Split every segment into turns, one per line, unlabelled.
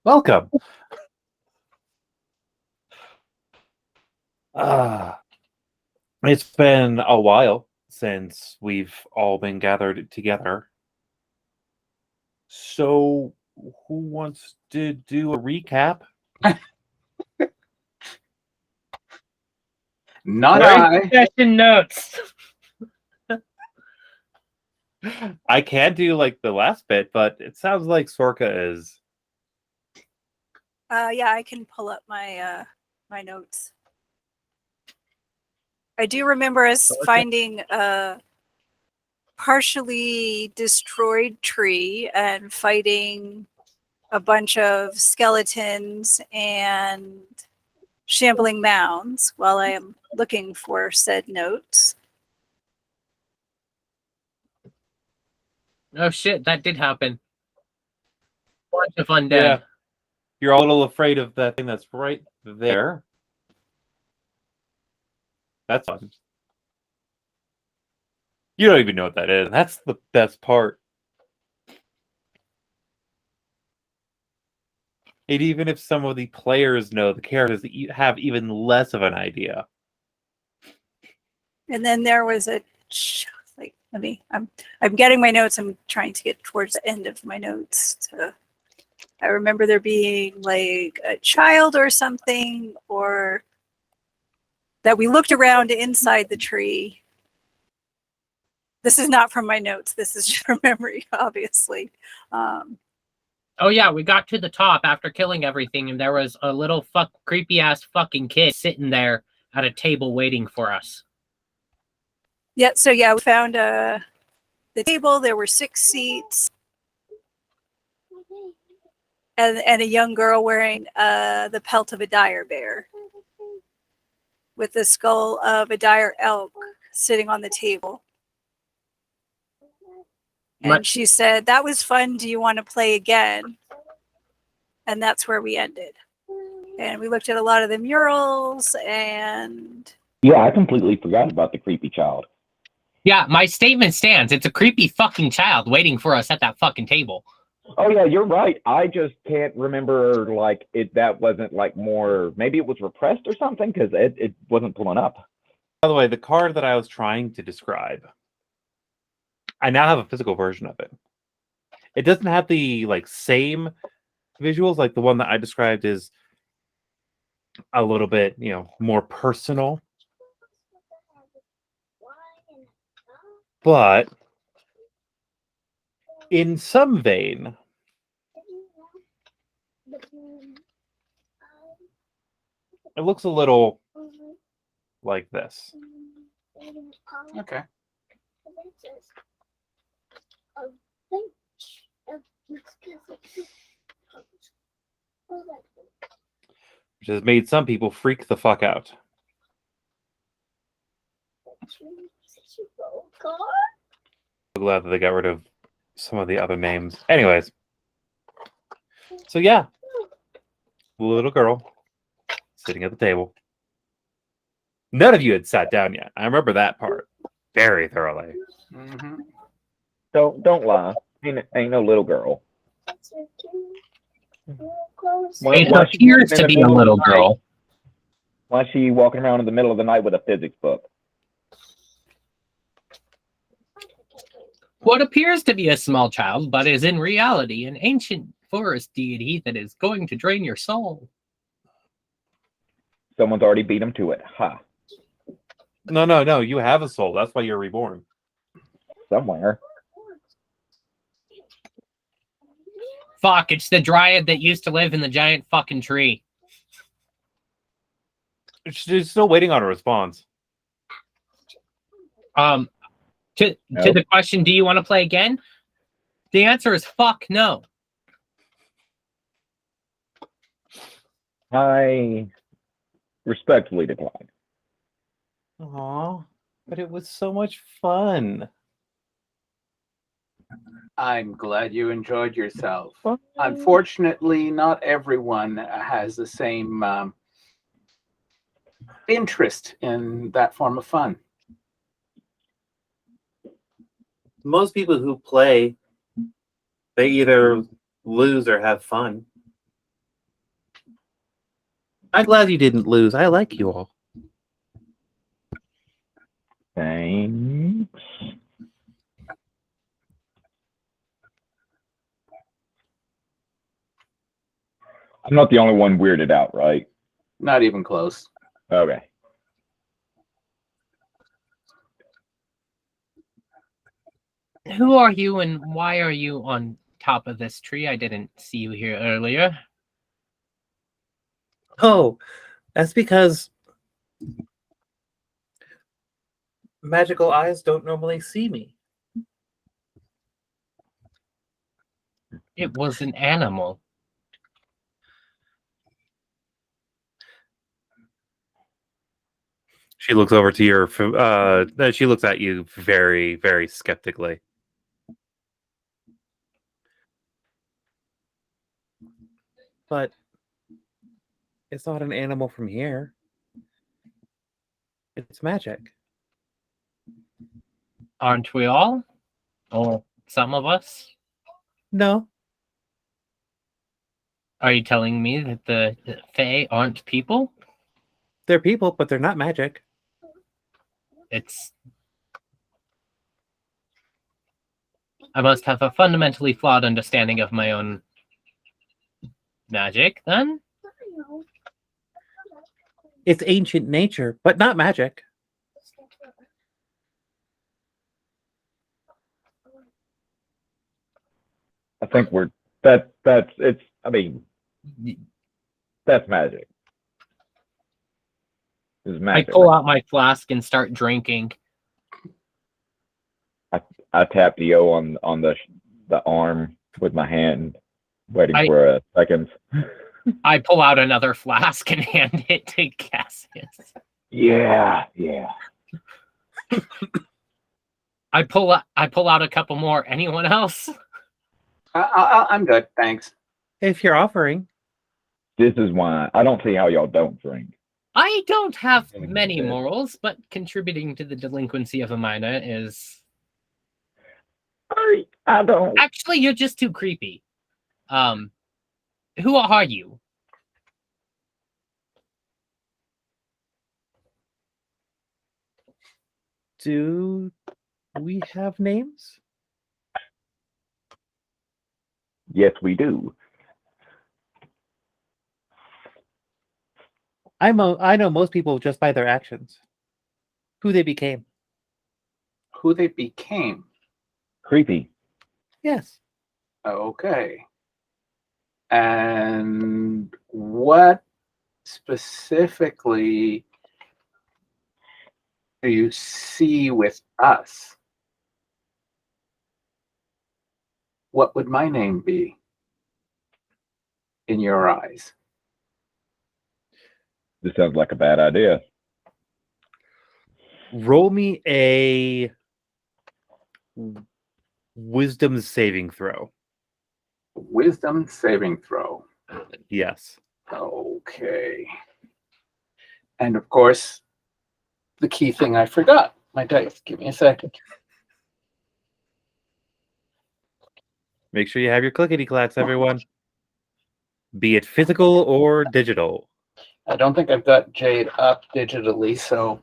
Welcome. Uh, it's been a while since we've all been gathered together. So, who wants to do a recap?
Not
Where's
I.
session notes?
I can do like the last bit, but it sounds like Sorka is.
Yeah, I can pull up my notes. I do remember us finding a partially destroyed tree and fighting a bunch of skeletons and shambling mounds while I am looking for said notes.
Oh shit, that did happen. Bunch of undead.
Yeah. You're all a little afraid of that thing that's right there. That's fun. You don't even know what that is. That's the best part. And even if some of the players know, the characters have even less of an idea.
And then there was I'm getting my notes. I'm trying to get towards the end of my notes. I remember there being like a child or something, or that we looked around inside the tree. This is not from my notes. This is just from memory, obviously.
Oh yeah, we got to the top after killing everything, and there was a little creepy ass fucking kid sitting there at a table waiting for us.
Yeah, so yeah, we found the table. There were 6 seats, and a young girl wearing the pelt of a dire bear with the skull of a dire elk sitting on the table. And she said, "That was fun. Do you want to play again?" And that's where we ended. And we looked at a lot of the murals and...
Yeah, I completely forgot about the creepy child.
Yeah, my statement stands. It's a creepy fucking child waiting for us at that fucking table.
Oh yeah, you're right. I just can't remember like it. That wasn't like more. Maybe it was repressed or something because it wasn't pulling up.
By the way, the card that I was trying to describe, I now have a physical version of it. It doesn't have the like same visuals, like the one that I described is a little bit, more personal. But in some vein, it looks a little like this.
Okay.
Which has made some people freak the fuck out. I'm glad that they got rid of some of the other names. Anyways. So yeah. Little girl sitting at the table. None of you had sat down yet. I remember that part very thoroughly.
Mm-hmm.
Don't lie. Ain't no little girl.
It appears to be a little girl.
Why is she walking around in the middle of the night with a physics book?
What appears to be a small child, but is in reality an ancient forest deity that is going to drain your soul.
Someone's already beat him to it. Ha.
No. You have a soul. That's why you're reborn.
Somewhere.
Fuck, it's the dryad that used to live in the giant fucking tree.
She's still waiting on a response.
To the question, do you want to play again? The answer is fuck no.
I respectfully decline.
Aw, but it was so much fun.
I'm glad you enjoyed yourself. Unfortunately, not everyone has the same interest in that form of fun.
Most people who play, they either lose or have fun. I'm glad you didn't lose. I like you all.
Thanks. I'm not the only one weirded out, right?
Not even close.
Okay.
Who are you and why are you on top of this tree? I didn't see you here earlier.
Oh, that's because magical eyes don't normally see me.
It was an animal.
She looks over to your. She looks at you very, very skeptically. But it's not an animal from here. It's magic.
Aren't we all? Or some of us?
No,
Are you telling me that the Fae aren't people?
they're people, but they're not magic.
It's... I must have a fundamentally flawed understanding of my own magic, then?
It's ancient nature, but not magic.
I think that's it's. I mean, that's magic. It's
I
magic.
pull out my flask and start drinking.
I tap Dio on the arm with my hand, waiting for a second.
I pull out another flask and hand it to Cassius.
Yeah.
I pull out a couple more. Anyone else?
I'm good, thanks.
If you're offering,
This is why I don't see how y'all don't drink.
I don't have many morals, but contributing to the delinquency of a minor is...
I don't.
Actually, you're just too creepy. Who are you?
do we have names?
Yes, we do.
I know most people just by their actions. Who they became.
Who they became.
Creepy.
Yes.
Okay. And what specifically do you see with us? What would my name be in your eyes?
This sounds like a bad idea.
Roll me a wisdom saving throw.
Wisdom saving throw.
Yes.
Okay. And of course, the key thing I forgot, my dice. Give me a second.
Make sure you have your clickety clacks, everyone. Be it physical or digital.
I don't think I've got Jade up digitally, so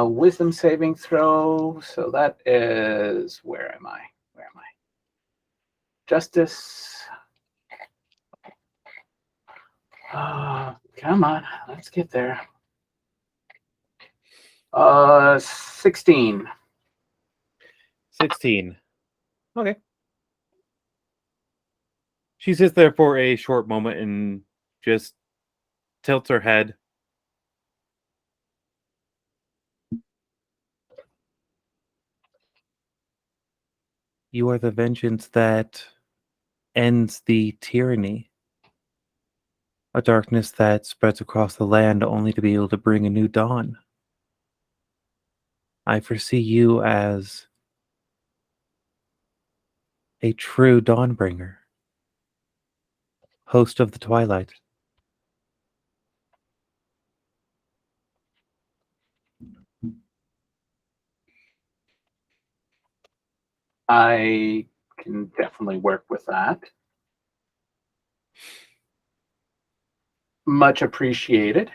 wisdom saving throw. So that is, where am I? Justice. Come on, let's get there. 16.
16. Okay. She sits there for a short moment and just tilts her head. You are the vengeance that ends the tyranny. A darkness that spreads across the land only to be able to bring a new dawn. I foresee you as a true dawnbringer, host of the twilight.
I can definitely work with that. Much appreciated.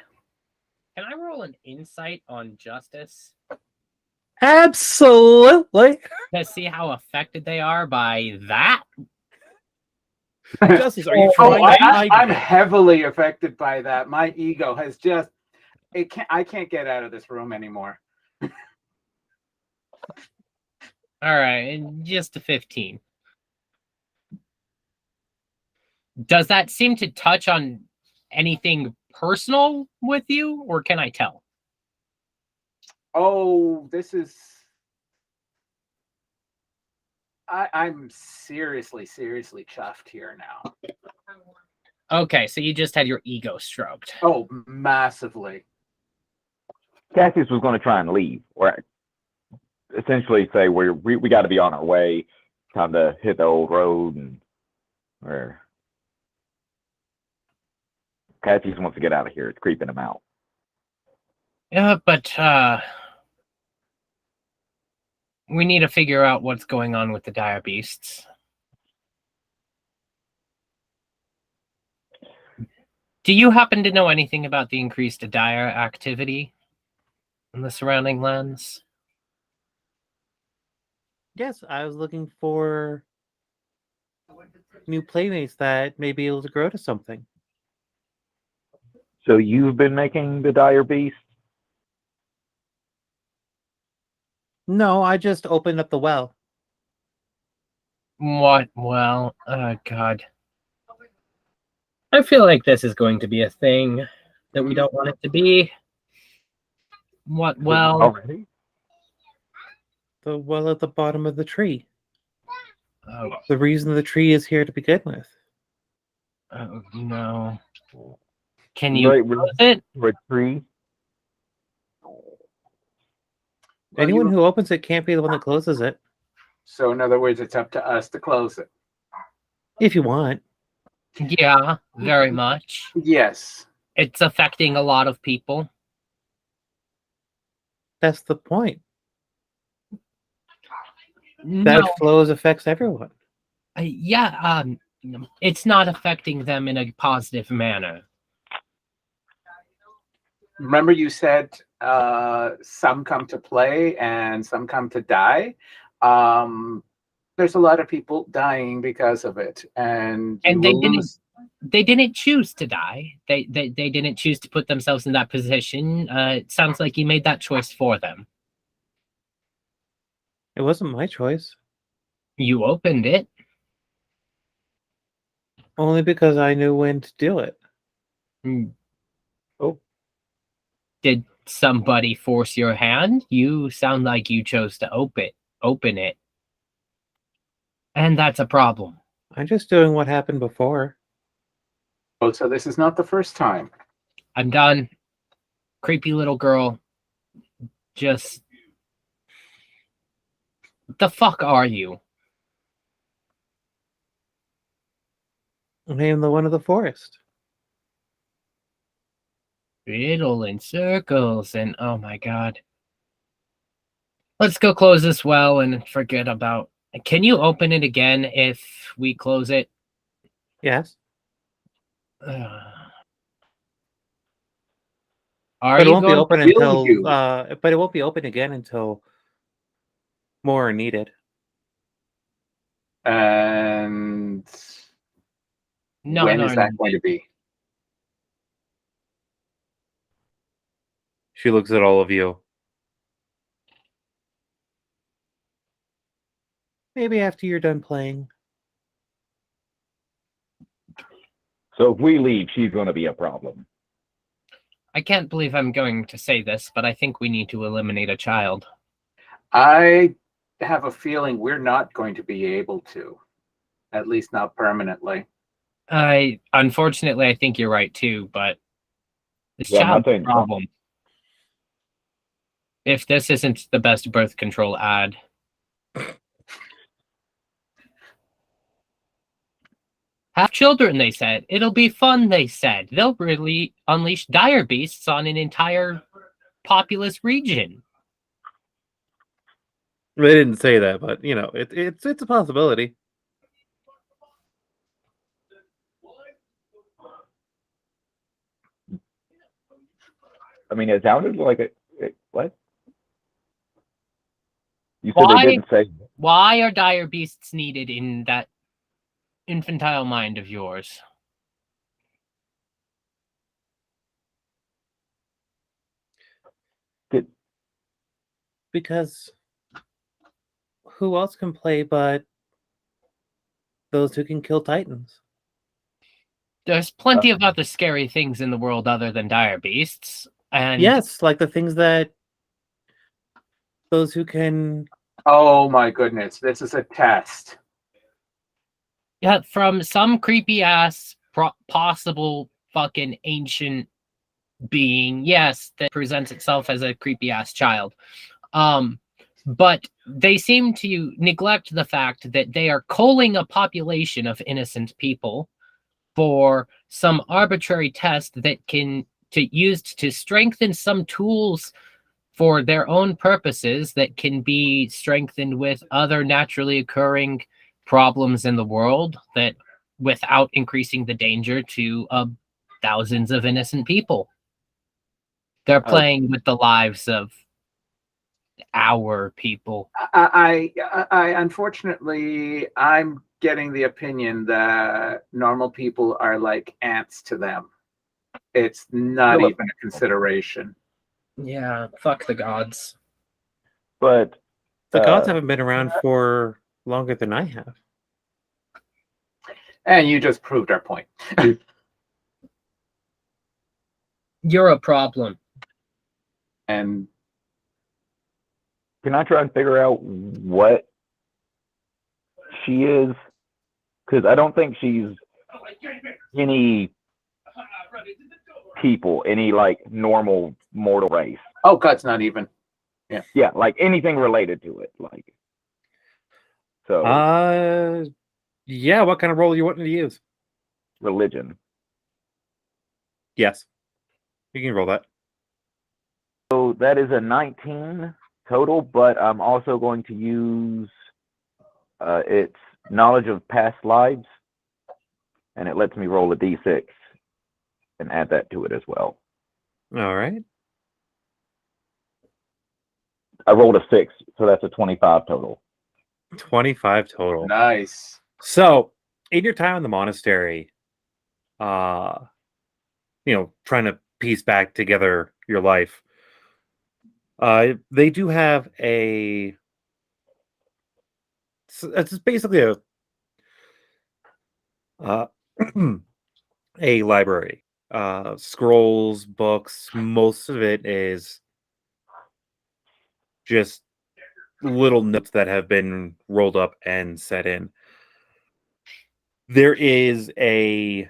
Can I roll an insight on justice
Absolutely.
to see how affected they are by that?
Justice, are you
Oh,
trying to hide
I'm
this?
heavily affected by that. My ego has just I can't get out of this room anymore.
All right, just a 15. Does that seem to touch on anything personal with you, or can I tell?
Oh, this is I'm seriously chuffed here now.
Okay, so you just had your ego stroked.
Oh, massively.
Cassius was going to try and leave, or essentially say we got to be on our way, time to hit the old road, and where Cassius wants to get out of here. It's creeping him out.
Yeah, but we need to figure out what's going on with the dire beasts. Do you happen to know anything about the increased dire activity in the surrounding lands?
Yes, I was looking for new playmates that may be able to grow to something.
So you've been making the dire beast?
No, I just opened up the well.
What? Well, God. I feel like this is going to be a thing that we don't want it to be. What? Well,
Already?
The well at the bottom of the tree.
oh,
The reason the tree is here to begin with.
oh no. Can you
Right,
close it?
we're tree.
Well,
Anyone who opens it can't be the one that closes it.
So in other words, it's up to us to close it.
If you want.
Yeah, very much.
Yes.
It's affecting a lot of people.
That's the point.
No,
That flows affects everyone.
yeah, it's not affecting them in a positive manner.
Remember you said some come to play and some come to die. There's a lot of people dying because of it, and you
And they
will lose.
didn't choose to die. They didn't choose to put themselves in that position. It sounds like you made that choice for them.
It wasn't my choice.
You opened it.
Only because I knew when to do it.
Mm.
Oh.
Did somebody force your hand? You sound like you chose to open it. And that's a problem.
I'm just doing what happened before.
Oh, so this is not the first time.
I'm done. Creepy little girl. Just the fuck are you?
I am the one of the forest.
Riddle in circles and oh my god. Let's go close this well and forget about. Can you open it again if we close it?
Yes.
Are
But it
you
won't be
going
open
to?
Will
until
you?
but it won't be open again until more are needed.
And
No,
when
no,
is
no.
that going to be?
She looks at all of you. Maybe after you're done playing.
So if we leave, she's going to be a problem.
I can't believe I'm going to say this, but I think we need to eliminate a child.
I have a feeling we're not going to be able to, at least not permanently.
Unfortunately, I think you're right too, but this
Yeah, I'm not
child's a
saying-
problem. If this isn't the best birth control ad. Have children, they said. It'll be fun, they said. They'll really unleash dire beasts on an entire populous region.
They didn't say that, but you know, it's a possibility.
I mean, it sounded like what? You said they didn't say.
Why are dire beasts needed in that infantile mind of yours?
Because who else can play but those who can kill titans?
There's plenty of other scary things in the world other than dire beasts. And
yes, like the things that those who can.
Oh my goodness, this is a test.
yeah, from some creepy ass possible fucking ancient being, yes, that presents itself as a creepy ass child. But they seem to neglect the fact that they are culling a population of innocent people for some arbitrary test that can used to strengthen some tools for their own purposes that can be strengthened with other naturally occurring problems in the world that without increasing the danger to thousands of innocent people. They're playing with the lives of our people.
I unfortunately, I'm getting the opinion that normal people are like ants to them. It's not
Philip.
even a consideration.
Yeah, fuck the gods.
But
The gods haven't been around for longer than I have.
And you just proved our point.
You're a problem.
And
can I try and figure out what she is? Because I don't think she's any people, any like normal mortal race.
oh, God's not even.
Yeah, like anything related to it, like. So
yeah. What kind of role are you wanting to use?
religion.
Yes, you can roll that.
So that is a 19 total, but I'm also going to use its knowledge of past lives, and it lets me roll a d6 and add that to it as well.
All right.
I rolled a 6, so that's a 25 total.
25 total.
Nice.
So, in your time in the monastery, trying to piece back together your life, they do have it's basically a library. Scrolls, books, most of it is just little notes that have been rolled up and set in. There is a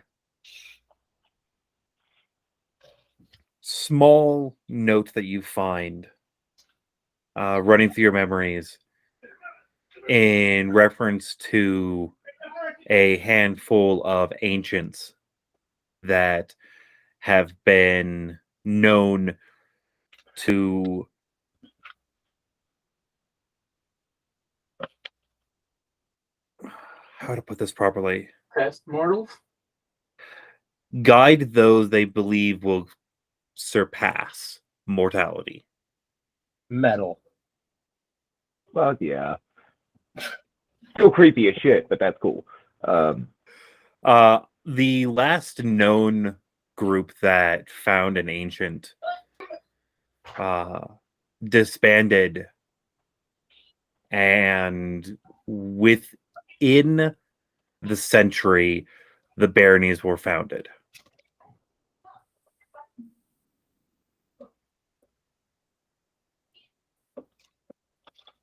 small note that you find running through your memories in reference to a handful of ancients that have been known to how to put this properly?
Test mortals?
Guide those they believe will surpass mortality.
Metal.
Well, yeah. Still creepy as shit, but that's cool.
The last known group that found an ancient disbanded, and within the century, the baronies were founded.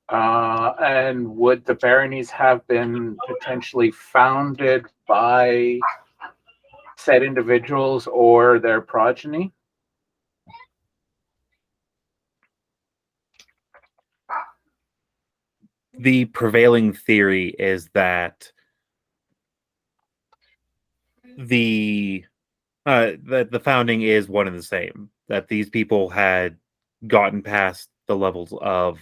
And would the baronies have been potentially founded by said individuals or their progeny?
The prevailing theory is that the founding is one and the same. That these people had gotten past the levels of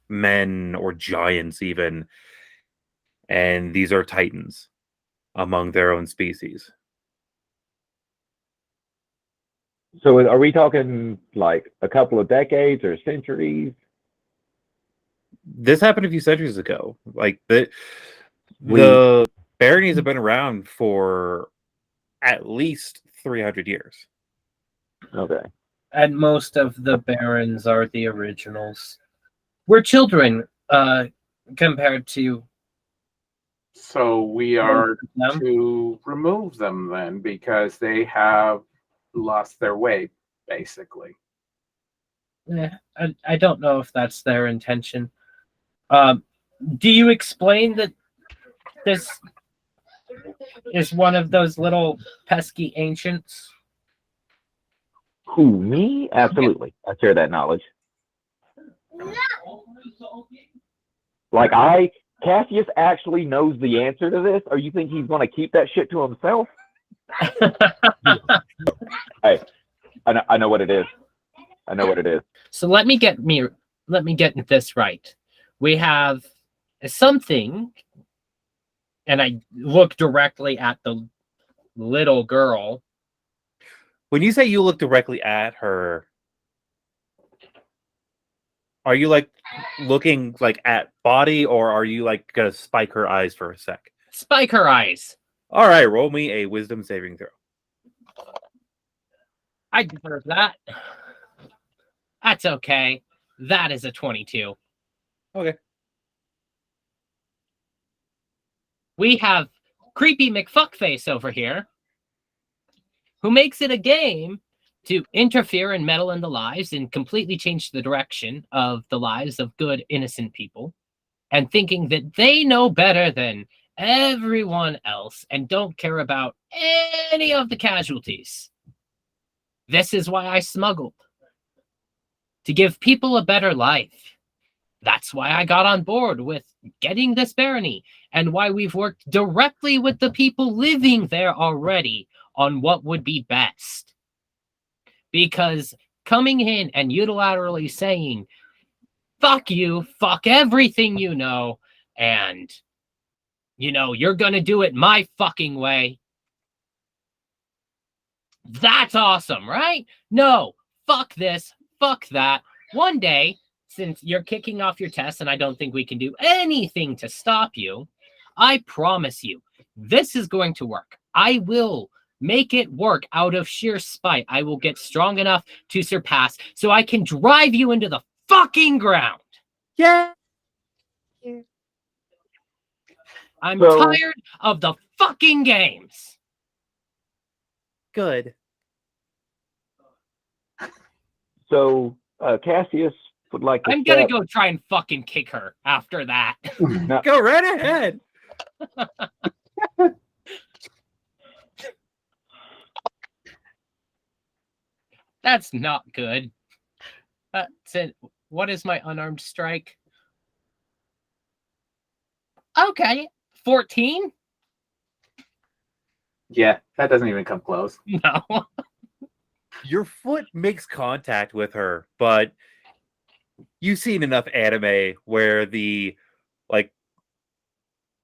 men or giants even, and these are titans among their own species.
So are we talking like a couple of decades or centuries?
This happened a few centuries ago. Like the baronies have been around for at least 300 years.
Okay.
And most of the barons are the originals. We're children, compared to
So we are
them.
to remove them then because they have lost their way, basically.
I don't know if that's their intention. Do you explain that this is one of those little pesky ancients?
Who, me? Absolutely. I share that knowledge. Like Cassius actually knows the answer to this, or you think he's going to keep that shit to himself? Hey, I know what it is. I know what it is.
So let me get this right. We have something, and I look directly at the little girl.
When you say you look directly at her, are you like looking like at body, or are you like gonna spike her eyes for a sec?
Spike her eyes.
All right, roll me a wisdom saving throw.
I deserve that. That's okay. That is a 22.
Okay.
We have creepy McFuckface over here, who makes it a game to interfere and meddle in the lives and completely change the direction of the lives of good, innocent people, and thinking that they know better than everyone else and don't care about any of the casualties. This is why I smuggled. To give people a better life. That's why I got on board with getting this barony, and why we've worked directly with the people living there already on what would be best. Because coming in and unilaterally saying, fuck you, fuck everything you know, and, you're gonna do it my fucking way. That's awesome, right? No, fuck this, fuck that. One day, since you're kicking off your tests and I don't think we can do anything to stop you, I promise you, this is going to work. I will make it work out of sheer spite. I will get strong enough to surpass so I can drive you into the fucking ground.
Yeah.
I'm
So-
tired of the fucking games.
Good.
So Cassius would like to
I'm gonna
step-
go try and fucking kick her after that.
Go right ahead.
That's not good. That's it. What is my unarmed strike? Okay, 14?
Yeah, that doesn't even come close.
No.
Your foot makes contact with her, but you've seen enough anime where the like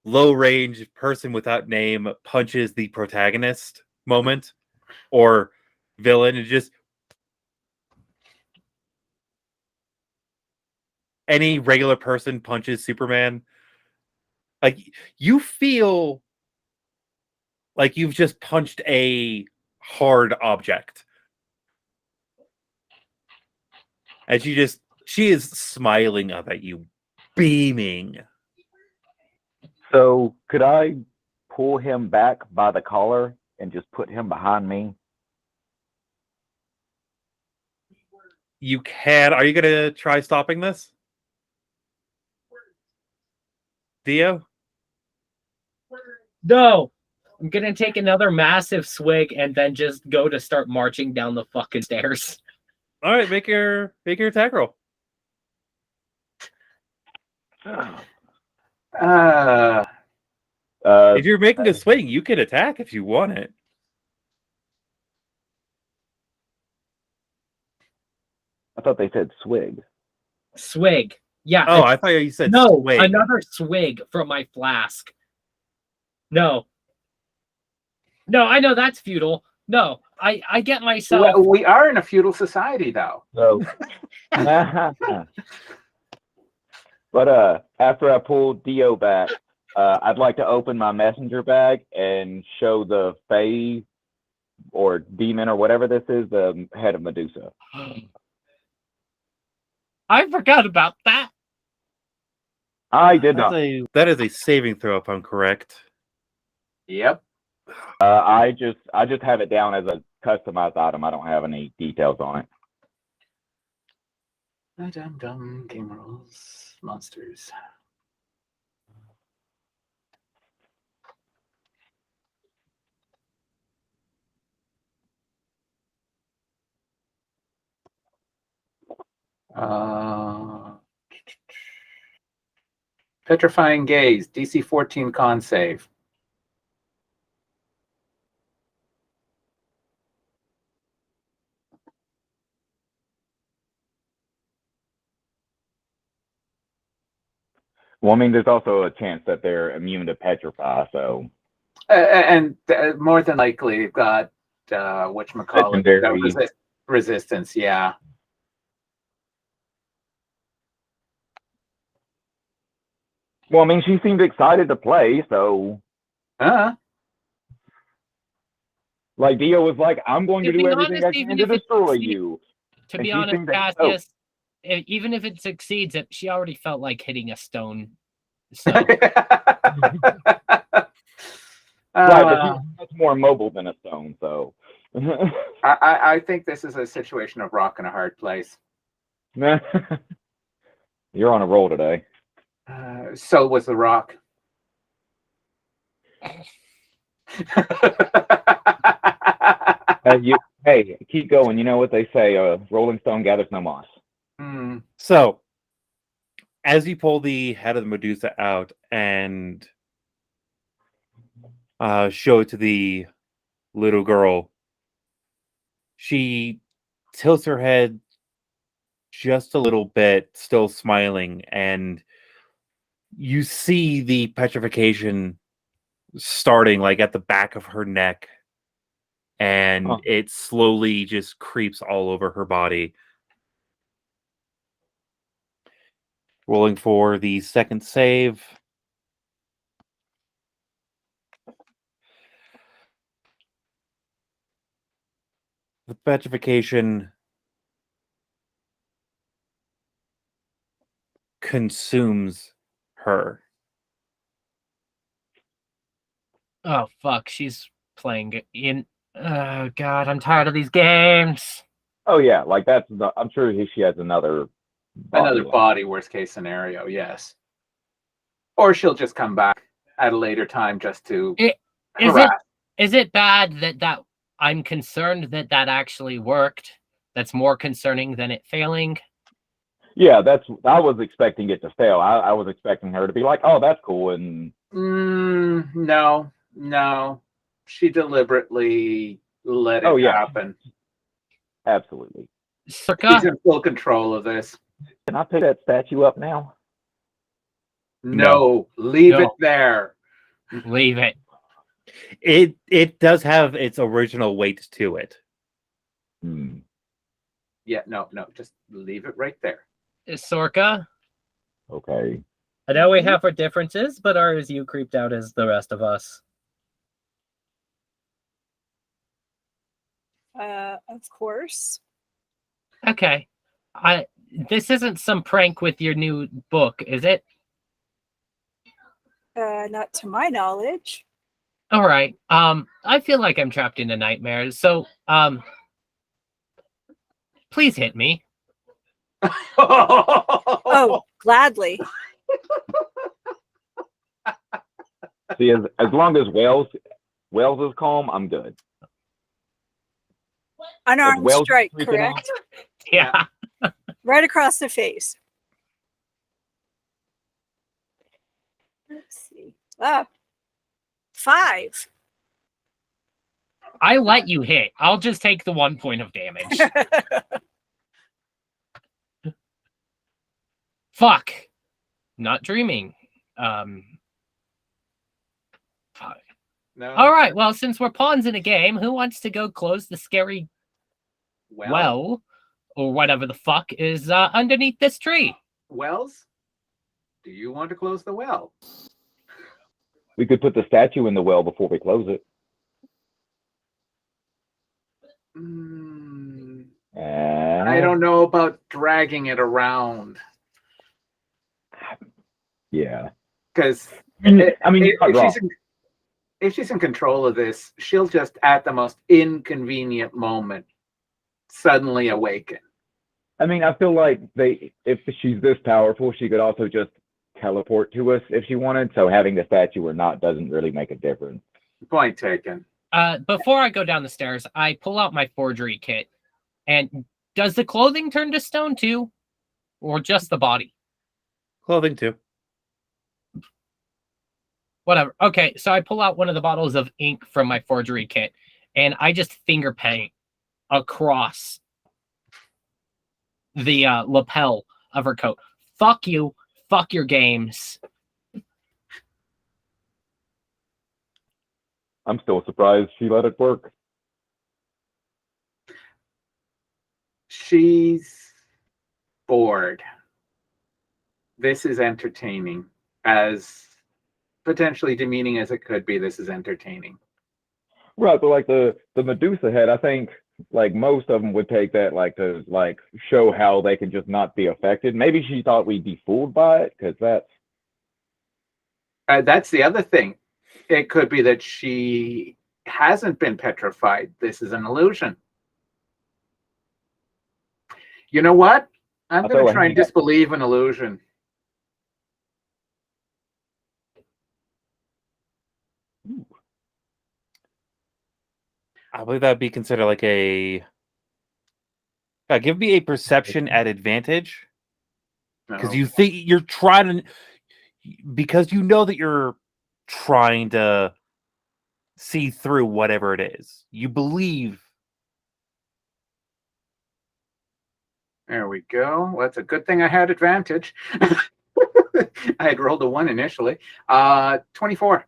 low range person without name punches the protagonist moment or villain, and just any regular person punches Superman. Like, you feel like you've just punched a hard object. And she is smiling up at you, beaming.
So could I pull him back by the collar and just put him behind me?
You can. Are you going to try stopping this? Dio?
No. I'm gonna take another massive swig and then just go to start marching down the fucking stairs.
All right, make your attack roll. If you're making a swing, you can attack if you want it.
I thought they said swig.
Swig. Yeah.
Oh, I thought you said
no,
swing.
another swig from my flask. No. No, I know that's futile. No, I get myself.
Well, we are in a feudal society, though.
So, but after I pull Dio back, I'd like to open my messenger bag and show the Fae or demon or whatever this is the head of Medusa.
I forgot about that.
I did not.
That is a saving throw, if I'm correct.
Yep.
I just have it down as a customized item. I don't have any details on it.
Dum game rules monsters. Petrifying Gaze, DC 14 con save.
Well, I mean, there's also a chance that they're immune to petrify, so
And more than likely, you've got whatchamacallit,
Secondary.
resistance, yeah.
well, I mean, she seemed excited to play, so like Dio was like, "I'm going to
To
do
be
everything
honest,
I can
even
to
if it
destroy
succeeds-
you."
To
And
be
she
honest,
seemed like,
Cassius, even if it succeeds, she already felt like hitting a stone. So
Right, but she's much more mobile than a stone, so.
I think this is a situation of rock and a hard place.
You're on a roll today.
So was the rock.
Hey, keep going. You know what they say, Rolling Stone gathers no moss.
So, as you pull the head of the Medusa out and show it to the little girl, she tilts her head just a little bit, still smiling, and you see the petrification starting like at the back of her neck, and it slowly just creeps all over her body. Rolling for the second save. The petrification consumes her.
oh fuck, she's playing in. Oh god, I'm tired of these games.
Oh yeah, like I'm sure she has another
Body, worst case scenario, yes. Or she'll just come back at a later time just to harass.
Is it bad that I'm concerned that actually worked? That's more concerning than it failing.
Yeah, I was expecting it to fail. I was expecting her to be like, "Oh, that's cool," and
No. She deliberately let it happen.
Absolutely.
Circa,
She's in full control of this.
Can I pick that statue up now?
No, leave it there.
leave it.
It does have its original weight to it.
Yeah, no, just leave it right there.
Sorka,
Okay.
I know we have our differences, but are as you creeped out as the rest of us?
Of course.
Okay. This isn't some prank with your new book, is it?
Not to my knowledge.
All right. I feel like I'm trapped in a nightmare, so please hit me.
Oh, gladly.
See, as long as Wales is calm, I'm good.
Unarmed
Wales
strike,
freaking
correct?
Yeah.
Right across the face. Let's see. 5.
I let you hit. I'll just take the 1 point of damage. Fuck. Not dreaming. 5.
No.
All right. Well, since we're pawns in a game, who wants to go close the scary well or whatever the fuck is underneath this tree?
Wells, do you want to close the well?
We could put the statue in the well before we close it.
I don't know about dragging it around.
Yeah.
Because
I mean, you're not wrong.
if she's in control of this, she'll just at the most inconvenient moment suddenly awaken.
I mean, I feel like if she's this powerful, she could also just teleport to us if she wanted. So having the statue or not doesn't really make a difference.
Point taken.
Before I go down the stairs, I pull out my forgery kit. And does the clothing turn to stone too? Or just the body?
Clothing too.
Whatever. Okay, so I pull out one of the bottles of ink from my forgery kit, and I just finger paint across the lapel of her coat. Fuck you. Fuck your games.
I'm still surprised she let it work.
She's bored. This is entertaining. As potentially demeaning as it could be, this is entertaining.
Right, but like the Medusa head, I think like most of them would take that like to like show how they can just not be affected. Maybe she thought we'd be fooled by it because
that's the other thing. It could be that she hasn't been petrified. This is an illusion. You know what? I'm going to try and disbelieve an illusion.
I believe that would be considered like a. Give me a perception at advantage. Because you think you're trying to. Because you know that you're trying to see through whatever it is. You believe.
There we go. Well, that's a good thing I had advantage. I had rolled a 1 initially. 24.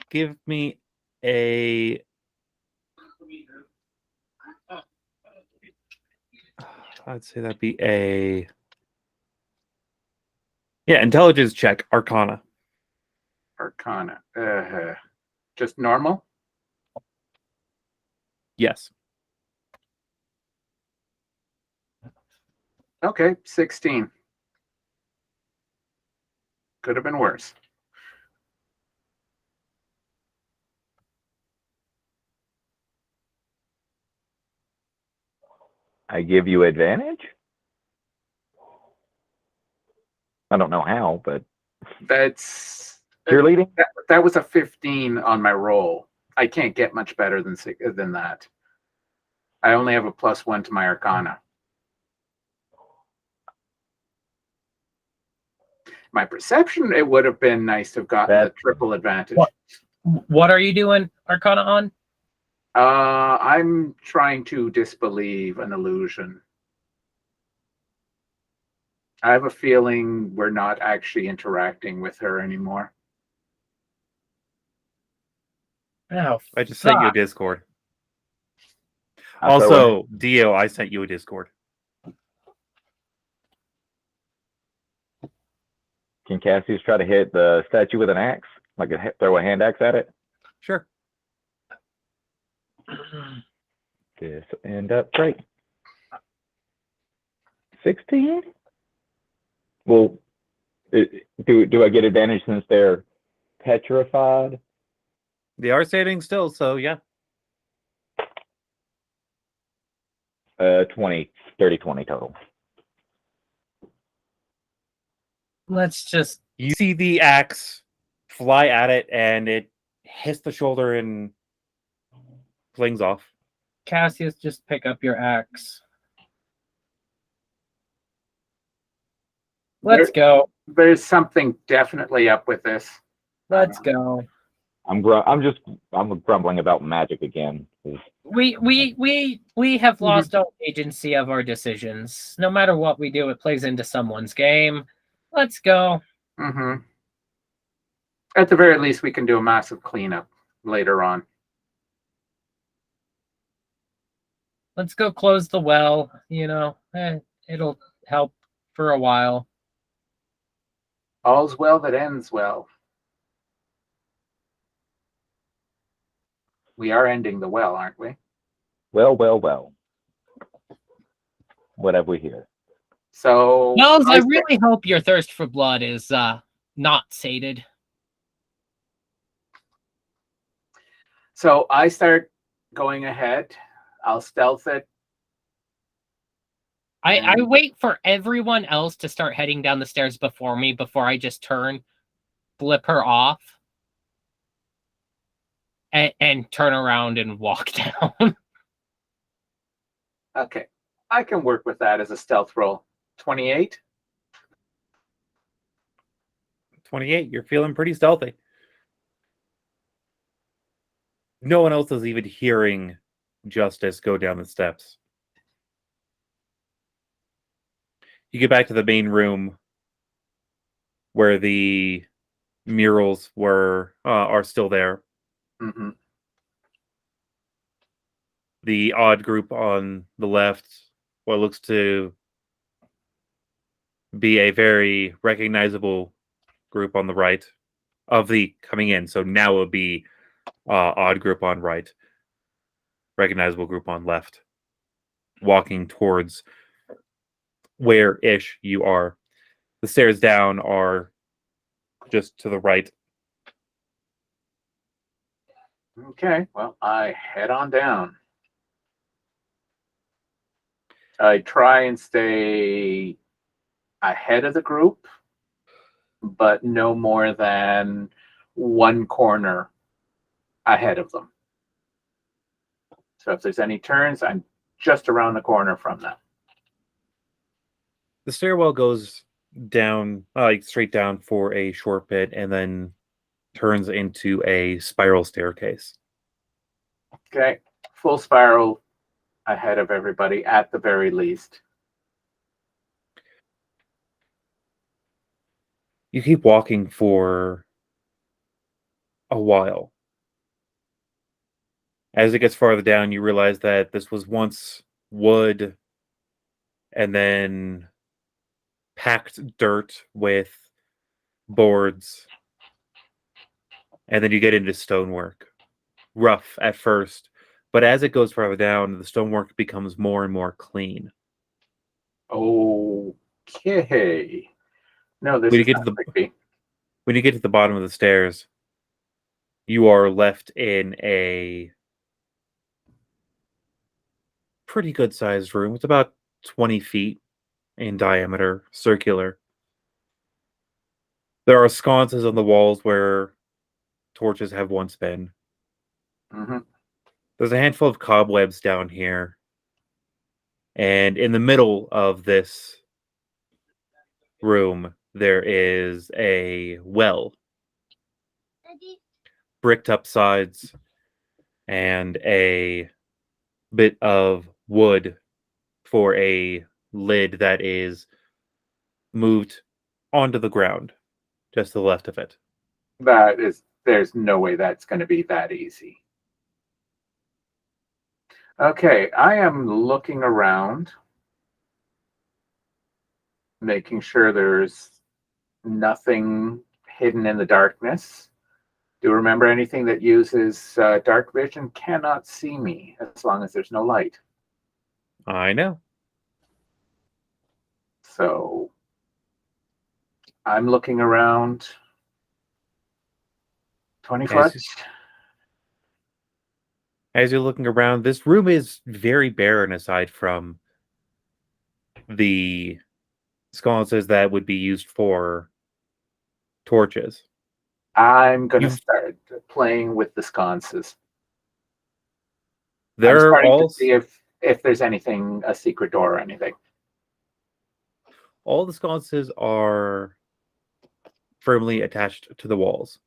Give me a. I'd say that'd be a. Yeah, intelligence check, Arcana.
Arcana. Just normal?
Yes.
Okay, 16. Could have been worse.
I give you advantage? I don't know how, but
That's
cheerleading?
that was a 15 on my roll. I can't get much better than that. I only have a +1 to my Arcana. My perception, it would have been nice to have gotten the triple advantage.
What are you doing, Arcana on?
I'm trying to disbelieve an illusion. I have a feeling we're not actually interacting with her anymore.
Oh,
I just sent you a Discord.
Also,
Also, Dio, I sent you a Discord.
can Cassius try to hit the statue with an axe? Like throw a hand axe at it?
Sure.
This will end up great. 16? Well, do I get advantage since they're petrified?
They are saving still, so yeah.
30, 20 total.
Let's just.
You see the axe fly at it, and it hits the shoulder and flings off.
Cassius, just pick up your axe. Let's go.
There's something definitely up with this.
Let's go.
I'm grumbling about magic again.
We have lost all agency of our decisions. No matter what we do, it plays into someone's game. Let's go.
Mm-hmm. At the very least, we can do a massive cleanup later on.
Let's go close the well. It'll help for a while.
All's well that ends well. We are ending the well, aren't we?
Well, well, well. What have we here?
So,
Wells, I really hope your thirst for blood is not sated.
So I start going ahead. I'll stealth it.
I wait for everyone else to start heading down the stairs before me before I just flip her off, and turn around and walk down.
Okay. I can work with that as a stealth roll. 28.
28. You're feeling pretty stealthy. No one else is even hearing Justice go down the steps. You get back to the main room where the murals are still there.
Mm-hmm.
The odd group on the left, what looks to be a very recognizable group on the right of the coming in. So now it would be odd group on right, recognizable group on left, walking towards where-ish you are. The stairs down are just to the right.
Okay. Well, I head on down. I try and stay ahead of the group, but no more than one corner ahead of them. So if there's any turns, I'm just around the corner from them.
The stairwell goes down, like straight down for a short bit, and then turns into a spiral staircase.
Okay. Full spiral ahead of everybody at the very least.
You keep walking for a while. As it gets farther down, you realize that this was once wood and then packed dirt with boards. And then you get into stonework. Rough at first, but as it goes farther down, the stonework becomes more and more clean.
Okay. No, this
When you
is
get
not
to the
creepy.
when you get to the bottom of the stairs, you are left in a pretty good sized room. It's about 20 feet in diameter, circular. There are sconces on the walls where torches have once been.
Mm-hmm.
There's a handful of cobwebs down here. And in the middle of this room, there is a well. Bricked up sides and a bit of wood for a lid that is moved onto the ground, just to the left of it.
There's no way that's going to be that easy. Okay, I am looking around, making sure there's nothing hidden in the darkness. Do you remember anything that uses dark vision cannot see me as long as there's no light?
I know.
So I'm looking around 20 foot.
As you're looking around, this room is very barren aside from the sconces that would be used for torches.
I'm going to start playing with the sconces. I'm
They're
starting
all
to see if there's anything, a secret door or anything.
all the sconces are firmly attached to the walls.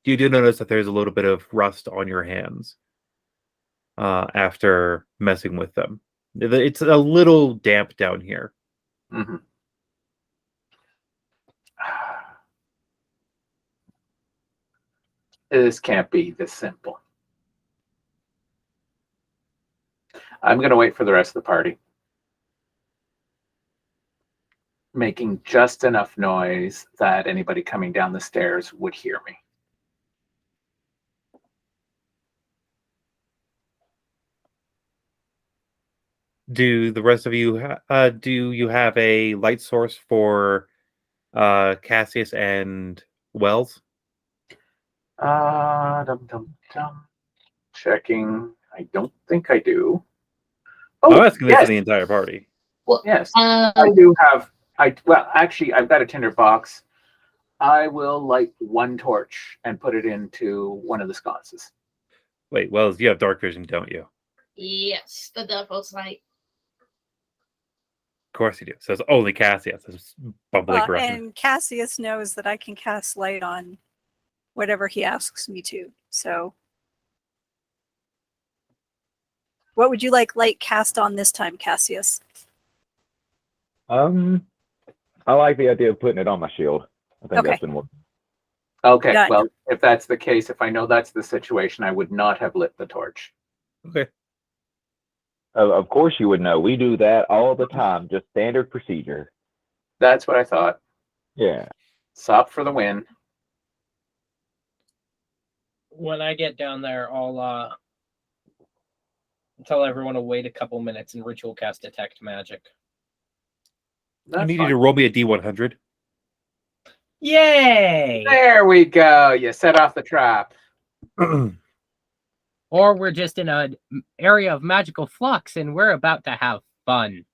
You do notice that there's a little bit of rust on your hands. after messing with them. It's a little damp down here.
Mm-hmm. This can't be this simple. I'm going to wait for the rest of the party. Making just enough noise that anybody coming down the stairs would hear me.
Do the rest of you do you have a light source for Cassius and Wells?
Dum, dum, dum. Checking. I don't think I do.
I'm
Oh,
asking this
yes,
of the entire party.
yes. I do have. Actually, I've got a tinder box. I will light one torch and put it into one of the sconces.
Wait, Wells, you have dark vision, don't you?
Yes, the devil's light.
Of course you do. So it's only Cassius. It's bumbling corruption.
And Cassius knows that I can cast light on whatever he asks me to. So, what would you like light cast on this time, Cassius?
I like the idea of putting it on my shield. I think
Okay.
that's been working.
Okay,
Done.
well, if that's the case, if I know that's the situation, I would not have lit the torch.
Okay.
Of course you would know. We do that all the time. Just standard procedure.
That's what I thought.
Yeah.
Sop for the win.
When I get down there, I'll tell everyone to wait a couple minutes and ritual cast detect magic.
I
That's
need you
fine.
to roll me a D100.
Yay!
There we go. You set off the trap.
Or we're just in an area of magical flux and we're about to have fun.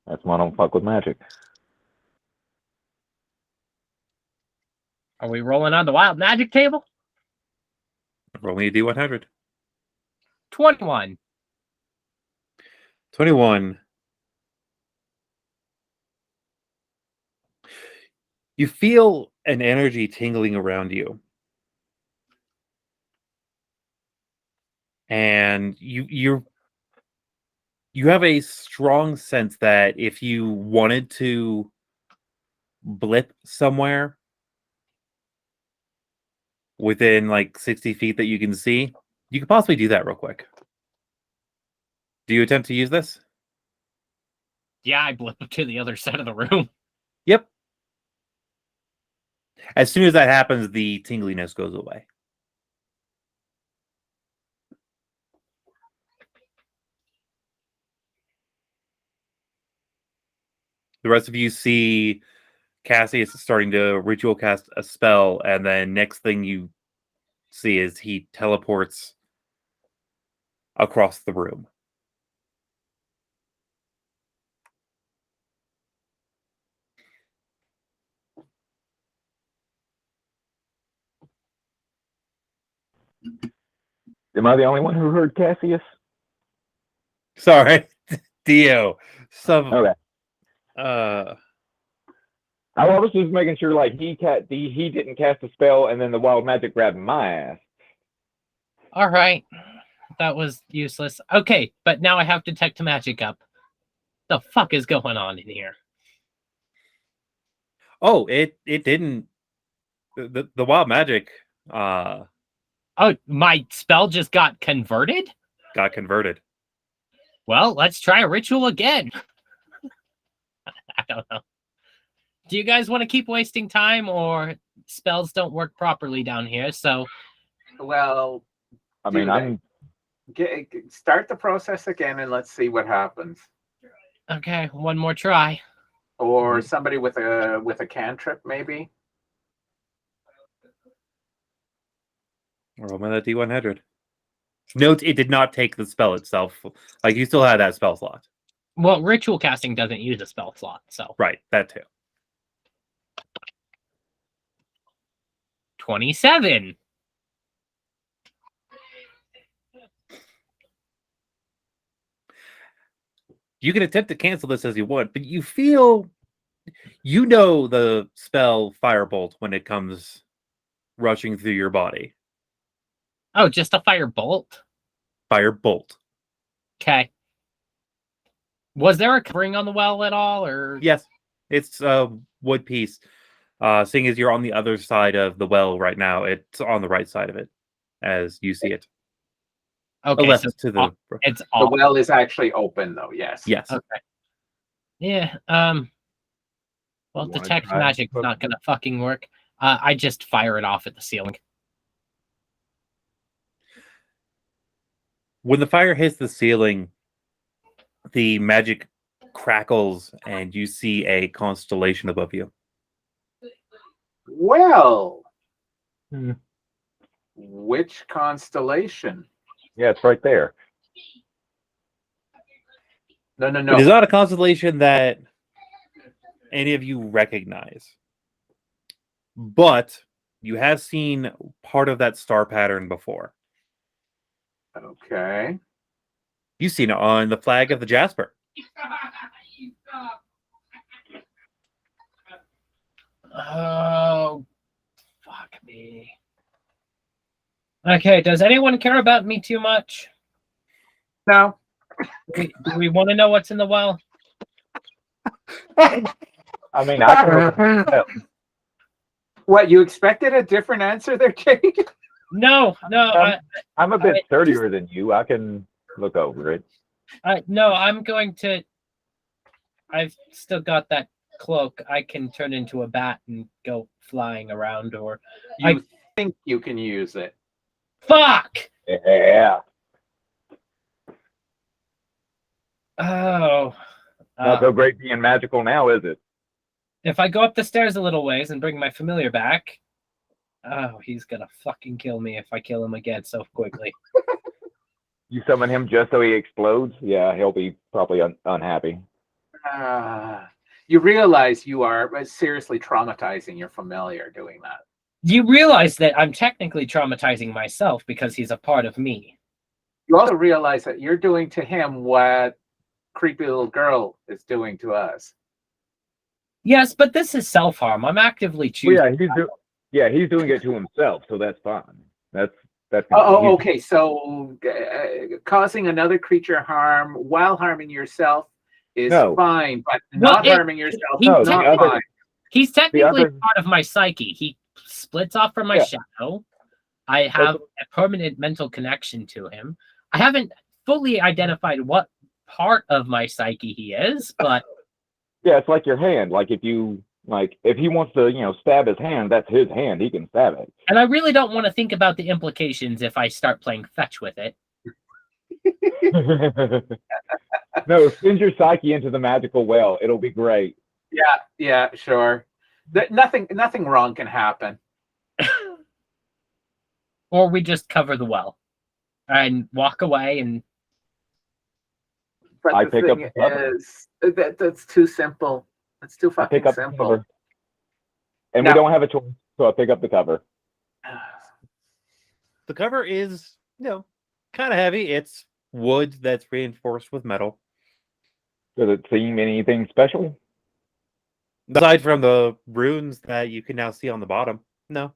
That's why I don't fuck with magic.
Are we rolling on the wild magic table?
Roll me a D100.
21.
21. You feel an energy tingling around you. And you have a strong sense that if you wanted to blip somewhere within like 60 feet that you can see, you could possibly do that real quick. Do you attempt to use this?
Yeah, I blip to the other side of the room.
Yep. As soon as that happens, the tingliness goes away. The rest of you see Cassius starting to ritual cast a spell, and then next thing you see is he teleports across the room.
Am I the only one who heard Cassius?
Sorry, Dio. Some
Okay. I was just making sure, like, he didn't cast a spell, and then the wild magic grabbed my ass.
All right. That was useless. Okay, but now I have detect magic up. The fuck is going on in here?
Oh, it didn't. The wild magic
Oh, my spell just got converted?
got converted.
Well, let's try a ritual again. I don't know. Do you guys want to keep wasting time, or spells don't work properly down here? So,
Well,
I mean,
start the process again and let's see what happens.
okay, one more try.
Or somebody with a cantrip, maybe.
Roll me that D100. Note, it did not take the spell itself. Like, you still had that spell slot.
Well, ritual casting doesn't use a spell slot, so
Right, that too.
27.
You can attempt to cancel this as you want, but you feel, you know the spell Firebolt when it comes rushing through your body.
Oh, just a fire bolt?
Fire bolt.
Okay. Was there a covering on the well at all, or?
Yes, it's a wood piece. Seeing as you're on the other side of the well right now, it's on the right side of it, as you see it.
Okay,
left
so
to the
it's
The
off.
well is actually open, though. Yes.
yes.
Okay. Yeah. Well,
Wanna
detect
try?
magic's not gonna fucking work. I just fire it off at the ceiling.
When the fire hits the ceiling, the magic crackles, and you see a constellation above you.
Well,
Hmm.
which constellation?
Yeah, it's right there.
No.
It is not a constellation that any of you recognize, but you have seen part of that star pattern before.
Okay.
You've seen it on the flag of the Jasper.
Oh, fuck me. Okay, does anyone care about me too much?
No.
Do we want to know what's in the well?
I mean, I can look
What, you expected a different answer there, Jake?
No.
I'm a bit
I-
sturdier than you. I can look over it.
No, I'm going to. I've still got that cloak. I can turn into a bat and go flying around, or
You think you can use it?
fuck.
Yeah.
Oh,
Not so great being magical now, is it?
if I go up the stairs a little ways and bring my familiar back, oh, he's gonna fucking kill me if I kill him again so quickly.
You summon him just so he explodes? Yeah, he'll be probably unhappy.
You realize you are seriously traumatizing your familiar doing that.
You realize that I'm technically traumatizing myself because he's a part of me.
You also realize that you're doing to him what creepy little girl is doing to us.
Yes, but this is self-harm. I'm actively choosing.
Well, he's doing it to himself, so that's fine. That's
Oh, okay. So causing another creature harm while harming yourself is fine, but not harming yourself is not fine.
He's technically part of my psyche. He splits off from my shadow. I have a permanent mental connection to him. I haven't fully identified what part of my psyche he is, but
yeah, it's like your hand. Like if he wants to, stab his hand, that's his hand. He can stab it.
And I really don't want to think about the implications if I start playing fetch with it.
No, send your psyche into the magical well. It'll be great.
Yeah, sure. Nothing wrong can happen.
Or we just cover the well and walk away and
But
I
the
pick up
thing
the cover.
is that's too simple. It's too
I pick
fucking
up the
simple.
cover. And
No.
we don't have a choice, so I pick up the cover.
The cover is, kind of heavy. It's wood that's reinforced with metal.
Does it seem anything special?
Aside from the runes that you can now see on the bottom. No.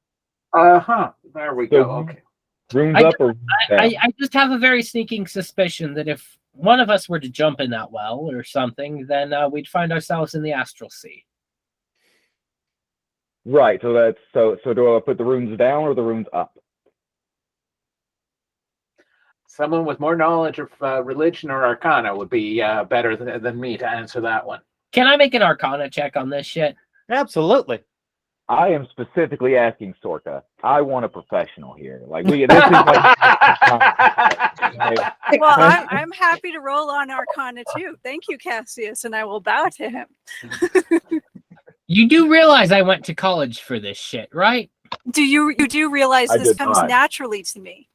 There we
So,
go. Okay.
Runes up or down?
I just have a very sneaking suspicion that if one of us were to jump in that well or something, then we'd find ourselves in the astral sea.
Right. So that's so do I put the runes down or the runes up?
Someone with more knowledge of religion or arcana would be better than me to answer that one.
Can I make an arcana check on this shit?
Absolutely.
I am specifically asking Sorka. I want a professional here. Like this is like.
Well, I'm happy to roll on Arcana too. Thank you, Cassius, and I will bow to him.
You do realize I went to college for this shit, right?
You do realize
I
this
did
comes
not.
naturally to me?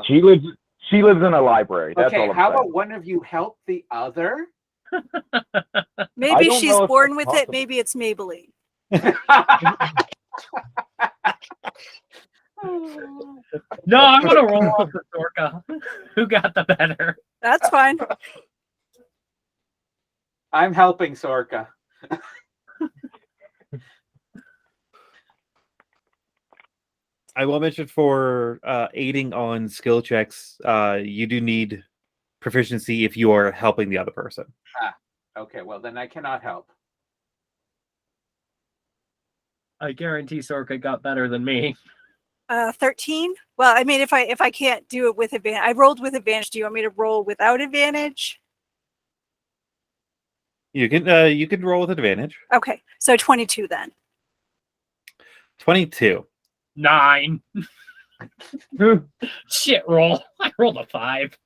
She lives in a library. That's
Okay,
all I'm
how
saying.
about one of you help the other?
Maybe
don't
she's
know if
born
that's
with
possible.
it. Maybe it's Maybelline.
No, I'm gonna roll off the Sorka. Who got the better?
That's fine.
I'm helping Sorka.
I will mention for aiding on skill checks, you do need proficiency if you are helping the other person.
Okay, well then I cannot help.
I guarantee Sorka got better than me.
13. Well, I mean, if I can't do it with advantage, I rolled with advantage. Do you want me to roll without advantage?
You can roll with advantage.
Okay, so 22 then.
22.
9. Shit roll. I rolled a 5.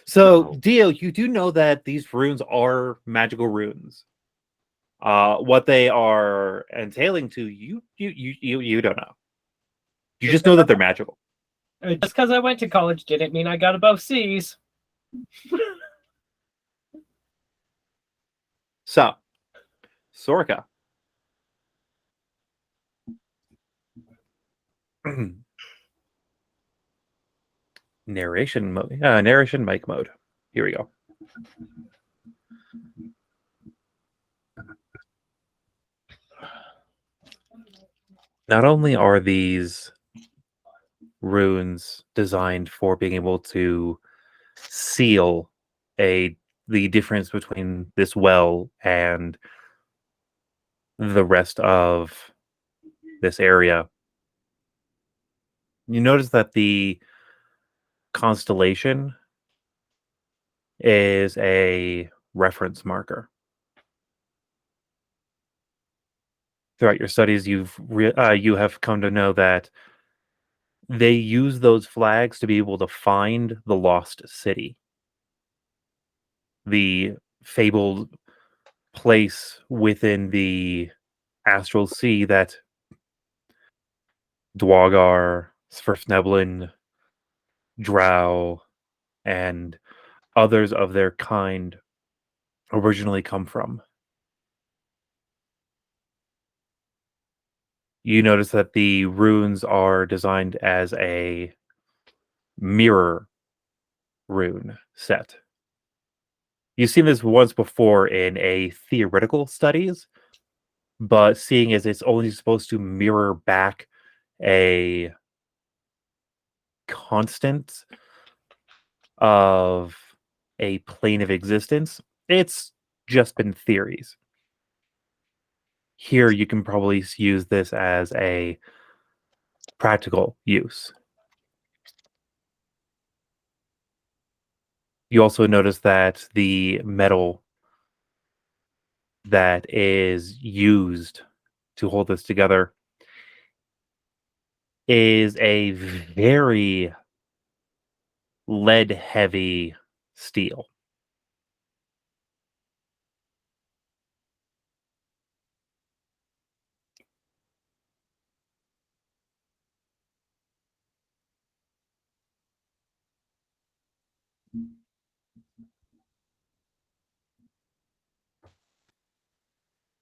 So, Dio, you do know that these runes are magical runes. What they are entailing to you don't know. You just know that they're magical.
Just because I went to college didn't mean I got above C's.
So, Sorka. Narration mode. Narration mic mode. Here we go. Not only are these runes designed for being able to seal the difference between this well and the rest of this area, you notice that the constellation is a reference marker. Throughout your studies, you have come to know that they use those flags to be able to find the lost city, the fabled place within the astral sea that Dwagar, Svirfneblin, Drow, and others of their kind originally come from. You notice that the runes are designed as a mirror rune set. You've seen this once before in a theoretical studies, but seeing as it's only supposed to mirror back a constant of a plane of existence, it's just been theories. Here, you can probably use this as a practical use. You also notice that the metal that is used to hold this together is a very lead-heavy steel.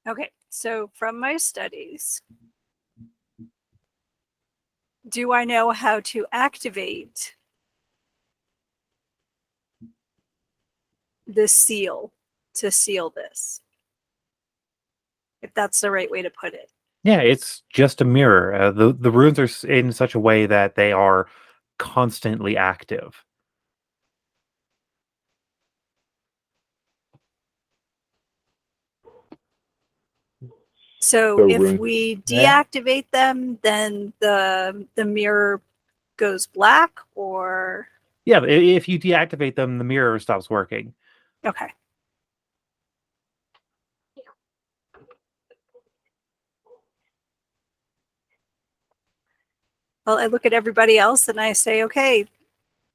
Okay, so from my studies, do I know how to activate this seal to seal this? If that's the right way to put it.
Yeah, it's just a mirror. The runes are in such a way that they are constantly active.
So
So
if
rune-
we
Yeah.
deactivate them, then the mirror goes black, or
Yeah, if you deactivate them, the mirror stops working.
okay. Well, I look at everybody else and I say, okay,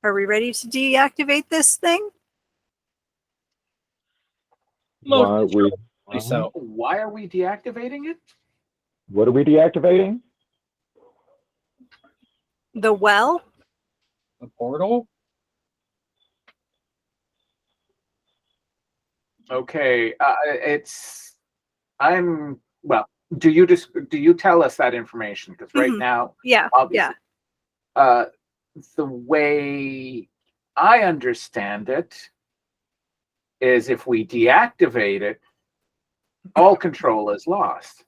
are we ready to deactivate this thing?
Why we?
So
Why are we deactivating it?
What are we deactivating?
The well?
the portal?
Okay, I'm well. Do you tell us that information? Because right
Mhm.
now,
Yeah,
obviously, the way I understand it is if we deactivate it, all control is lost.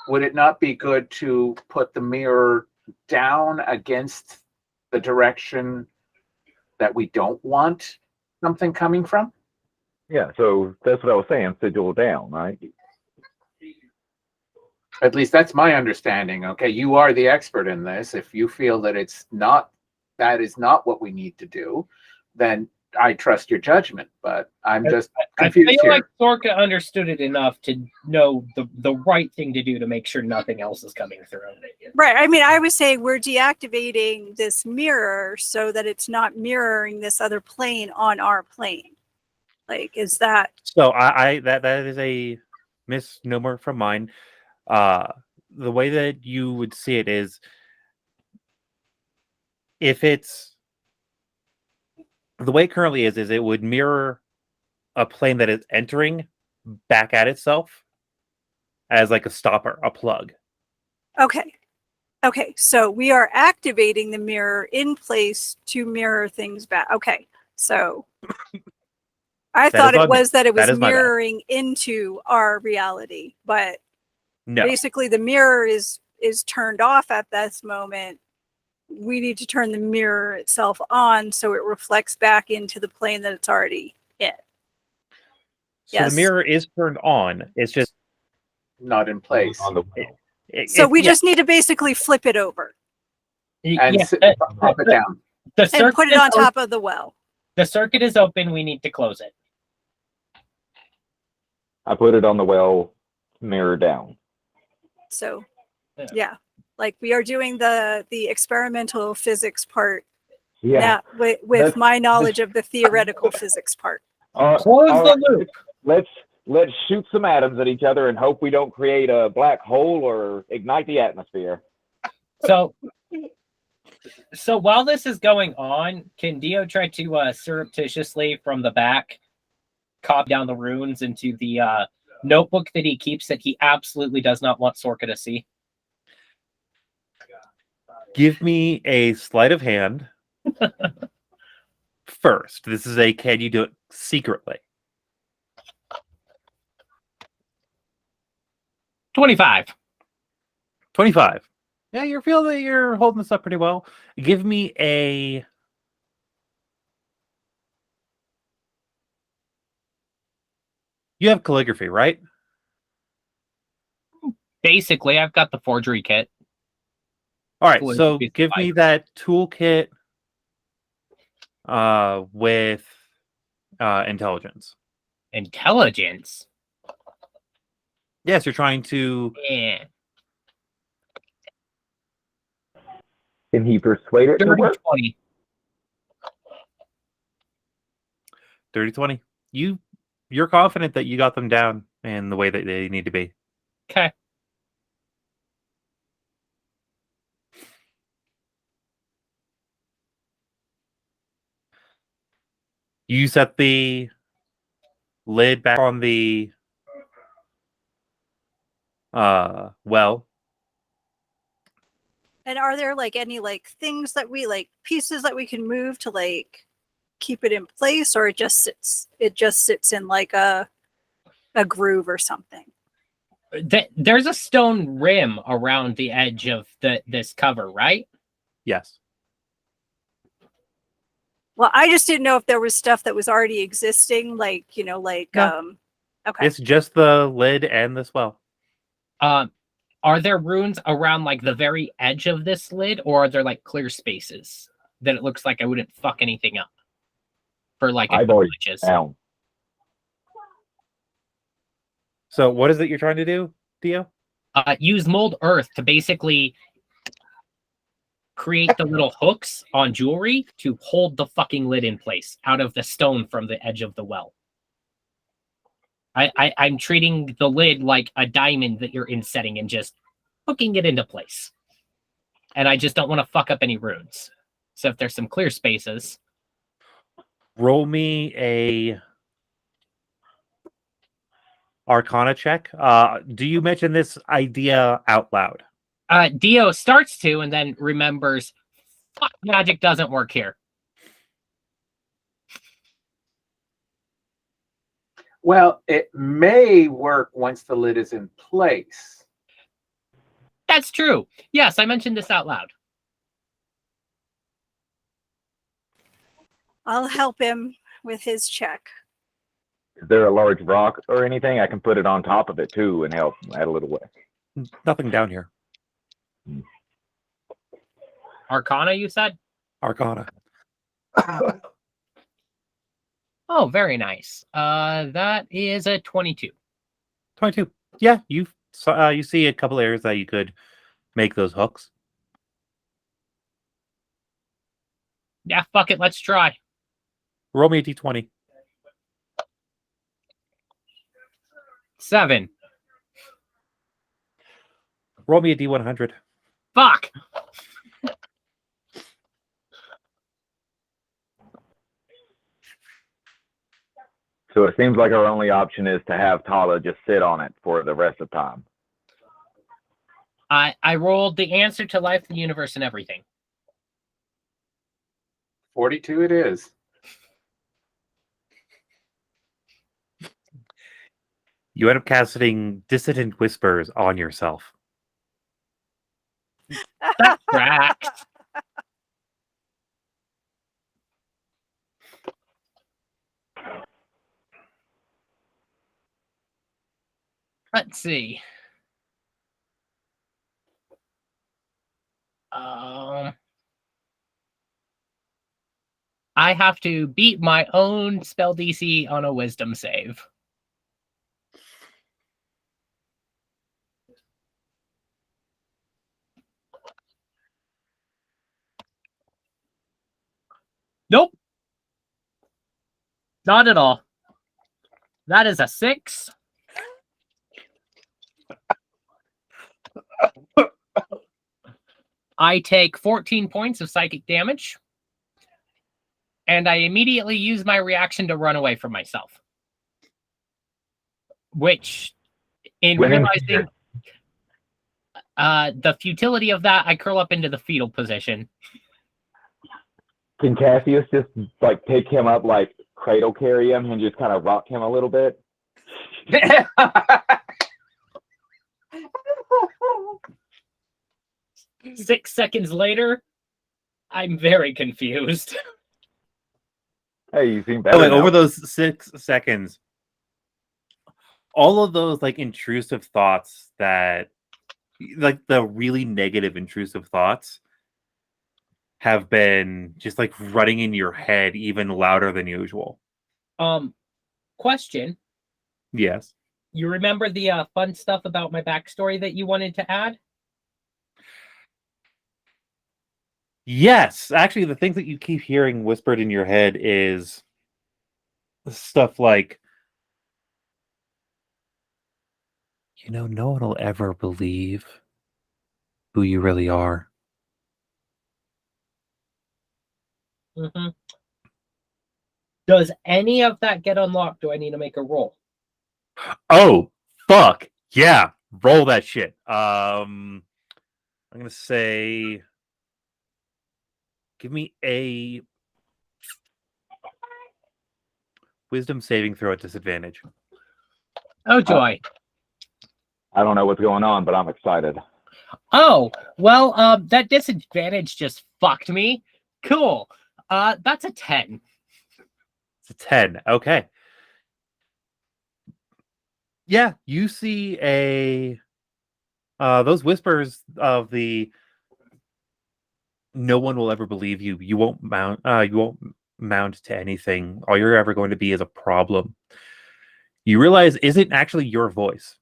would it not be good to put the mirror down against the direction that we don't want something coming from?
Yeah, so that's what I was saying. Sigil down, right?
At least that's my understanding. Okay, you are the expert in this. If you feel that that is not what we need to do, then I trust your judgment. But I'm just
I
confused
feel
here.
like Sorka understood it enough to know the right thing to do to make sure nothing else is coming through.
Right. I mean, I was saying we're deactivating this mirror so that it's not mirroring this other plane on our plane. Like, is that
So that is a misnomer from mine. The way that you would see it is if it's the way it currently is it would mirror a plane that is entering back at itself as like a stopper, a plug.
okay? Okay, so we are activating the mirror in place to mirror things back. Okay, so I
That
thought
is
it
on me.
was that it was
That is my bad.
mirroring into our reality, but
No.
basically the mirror is turned off at this moment. We need to turn the mirror itself on so it reflects back into the plane that it's already in.
So
Yes.
the mirror is turned on. It's just
Not in place.
On the
So we
yeah.
just need to basically flip it over
And
Yeah,
pop it down.
the
and
circuit
put it
is
on
open.
top of the well.
The circuit is open. We need to close it.
I put it on the well, mirror down.
So
Yeah.
yeah, like we are doing the experimental physics part
Yeah.
now with
That's-
my knowledge of the theoretical physics part.
Close
all
the loop.
Let's shoot some atoms at each other and hope we don't create a black hole or ignite the atmosphere.
So while this is going on, can Dio try to surreptitiously from the back copy down the runes into the notebook that he keeps that he absolutely does not want Sorka to see?
Give me a sleight of hand first. This is a can you do it secretly?
25.
25. Yeah, you feel that you're holding this up pretty well. Give me a you have calligraphy, right?
Basically, I've got the forgery kit.
All right,
Calligraphy
so
is
give
fine.
me that toolkit with intelligence.
Intelligence.
Yes, you're trying to
Yeah.
Can he persuade it to
Dirty
work?
20.
dirty 20. You're confident that you got them down in the way that they need to be.
Okay.
You set the lid back on the well.
And are there like any like things that we like pieces that we can move to like keep it in place, or it just sits in like a groove or something?
There's a stone rim around the edge of this cover, right?
Yes.
Well, I just didn't know if there was stuff that was already existing, like
No.
okay.
It's just the lid and this well.
Are there runes around like the very edge of this lid, or are there like clear spaces that it looks like I wouldn't fuck anything up for like a
I've
couple
already
inches?
down.
So what is it you're trying to do, Theo?
Use mold earth to basically create the little hooks on jewelry to hold the fucking lid in place out of the stone from the edge of the well. I'm treating the lid like a diamond that you're insetting and just hooking it into place. And I just don't want to fuck up any runes. So if there's some clear spaces.
Roll me a Arcana check. Do you mention this idea out loud?
Dio starts to and then remembers, fuck, magic doesn't work here.
Well, it may work once the lid is in place.
That's true. Yes, I mentioned this out loud.
I'll help him with his check.
Is there a large rock or anything? I can put it on top of it too and help add a little way.
Nothing down here.
Arcana, you said?
Arcana.
Oh, very nice. That is a 22.
22. Yeah, you see a couple areas that you could make those hooks.
Yeah, fuck it. Let's try.
Roll me a d20.
7.
Roll me a d100.
Fuck.
So it seems like our only option is to have Tala just sit on it for the rest of the time.
I rolled the answer to life, the universe, and everything.
42 it is.
You end up casting Dissident Whispers on yourself.
That tracks. Let's see. I have to beat my own spell DC on a wisdom save. Nope. Not at all. That is a 6. I take 14 points of psychic damage. And I immediately use my reaction to run away from myself. Which, in realizing the futility of that, I curl up into the fetal position.
Can Cassius just like pick him up, like cradle carry him, and just kind of rock him a little bit?
6 seconds later, I'm very confused.
Hey, you seem better.
Like
now.
over those 6 seconds, all of those like intrusive thoughts that, like the really negative intrusive thoughts, have been just like running in your head even louder than usual.
Question.
Yes.
You remember the fun stuff about my backstory that you wanted to add?
Yes. Actually, the things that you keep hearing whispered in your head is stuff like, no one will ever believe who you really are.
Mm-hmm. Does any of that get unlocked? Do I need to make a roll?
Oh, fuck. Yeah. Roll that shit. I'm going to say, give me a wisdom saving throw at disadvantage.
Oh, joy.
I don't know what's going on, but I'm excited.
Oh, well, that disadvantage just fucked me. Cool. That's a 10.
It's a 10. Okay. Yeah, you see those whispers of the no one will ever believe you. You won't mount to anything. All you're ever going to be is a problem. You realize isn't actually your voice.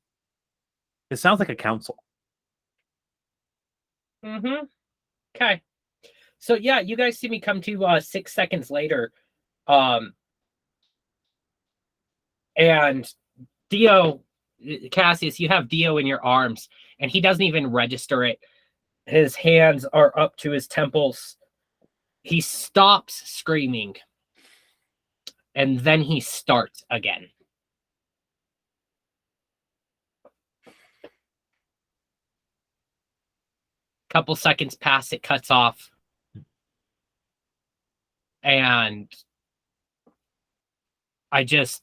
It sounds like a council.
Mm-hmm. Okay. So yeah, you guys see me come to 6 seconds later. And Dio, Cassius, you have Dio in your arms, and he doesn't even register it. His hands are up to his temples. He stops screaming, and then he starts again. Couple seconds pass, it cuts off. And I just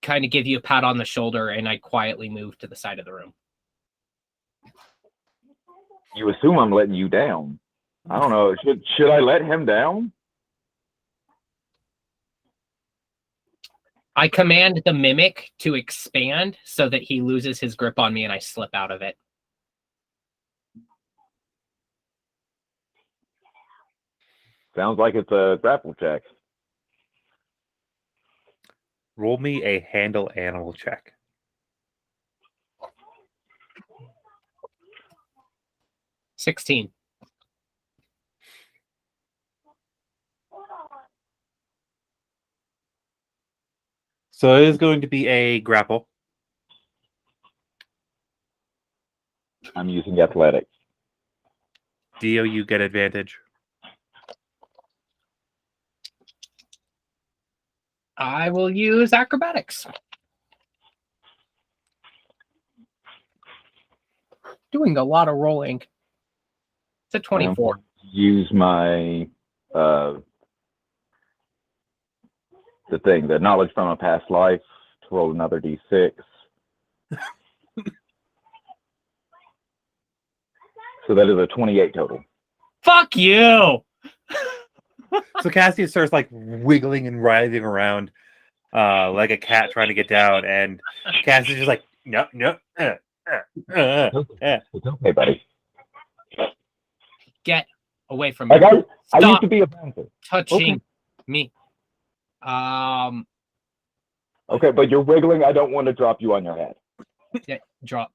kind of give you a pat on the shoulder, and I quietly move to the side of the room.
You assume I'm letting you down. I don't know. Should I let him down?
I command the mimic to expand so that he loses his grip on me and I slip out of it.
Sounds like it's a grapple check.
Roll me a handle animal check.
$16.
So it is going to be a grapple.
I'm using athletics.
Dio, you get advantage.
I will use acrobatics. Doing a lot of rolling. It's a 24.
Use my the knowledge from a past life to roll another d6. So that is a 28 total.
Fuck you!
So Cassius starts like wiggling and writhing around like a cat trying to get down, and Cassius is just like, no.
It's okay, buddy.
Get away from me.
Like I used
Stop
to be a bouncer.
touching me.
Okay, but you're wiggling. I don't want to drop you on your head.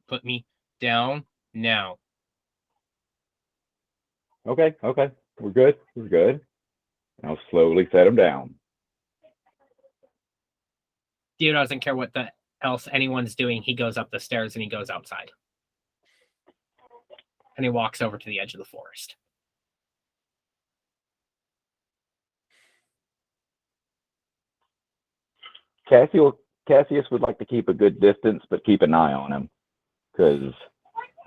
Put me down now.
Okay. We're good. I'll slowly set him down.
Dio doesn't care what else anyone's doing. He goes up the stairs and he goes outside. And he walks over to the edge of the forest.
Cassius would like to keep a good distance, but keep an eye on him, because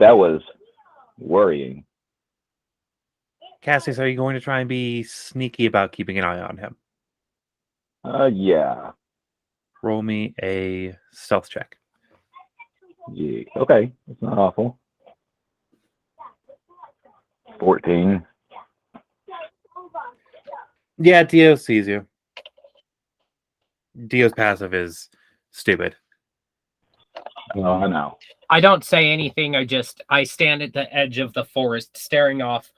that was worrying.
Cassius, are you going to try and be sneaky about keeping an eye on him?
Yeah.
Roll me a stealth check.
Yeah. Okay, it's not awful. 14.
Yeah, Dio sees you. Dio's passive is stupid.
No, I know.
I don't say anything. I stand at the edge of the forest, staring off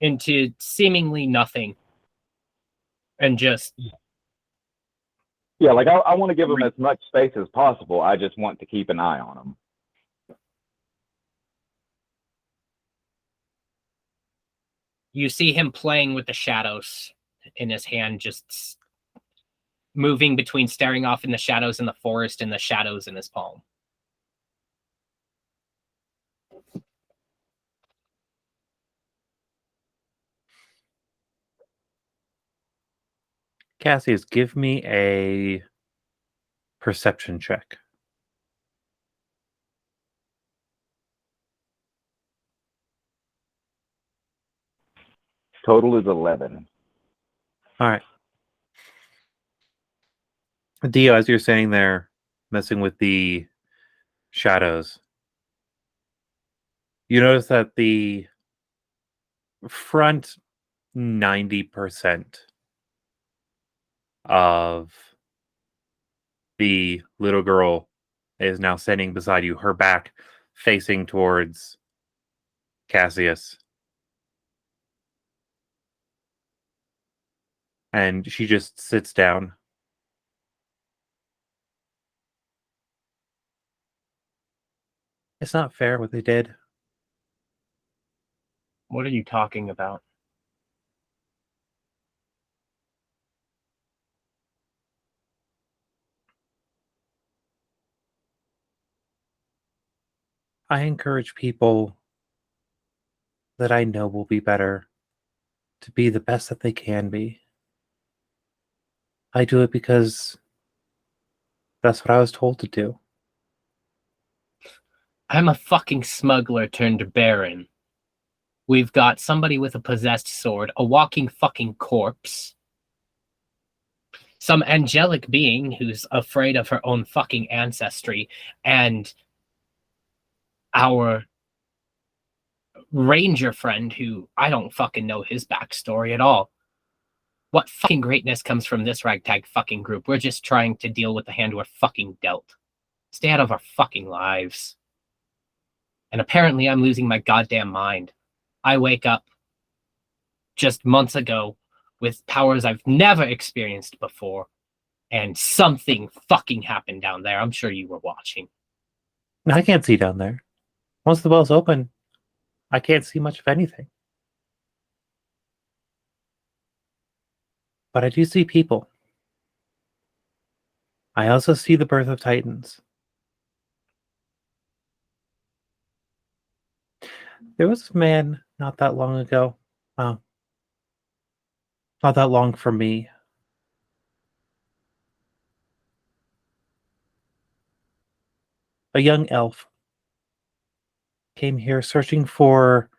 into seemingly nothing. And just...
Yeah, like I want to give him as much space as possible. I just want to keep an eye on him.
You see him playing with the shadows in his hand, just moving between staring off in the shadows in the forest and the shadows in his palm.
Cassius, give me a perception check.
Total is 11.
All right. Dio, as you're standing there messing with the shadows, you notice that the front 90% of the little girl is now standing beside you, her back facing towards Cassius. And she just sits down. It's not fair what they did.
What are you talking about?
I encourage people that I know will be better to be the best that they can be. I do it because that's what I was told to do.
I'm a fucking smuggler turned baron. We've got somebody with a possessed sword, a walking fucking corpse, some angelic being who's afraid of her own fucking ancestry, and our ranger friend who I don't fucking know his backstory at all. What fucking greatness comes from this ragtag fucking group? We're just trying to deal with the hand we're fucking dealt. Stay out of our fucking lives. And apparently I'm losing my goddamn mind. I wake up just months ago with powers I've never experienced before, and something fucking happened down there. I'm sure you were watching.
I can't see down there. Once the well's open, I can't see much of anything. But I do see people. I also see the birth of Titans. There was a man not that long ago. Well, not that long for me. A young elf came here searching for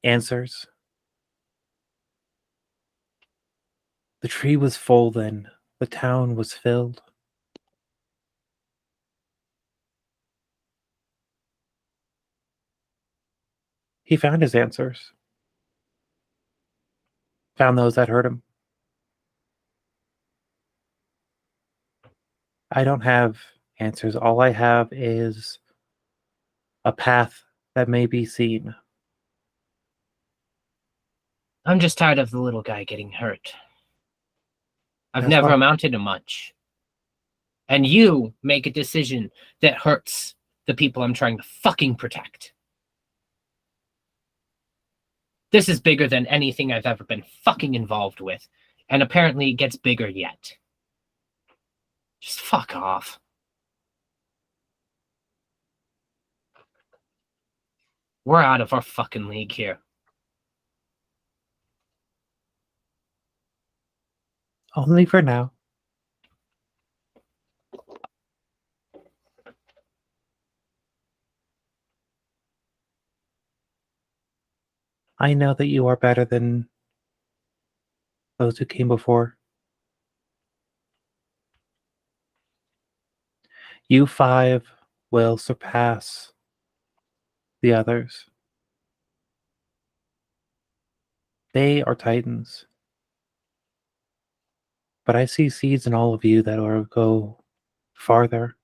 answers. The tree was full then. The town was filled. He found his answers. Found those that hurt him. I don't have answers. All I have is a path that may be seen.
I'm just tired of the little guy getting hurt. I've
That's
never
why-
amounted to much. And you make a decision that hurts the people I'm trying to fucking protect. This is bigger than anything I've ever been fucking involved with. And apparently it gets bigger yet. Just fuck off. We're out of our fucking league here.
Only for now. I know that you are better than those who came before. You five will surpass the others. They are titans. But I see seeds in all of you that will go farther.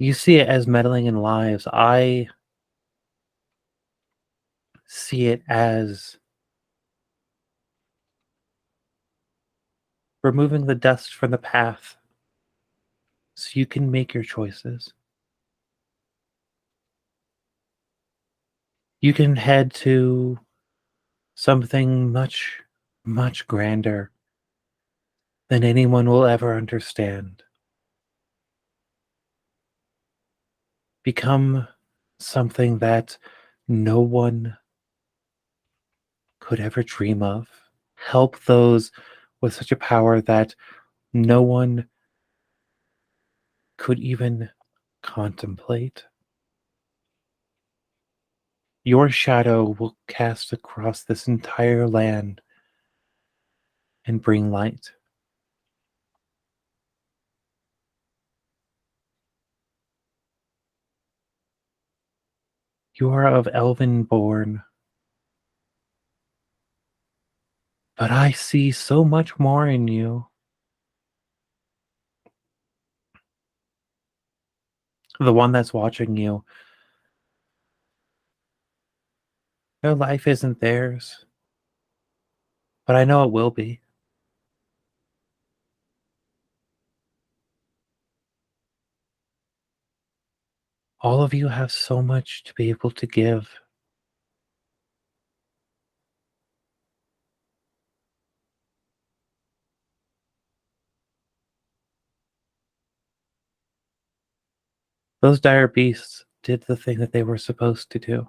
You see it as meddling in lives. I see it as removing the dust from the path so you can make your choices. You can head to something much, much grander than anyone will ever understand. Become something that no one could ever dream of. Help those with such a power that no one could even contemplate. Your shadow will cast across this entire land and bring light. You are of elven born, but I see so much more in you. The one that's watching you, their life isn't theirs, but I know it will be. All of you have so much to be able to give. Those dire beasts did the thing that they were supposed to do.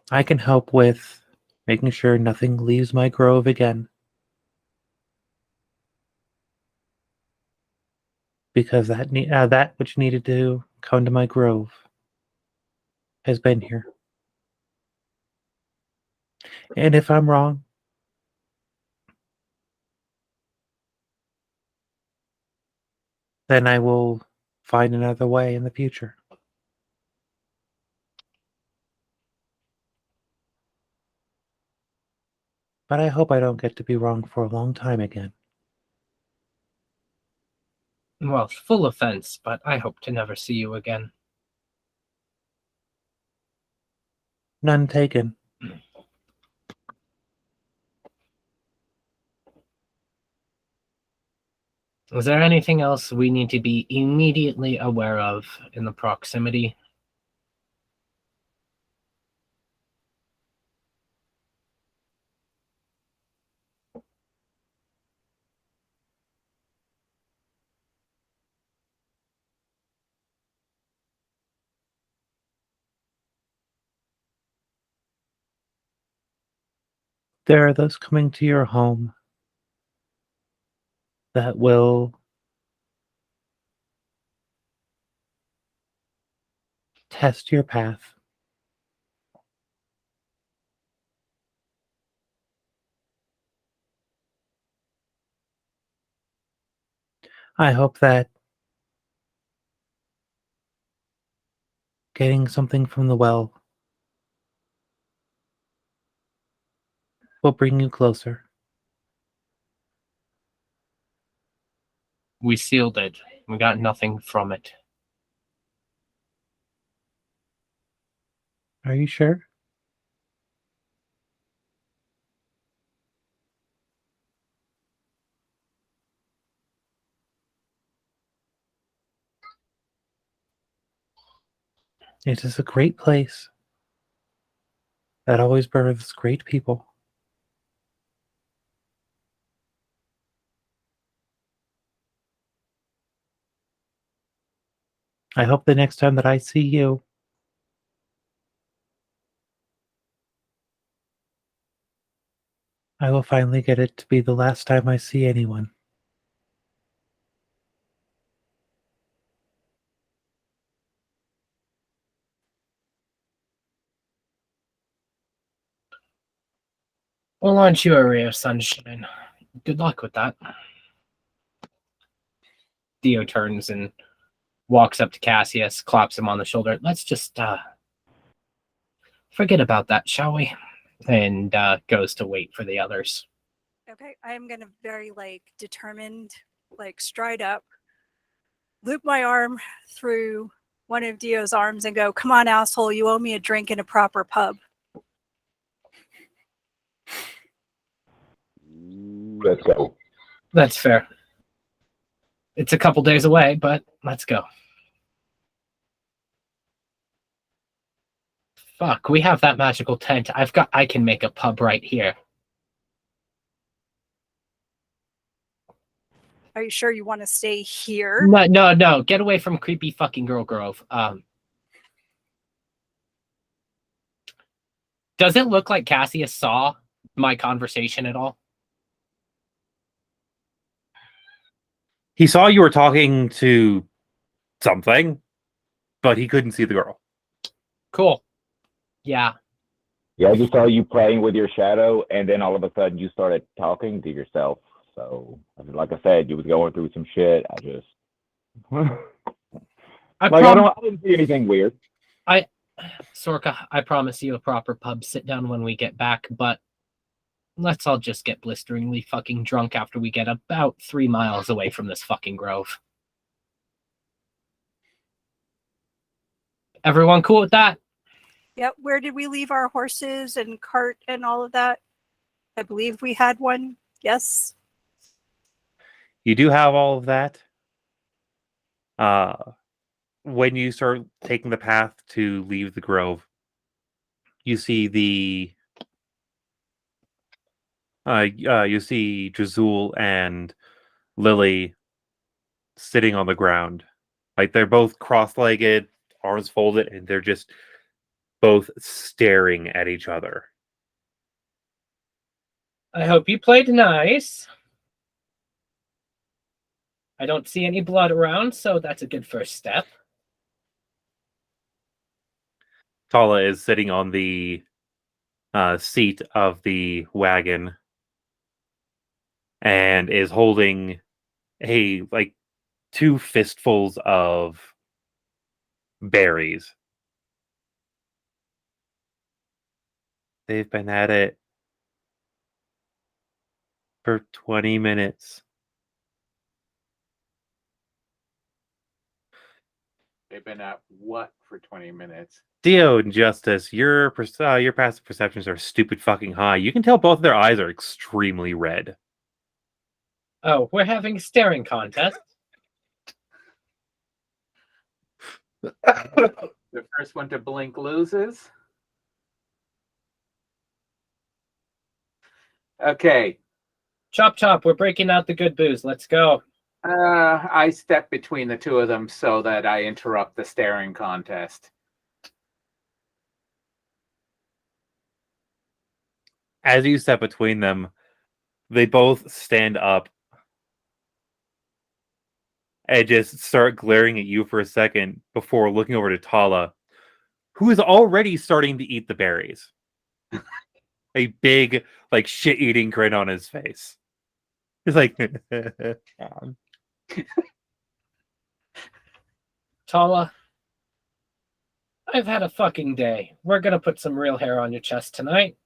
I can help with making sure nothing leaves my grove again. Because that which needed to come to my grove has been here. And if I'm wrong, then I will find another way in the future. But I hope I don't get to be wrong for a long time again.
Well, full offense, but I hope to never see you again.
None taken.
Is there anything else we need to be immediately aware of in the proximity?
There are those coming to your home that will test your path. I hope that getting something from the well will bring you closer.
We sealed it. We got nothing from it.
Are you sure? It is a great place that always births great people. I hope the next time that I see you, I will finally get it to be the last time I see anyone.
Well, aren't you a ray of sunshine? Good luck with that. Theo turns and walks up to Cassius, claps him on the shoulder. Let's just forget about that, shall we? And goes to wait for the others.
Okay, I'm gonna very determined, stride up, loop my arm through one of Dio's arms and go, "Come on, asshole! You owe me a drink in a proper pub."
Let's go.
That's fair. It's a couple days away, but let's go. Fuck, we have that magical tent. I can make a pub right here.
Are you sure you want to stay here?
No. Get away from creepy fucking Girl Grove. Does it look like Cassius saw my conversation at all?
He saw you were talking to something, but he couldn't see the girl.
Cool. Yeah.
Yeah, I just saw you playing with your shadow, and then all of a sudden you started talking to yourself. So, I mean, like I said, you was going through some shit. I just I didn't see anything weird.
Sorka, I promise you a proper pub sit down when we get back, but let's all just get blisteringly fucking drunk after we get about 3 miles away from this fucking grove. Everyone cool with that?
Yep. Where did we leave our horses and cart and all of that? I believe we had one. Yes.
You do have all of that. When you start taking the path to leave the grove, you see you see Jazul and Lily sitting on the ground. Like they're both cross-legged, arms folded, and they're just both staring at each other.
I hope you played nice. I don't see any blood around, so that's a good first step.
Tala is sitting on the seat of the wagon and is holding like 2 fistfuls of berries. They've been at it for 20 minutes.
They've been at what for 20 minutes?
Dio and Justice, your passive perceptions are stupid fucking high. You can tell both of their eyes are extremely red.
Oh, we're having a staring contest.
The first one to blink loses. Okay.
Chop chop, we're breaking out the good booze. Let's go.
I step between the two of them so that I interrupt the staring contest.
As you step between them, they both stand up and just start glaring at you for a second before looking over to Tala, who is already starting to eat the berries. A big, like, shit-eating grin on his face. He's like,
Tala, I've had a fucking day. We're gonna put some real hair on your chest tonight.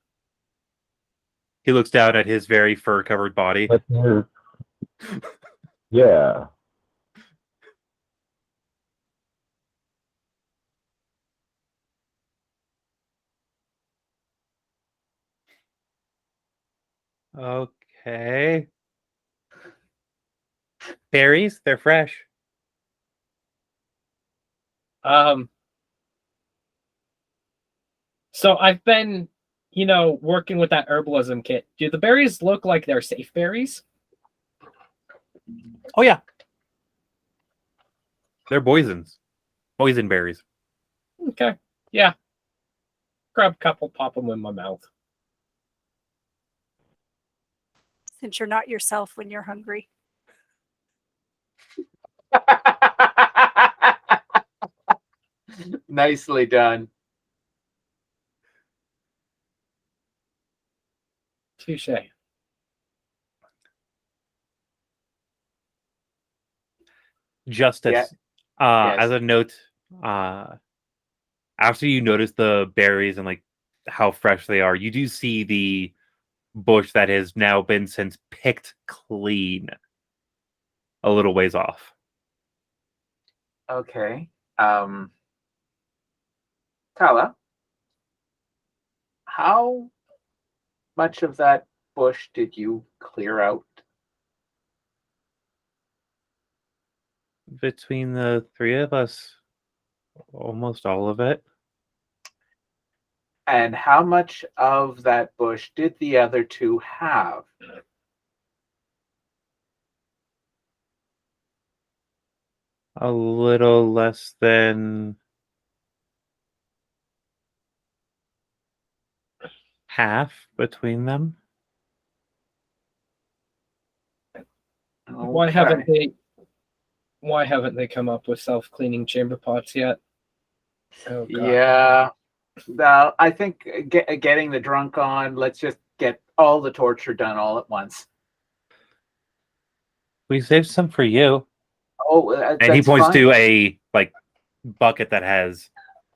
he looks down at his very fur-covered body.
Let's hear. Yeah.
Okay. Berries, they're fresh.
So I've been, working with that herbalism kit. Do the berries look like they're safe berries?
Oh, yeah. They're poisons. Poison berries.
Okay. Yeah. Grab a couple, pop them in my mouth.
Since you're not yourself when you're hungry.
Nicely done.
Touche.
Justice.
Yes.
As a note, after you notice the berries and like how fresh they are, you do see the bush that has now been since picked clean a little ways off.
Okay. Tala, how much of that bush did you clear out?
Between the 3 of us, almost all of it.
And how much of that bush did the other two have?
A little less than half between them.
Why haven't they come up with self-cleaning chamber pots yet? Oh, God.
Yeah. Well, I think getting the drunk on, let's just get all the torture done all at once.
We saved some for you.
Oh,
And he
that's
points
fine.
to a like bucket that has.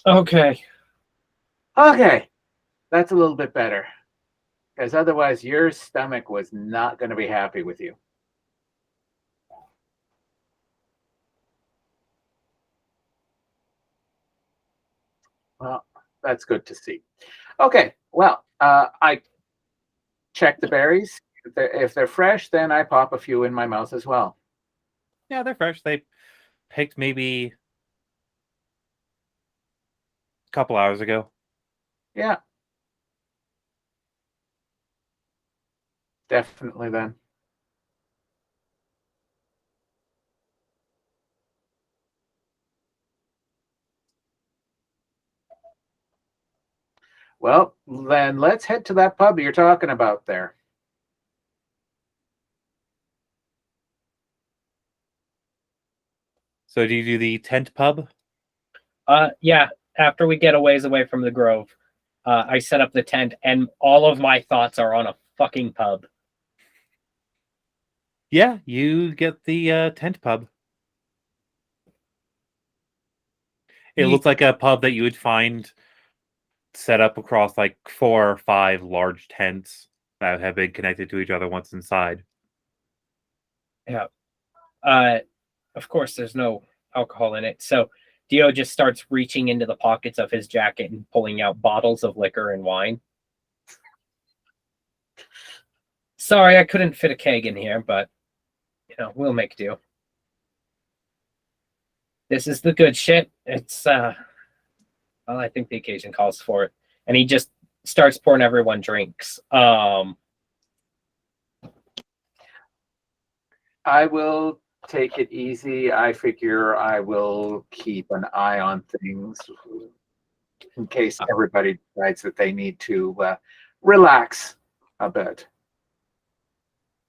Okay.
Okay, that's a little bit better. Because otherwise, your stomach was not going to be happy with you. Well, that's good to see. Okay, well, I check the berries. If they're fresh, then I pop a few in my mouth as well.
Yeah, they're fresh. They picked maybe a couple hours ago.
Yeah. Definitely then. Well, then let's head to that pub you're talking about there.
So do you do the tent pub?
Yeah, after we get a ways away from the grove. I set up the tent, and all of my thoughts are on a fucking pub.
Yeah, you get the tent pub. It
You-
looks like a pub that you would find set up across like 4 or 5 large tents that have been connected to each other once inside.
Of course, there's no alcohol in it. So Dio just starts reaching into the pockets of his jacket and pulling out bottles of liquor and wine. Sorry, I couldn't fit a keg in here, but we'll make do. This is the good shit. It's well, I think the occasion calls for it. And he just starts pouring everyone drinks.
I will take it easy. I figure I will keep an eye on things in case everybody decides that they need to relax a bit.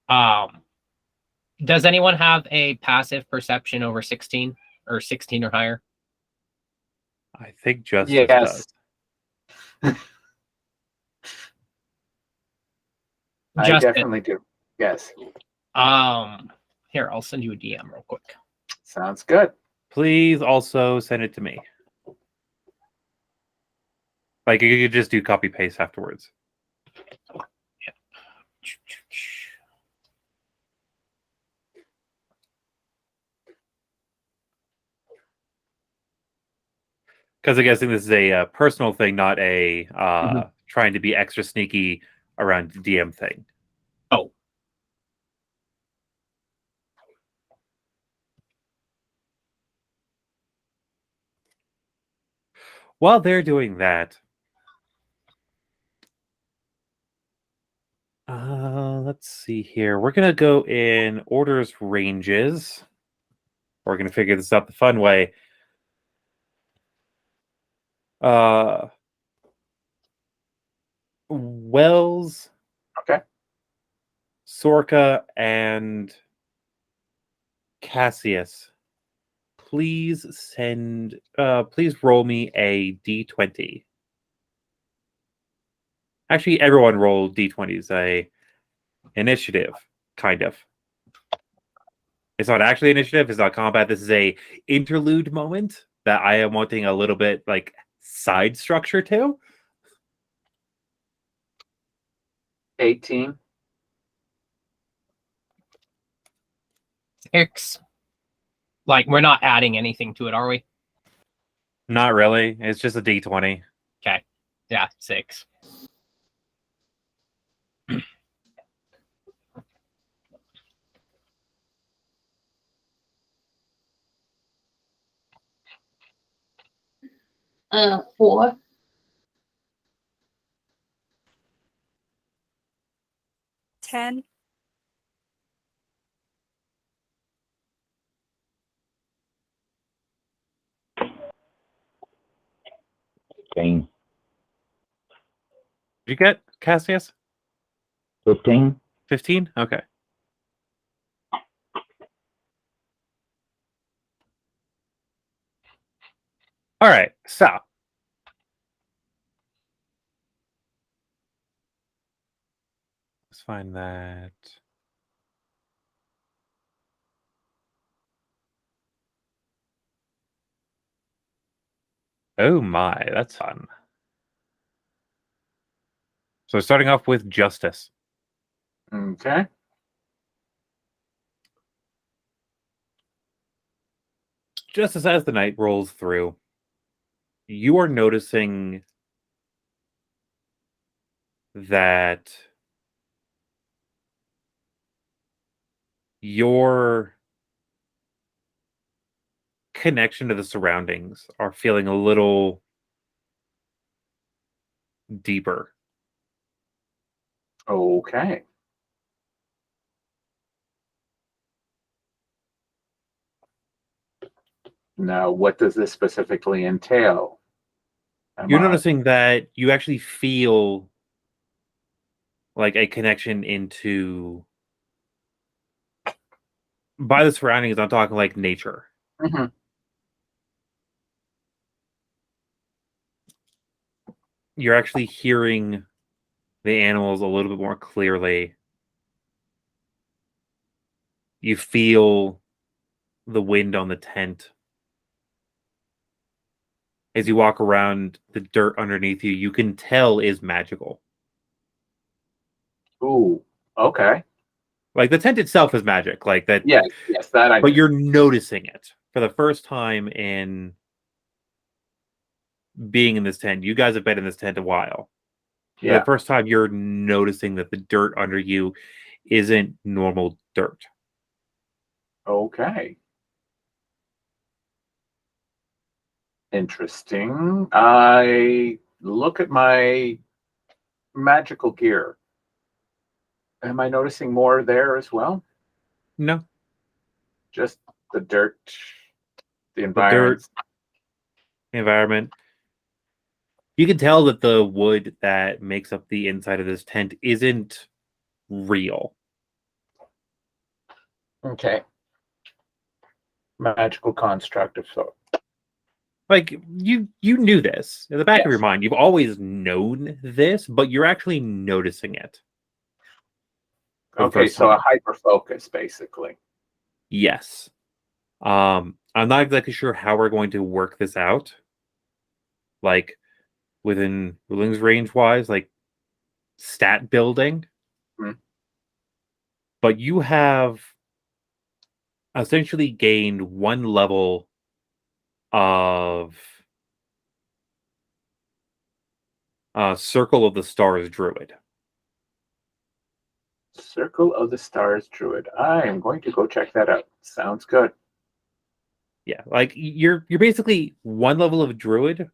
Does anyone have a passive perception over 16 or 16 or higher?
I think Justice
Yes.
does.
I
Justin,
definitely do. Yes.
here, I'll send you a DM real quick.
Sounds good.
Please also send it to me. Like you could just do copy paste afterwards. Because I'm guessing this is a personal thing, not a trying to be extra sneaky around the DM thing.
Oh.
While they're doing that, let's see here. We're going to go in orders ranges. We're going to figure this out the fun way. Wells,
Okay.
Sorka, and Cassius, please roll me a d20. Actually, everyone roll d20s. A initiative, kind of. It's not actually initiative. It's not combat. This is a interlude moment that I am wanting a little bit like side structure to.
18.
6. Like, we're not adding anything to it, are we?
Not really. It's just a d20.
Okay. Yeah, 6.
Four.
10.
Dang.
Did you get Cassius?
15.
15? Okay. All right. So let's find that. Oh my, that's fun. So starting off with Justice.
Okay.
Justice, as the night rolls through, you are noticing that your connection to the surroundings are feeling a little deeper.
Okay. Now, what does this specifically entail?
You're noticing that you actually feel like a connection into by the surroundings. I'm talking like nature.
Mhm.
you're actually hearing the animals a little bit more clearly. You feel the wind on the tent. As you walk around, the dirt underneath you, you can tell is magical.
Ooh, okay.
Like the tent itself is magic, like that.
Yes, that I
But
knew.
you're noticing it for the first time in being in this tent. You guys have been in this tent a while. For
Yeah.
the first time, you're noticing that the dirt under you isn't normal dirt.
Okay. Interesting. I look at my magical gear. Am I noticing more there as well?
No,
Just the dirt, the
the
environment.
dirt, the environment. You can tell that the wood that makes up the inside of this tent isn't real.
Okay. Magical construct of sort.
Like you knew this in the back of your
Yes.
mind. You've always known this, but you're actually noticing it. For the
Okay,
first
so a
time.
hyper focus, basically.
Yes. I'm not exactly sure how we're going to work this out. Like within rulings range wise, like stat building.
Hmm.
But you have essentially gained one level of Circle of the Stars Druid.
Circle of the Stars Druid. I am going to go check that out. Sounds good.
Yeah, like you're basically one level of Druid,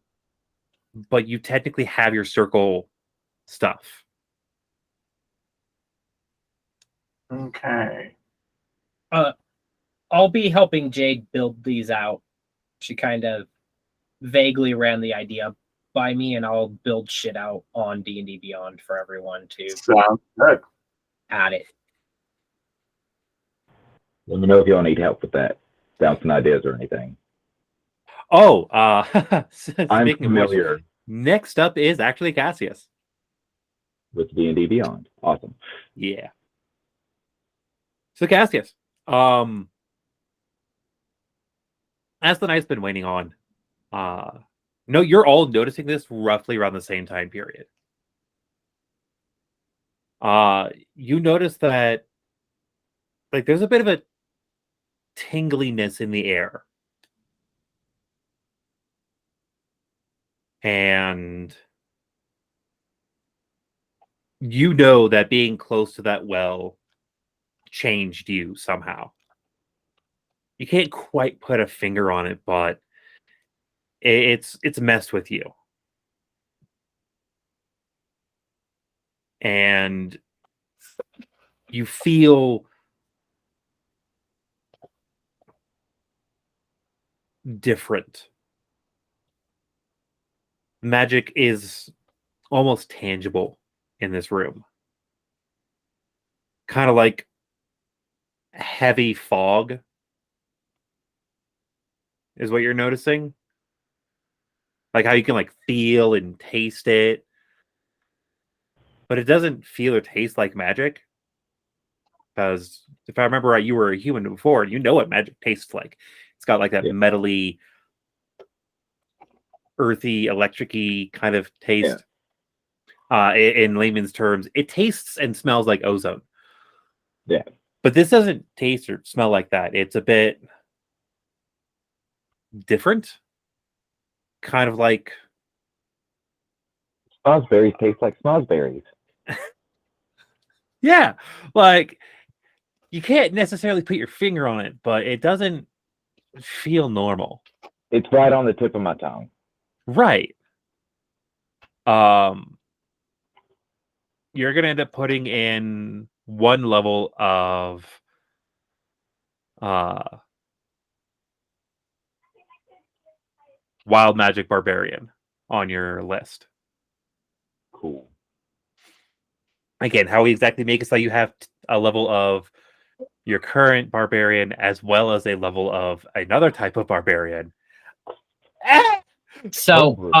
but you technically have your circle stuff.
Okay.
I'll be helping Jade build these out. She kind of vaguely ran the idea by me, and I'll build shit out on D&D Beyond for everyone to
Sounds good.
add it.
Let me know if y'all need help with that, bouncing ideas or anything.
Oh,
I'm
speaking of which,
familiar
next up is actually Cassius.
with D&D Beyond. Awesome.
Yeah. So Cassius, as the night's been waning on, no, you're all noticing this roughly around the same time period. You notice that like there's a bit of a tingliness in the air. And you know that being close to that well changed you somehow. You can't quite put a finger on it, but it's messed with you. And you feel different. Magic is almost tangible in this room. Kind of like heavy fog is what you're noticing. Like how you can like feel and taste it. But it doesn't feel or taste like magic. Because if I remember right, you were a human before, and you know what magic tastes like. It's got like that
Yeah.
metally, earthy, electric-y kind of taste. In layman's terms, it tastes and smells like ozone.
Yeah.
But this doesn't taste or smell like that. It's a bit different. Kind of like
Snozzberries taste like snozzberries.
yeah, like you can't necessarily put your finger on it, but it doesn't feel normal.
It's right on the tip of my tongue.
Right. You're gonna end up putting in one level of Wild Magic Barbarian on your list.
Cool.
Again, how we exactly make it so you have a level of your current barbarian as well as a level of another type of barbarian.
So,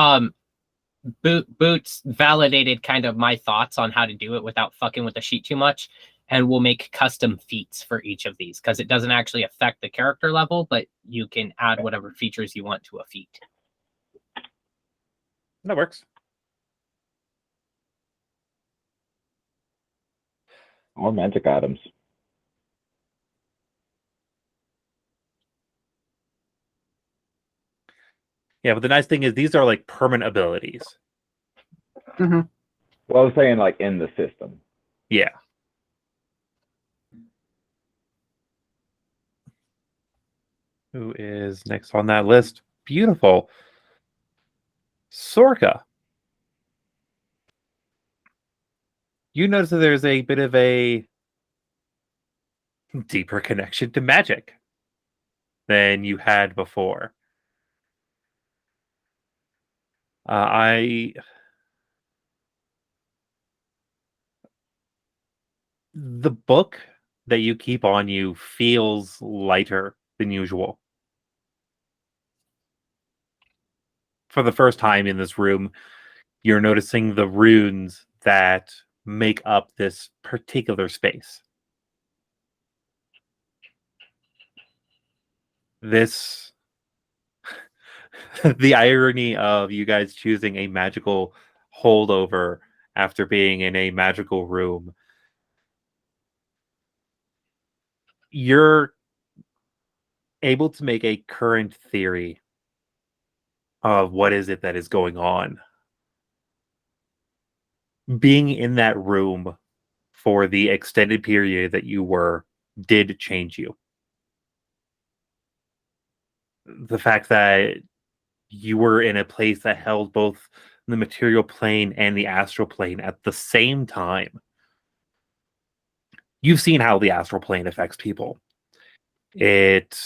Boots validated kind of my thoughts on how to do it without fucking with the sheet too much, and we'll make custom feats for each of these because it doesn't actually affect the character level, but you can add whatever features you want to a feat.
That works.
Or magic items.
Yeah, but the nice thing is these are like permanent abilities.
Mm-hmm.
Well, I was saying like in the system.
Yeah. Who is next on that list? Beautiful. Sorka. You notice that there's a bit of a deeper connection to magic than you had before. The book that you keep on you feels lighter than usual. For the first time in this room, you're noticing the runes that make up this particular space. This the irony of you guys choosing a magical holdover after being in a magical room. You're able to make a current theory of what is it that is going on. Being in that room for the extended period that you were did change you. The fact that you were in a place that held both the material plane and the astral plane at the same time. You've seen how the astral plane affects people. It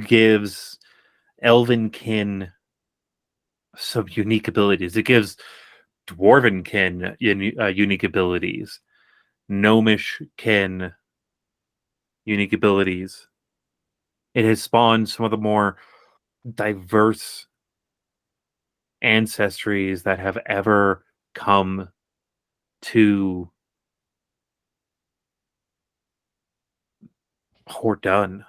gives Elvenkin some unique abilities. It gives Dwarvenkin unique abilities. Gnomishkin unique abilities. It has spawned some of the more diverse ancestries that have ever come to Hordun.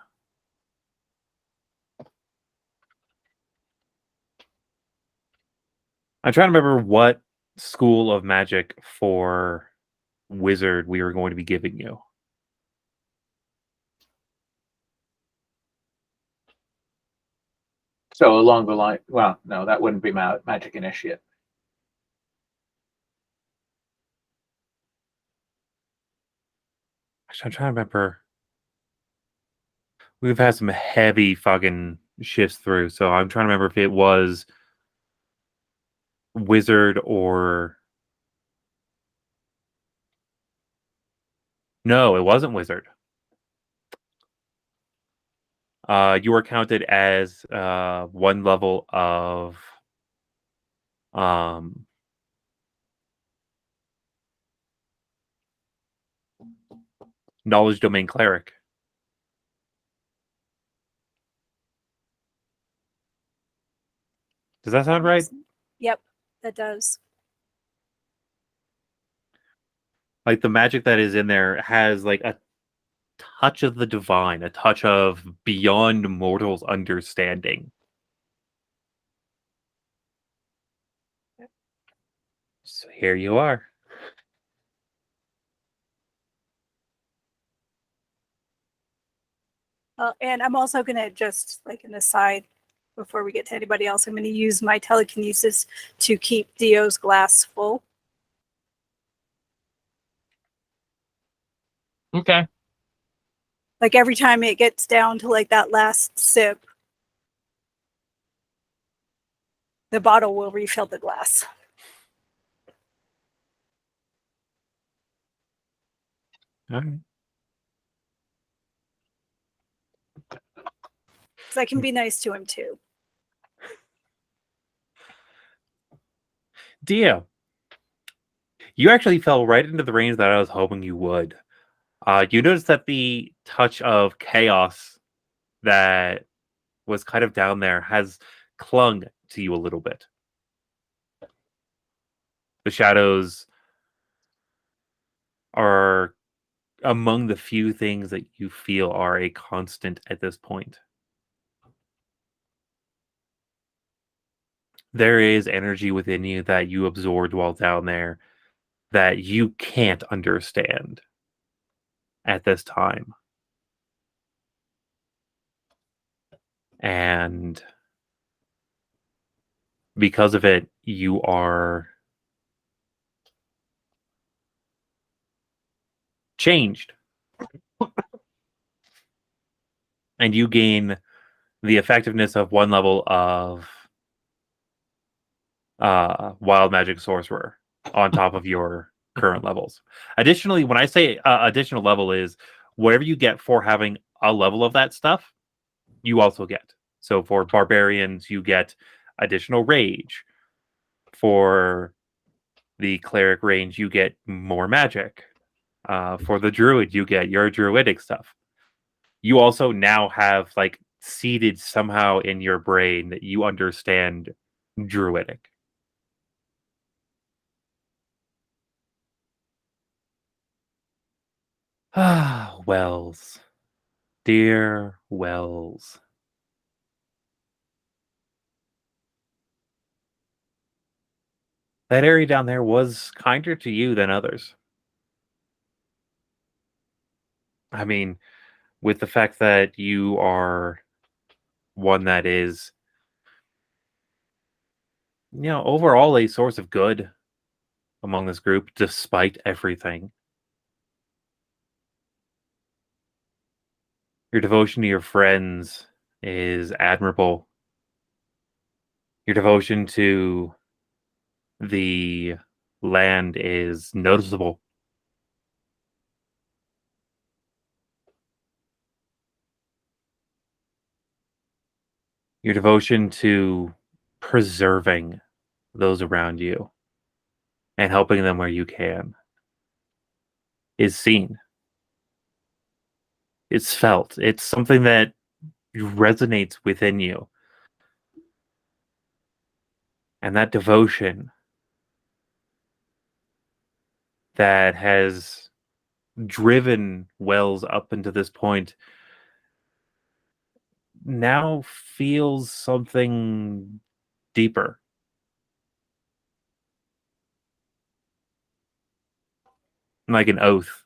I'm trying to remember what school of magic for wizard we were going to be giving you.
So along the line, well, no, that wouldn't be magic initiate.
Actually, I'm trying to remember. We've had some heavy fucking shifts through, so I'm trying to remember if it was wizard or no, it wasn't wizard. You were counted as one level of knowledge domain cleric. Does that sound right?
Yep, that does.
Like the magic that is in there has like a touch of the divine, a touch of beyond mortal's understanding. So here you are.
And I'm also going to just, like an aside, before we get to anybody else, I'm going to use my telekinesis to keep Dio's glass full.
Okay.
Like every time it gets down to like that last sip, the bottle will refill the glass.
All right.
Because I can be nice to him too.
Dio, you actually fell right into the range that I was hoping you would. You notice that the touch of chaos that was kind of down there has clung to you a little bit. The shadows are among the few things that you feel are a constant at this point. There is energy within you that you absorbed while down there that you can't understand at this time. And because of it, you are changed. And you gain the effectiveness of one level of wild magic sorcerer on top of your current levels. Additionally, when I say additional level is whatever you get for having a level of that stuff, you also get. So for barbarians, you get additional rage. For the cleric range, you get more magic. For the druid, you get your druidic stuff. You also now have like seeded somehow in your brain that you understand druidic. Ah, Wells. Dear Wells. That area down there was kinder to you than others. I mean, with the fact that you are one that is, overall a source of good among this group, despite everything. Your devotion to your friends is admirable. Your devotion to the land is noticeable. Your devotion to preserving those around you and helping them where you can is seen. It's felt. It's something that resonates within you. And that devotion that has driven Wells up into this point now feels something deeper. Like an oath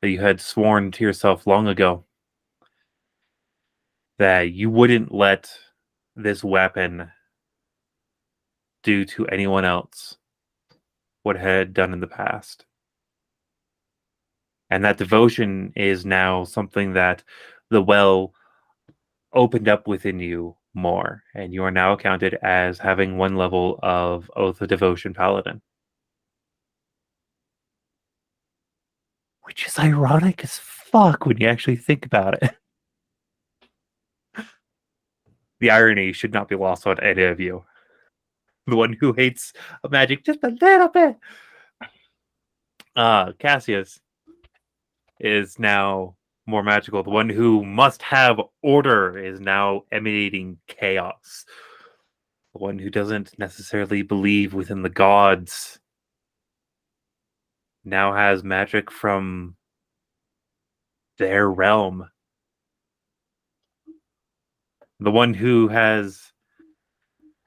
that you had sworn to yourself long ago. That you wouldn't let this weapon do to anyone else what it had done in the past. And that devotion is now something that the well opened up within you more. And you are now counted as having one level of Oath of Devotion Paladin. Which is ironic as fuck when you actually think about it. The irony should not be lost on any of you. The one who hates magic just a little bit. Cassius is now more magical. The one who must have order is now emanating chaos. The one who doesn't necessarily believe within the gods now has magic from their realm. The one who has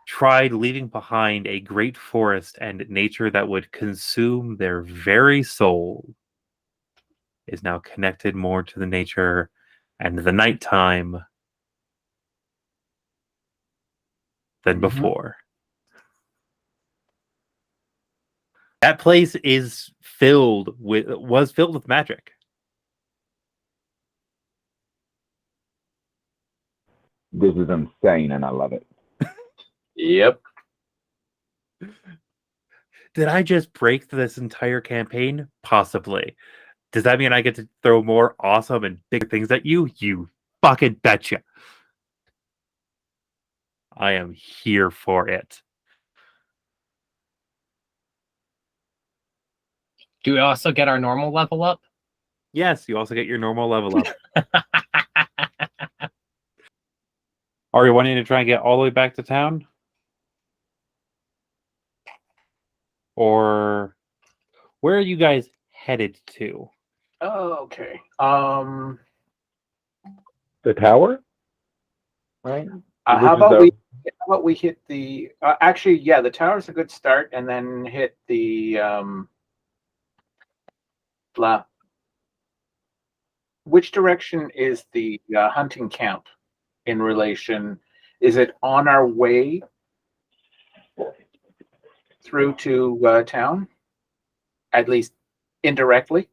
tried leaving behind a great forest and nature that would consume their very soul is now connected more to the nature and the nighttime than before. That place was filled with magic.
This is insane, and I love it.
Yep.
Did I just break this entire campaign? Possibly. Does that mean I get to throw more awesome and big things at you? You fucking betcha. I am here for it.
Do we also get our normal level up?
Yes, you also get your normal level up. Are you wanting to try and get all the way back to town? or where are you guys headed to?
Oh, okay.
The tower, right?
How
Which is
how about we hit the? Actually, yeah, the tower's a good start, and then hit the blah. Which direction is the hunting camp in relation? Is it on our way through to town? At least indirectly.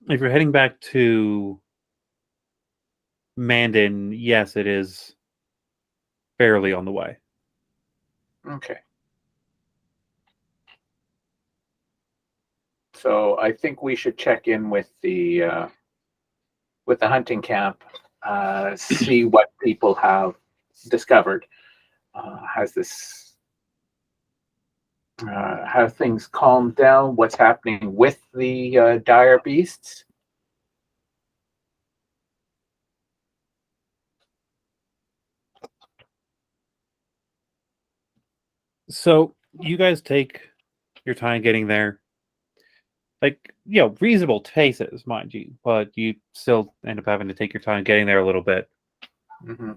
If you're heading back to Mandan, yes, it is fairly on the way.
Okay. So I think we should check in with the hunting camp, see what people have discovered. Has this have things calmed down? What's happening with the dire beasts?
So you guys take your time getting there. Like, reasonable paces, mind you, but you still end up having to take your time getting there a little bit.
Mm-hmm.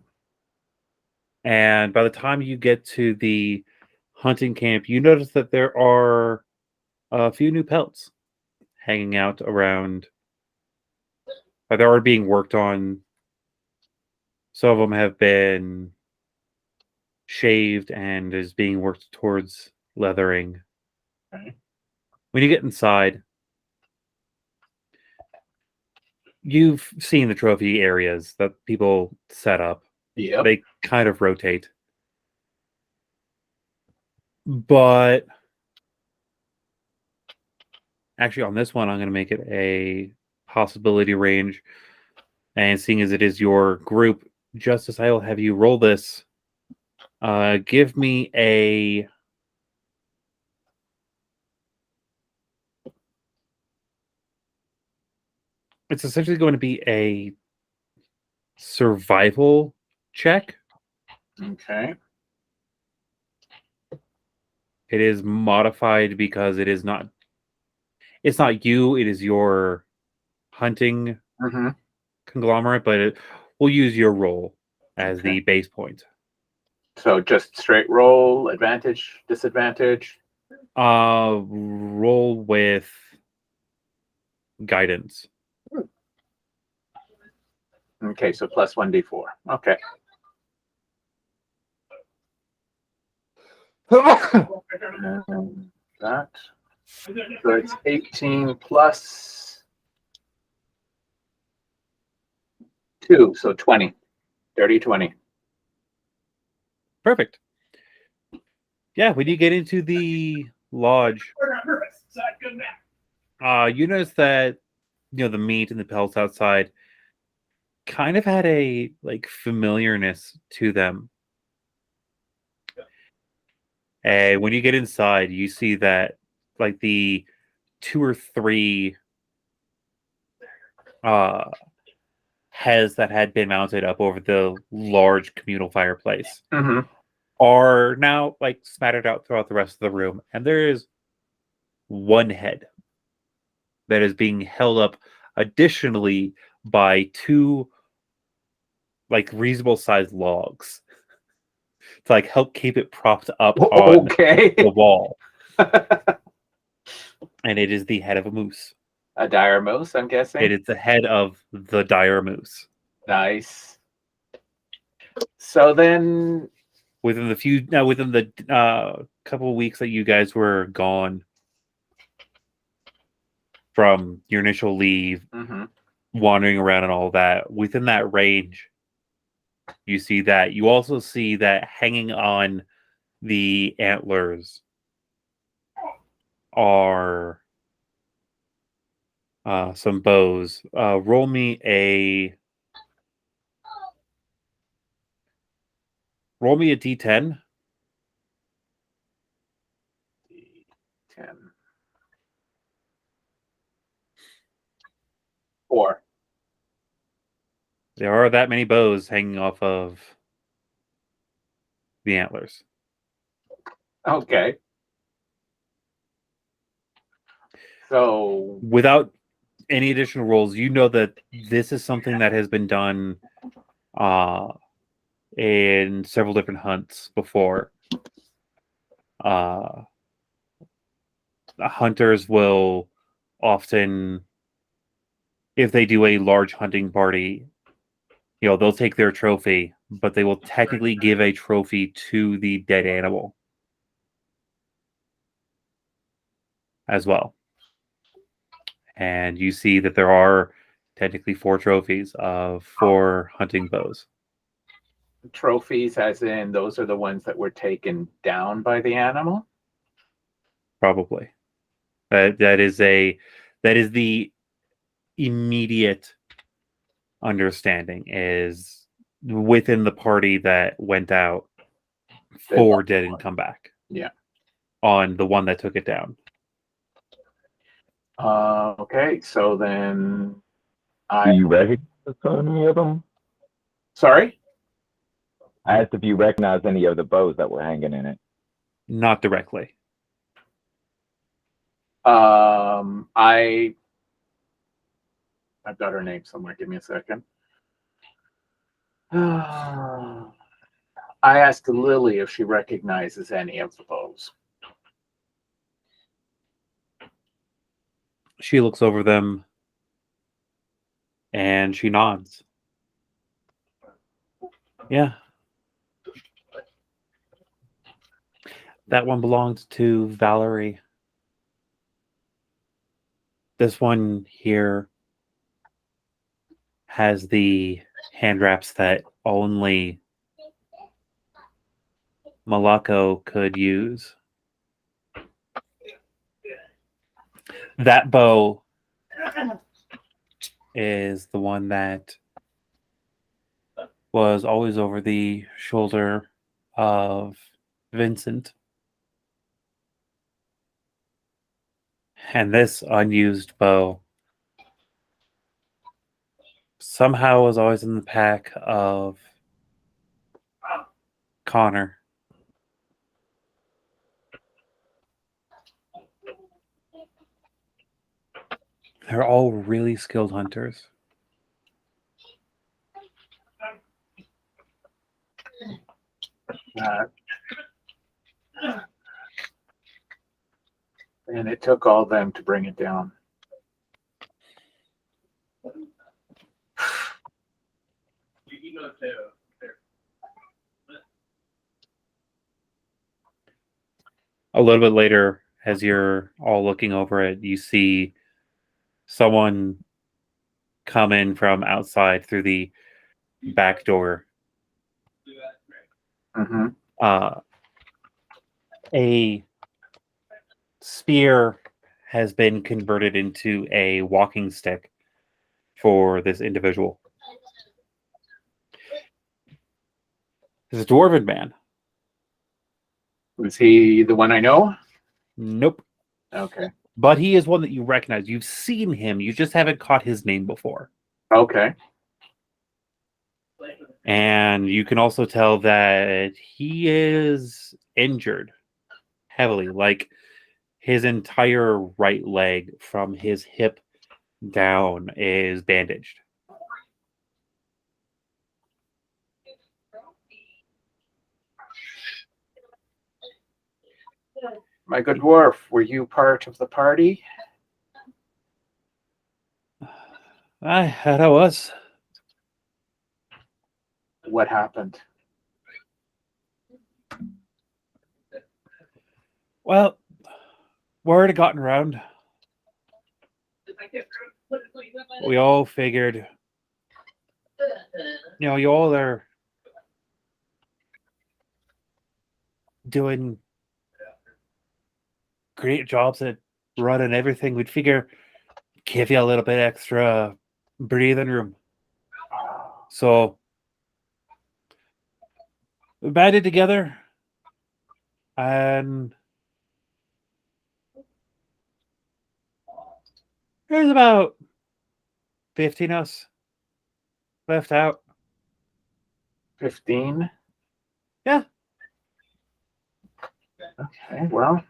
And by the time you get to the hunting camp, you notice that there are a few new pelts hanging out around. They're already being worked on. Some of them have been shaved and is being worked towards leathering.
Okay.
When you get inside, you've seen the trophy areas that people set up.
Yep.
They kind of rotate. But actually, on this one, I'm going to make it a possibility range. And seeing as it is your group, Justice, I will have you roll this. Give me a. It's essentially going to be a survival check.
Okay.
It is modified because it is not. It's not you. It is your hunting
Mm-hmm.
conglomerate, but we'll use your roll as
Okay.
the base point.
So just straight roll, advantage, disadvantage.
Roll with guidance.
Okay, so plus 1d4. Okay. That. So it's 18 plus 2, so 20. Dirty 20.
Perfect. Yeah, when you get into the lodge, you notice that the meat and the pelts outside kind of had a familiarness to them. And when you get inside, you see that the 2 or 3 heads that had been mounted up over the large communal fireplace
Mm-hmm.
are now scattered out throughout the rest of the room, and there is one head that is being held up additionally by 2 reasonable sized logs to help keep it propped up on
Okay.
the wall. And it is the head of a moose.
A dire moose, I'm guessing.
It is the head of the dire moose.
Nice. So then,
Within the couple of weeks that you guys were gone from your initial leave,
mhm.
wandering around and all that, within that range, you see that. You also see that hanging on the antlers are some bows. Roll me a d10.
10. 4.
There are that many bows hanging off of the antlers.
Okay. So,
Without any additional rolls, you know that this is something that has been done in several different hunts before. Hunters will often, if they do a large hunting party, they'll take their trophy, but they will technically give a trophy to the dead animal as well. And you see that there are technically 4 trophies of 4 hunting bows.
trophies, as in those are the ones that were taken down by the animal?
Probably. That is the immediate understanding is within the party that went out, 4 didn't come back.
Yeah.
On the one that took it down.
Okay, so then
Do you recognize any of them?
Sorry?
I asked if you recognize any of the bows that were hanging in it.
Not directly.
I've got her name somewhere. Give me a second. I asked Lily if she recognizes any of the bows.
She looks over them and she nods. Yeah. That one belonged to Valerie. This one here has the hand wraps that only Malako could use. That bow is the one that was always over the shoulder of Vincent. And this unused bow somehow was always in the pack of Connor. They're all really skilled hunters.
And it took all them to bring it down.
A little bit later, as you're all looking over it, you see someone come in from outside through the back door.
Mm-hmm.
A spear has been converted into a walking stick for this individual. It's a dwarven man.
Was he the one I know?
Nope.
Okay.
But he is one that you recognize. You've seen him. You just haven't caught his name before.
Okay.
And you can also tell that he is injured heavily. Like his entire right leg from his hip down is bandaged.
My good dwarf, were you part of the party?
I was.
What happened?
Well, word had gotten around. We all figured, you all are doing great jobs at running everything. We'd figure give you a little bit extra breathing room. So we banded together and there's about 15 of us left out.
15?
Yeah.
Okay, well,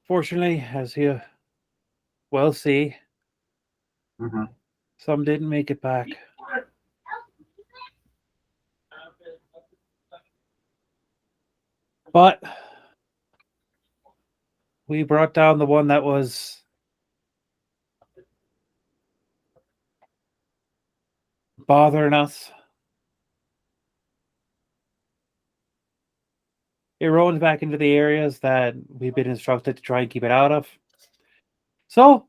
Fortunately, as you well see,
mhm.
some didn't make it back. But we brought down the one that was bothering us. It roamed back into the areas that we've been instructed to try and keep it out of. So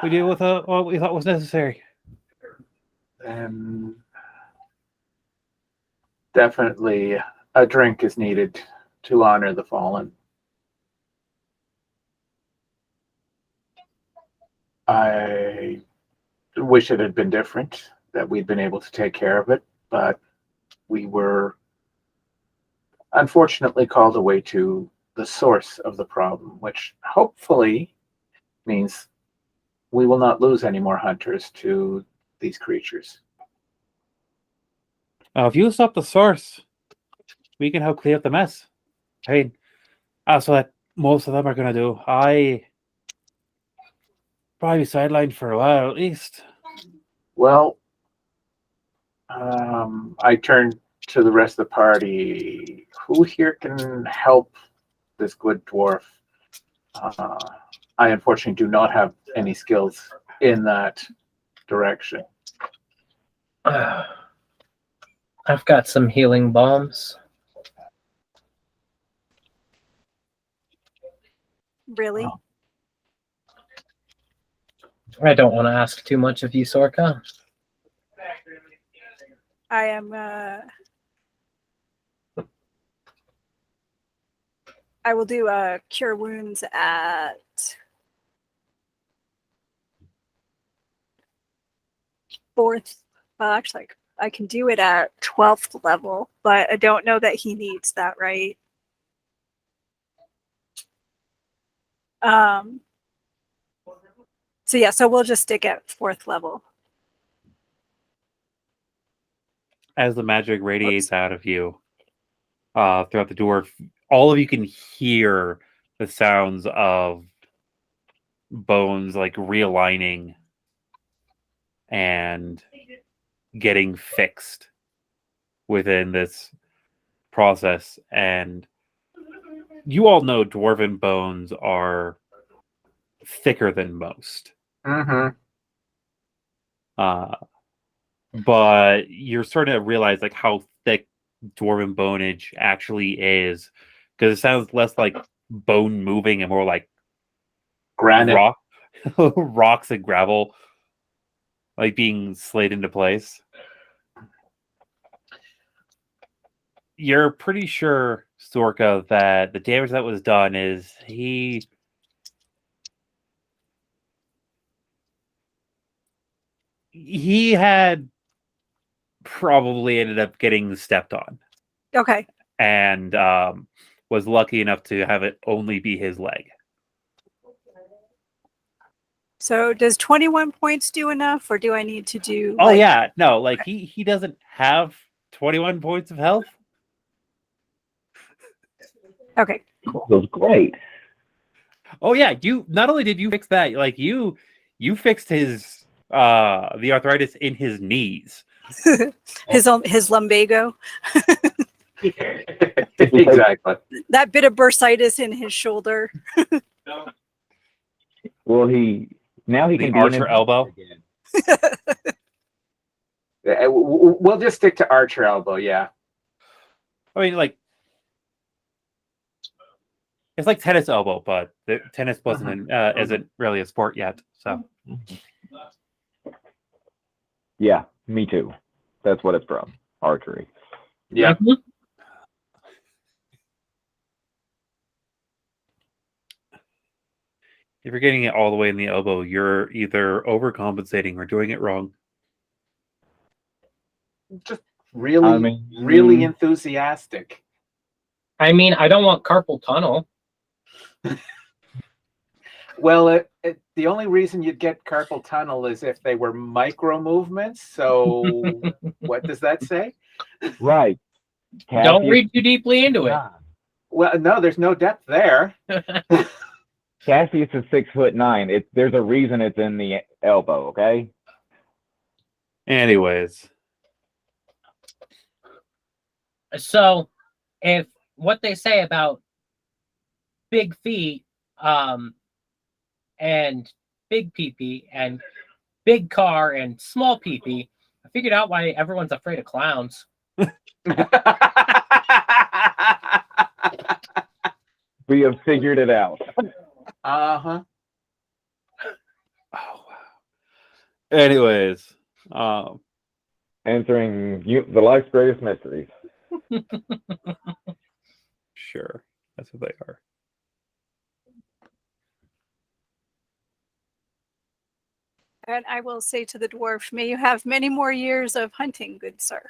we deal with what we thought was necessary.
And definitely a drink is needed to honor the fallen. I wish it had been different, that we'd been able to take care of it, but we were unfortunately called away to the source of the problem, which hopefully means we will not lose any more hunters to these creatures.
Now, if you stop the source, we can help clean up the mess. I mean, that's what most of them are going to do. I probably be sidelined for a while at least.
Well, I turn to the rest of the party. Who here can help this good dwarf? I unfortunately do not have any skills in that direction.
I've got some healing bombs.
Really?
Oh.
I don't want to ask too much of you, Sorka.
I am. I will do cure wounds at fourth. Well, actually, I can do it at 12th level, but I don't know that he needs that, right? So yeah, so we'll just stick at 4th level.
As the magic radiates out of you throughout the dwarf, all of you can hear the sounds of bones like realigning and getting fixed within this process. And you all know dwarven bones are thicker than most.
Mm-hmm.
But you're starting to realize like how thick dwarven bonage actually is, because it sounds less like bone moving and more like
Granite.
rocks and gravel like being slid into place. You're pretty sure, Sorka, that the damage that was done is he had probably ended up getting stepped on
Okay.
and was lucky enough to have it only be his leg.
So does 21 points do enough, or do I need to do?
Oh yeah, no, like he doesn't have 21 points of health.
Okay.
That was great.
Oh yeah, you not only did you fix that, like you fixed his the arthritis in his knees.
his lumbago.
Exactly.
That bit of bursitis in his shoulder.
Well, now he
The
can be
archer
an
elbow.
again.
We'll just stick to archer elbow. Yeah.
I mean, like it's like tennis elbow, but the tennis wasn't isn't really a sport yet. So
Yeah, me too. That's what it's from. Archery.
Yeah.
Mhm.
if you're getting it all the way in the elbow, you're either overcompensating or doing it wrong.
Just really, really enthusiastic.
I mean, I don't want carpal tunnel.
Well, the only reason you'd get carpal tunnel is if they were micro movements. So, what does that say?
Right.
Don't
Cassius,
read too deeply into it.
Well, no, there's no depth there.
Cassius is 6'9". There's a reason it's in the elbow. Okay.
Anyways,
So, if what they say about big feet, and big pee and big car and small pee, I figured out why everyone's afraid of clowns.
We have figured it out.
Uh-huh.
oh wow. Anyways,
Answering the life's greatest mysteries.
sure, that's what they are.
And I will say to the dwarf, may you have many more years of hunting, good sir.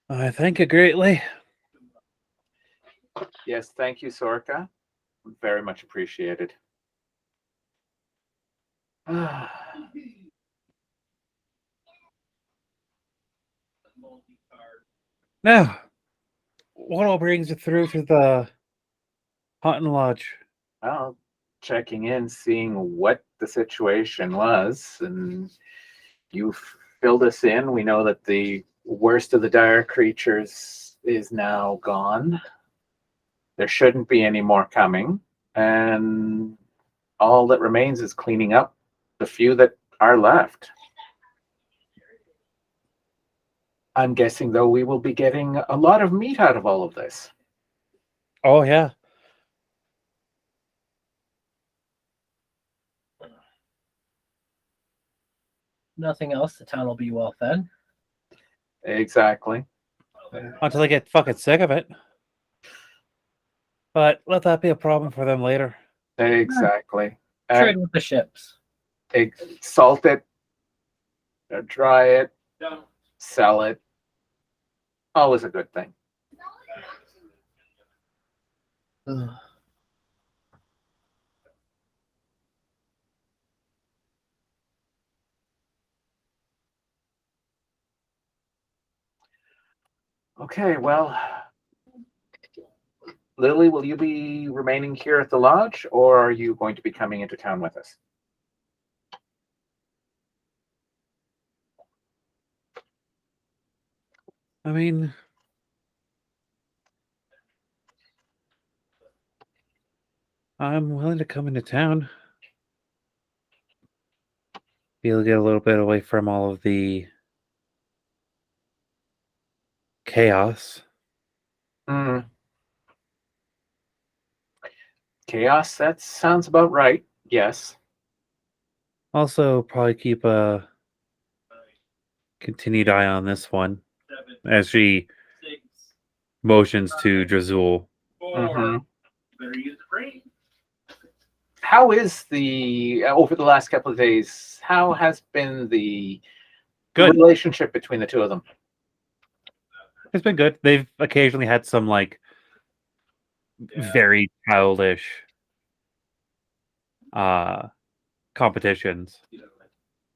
I thank you greatly.
Yes, thank you, Sorka. Very much appreciated.
Now, what all brings you through to the hunting lodge?
Well, checking in, seeing what the situation was, and you filled us in. We know that the worst of the dire creatures is now gone. There shouldn't be any more coming, and all that remains is cleaning up the few that are left. I'm guessing, though, we will be getting a lot of meat out of all of this.
Oh yeah.
Nothing else, the town will be well fed.
Exactly.
Until they get fucking sick of it. But let that be a problem for them later.
Exactly.
Trade with the ships.
Salt it, dry it, sell it. Always a good thing. Okay, well, Lily, will you be remaining here at the lodge, or are you going to be coming into town with us?
I mean, I'm willing to come into town. Be able to get a little bit away from all of the chaos.
Chaos, that sounds about right. Yes.
Also, probably keep a continued eye on this one as she motions to Drazul.
Mhm. How is over the last couple of days, how has been the
Good.
relationship between the two of them?
It's been good. They've occasionally had some like very childish competitions,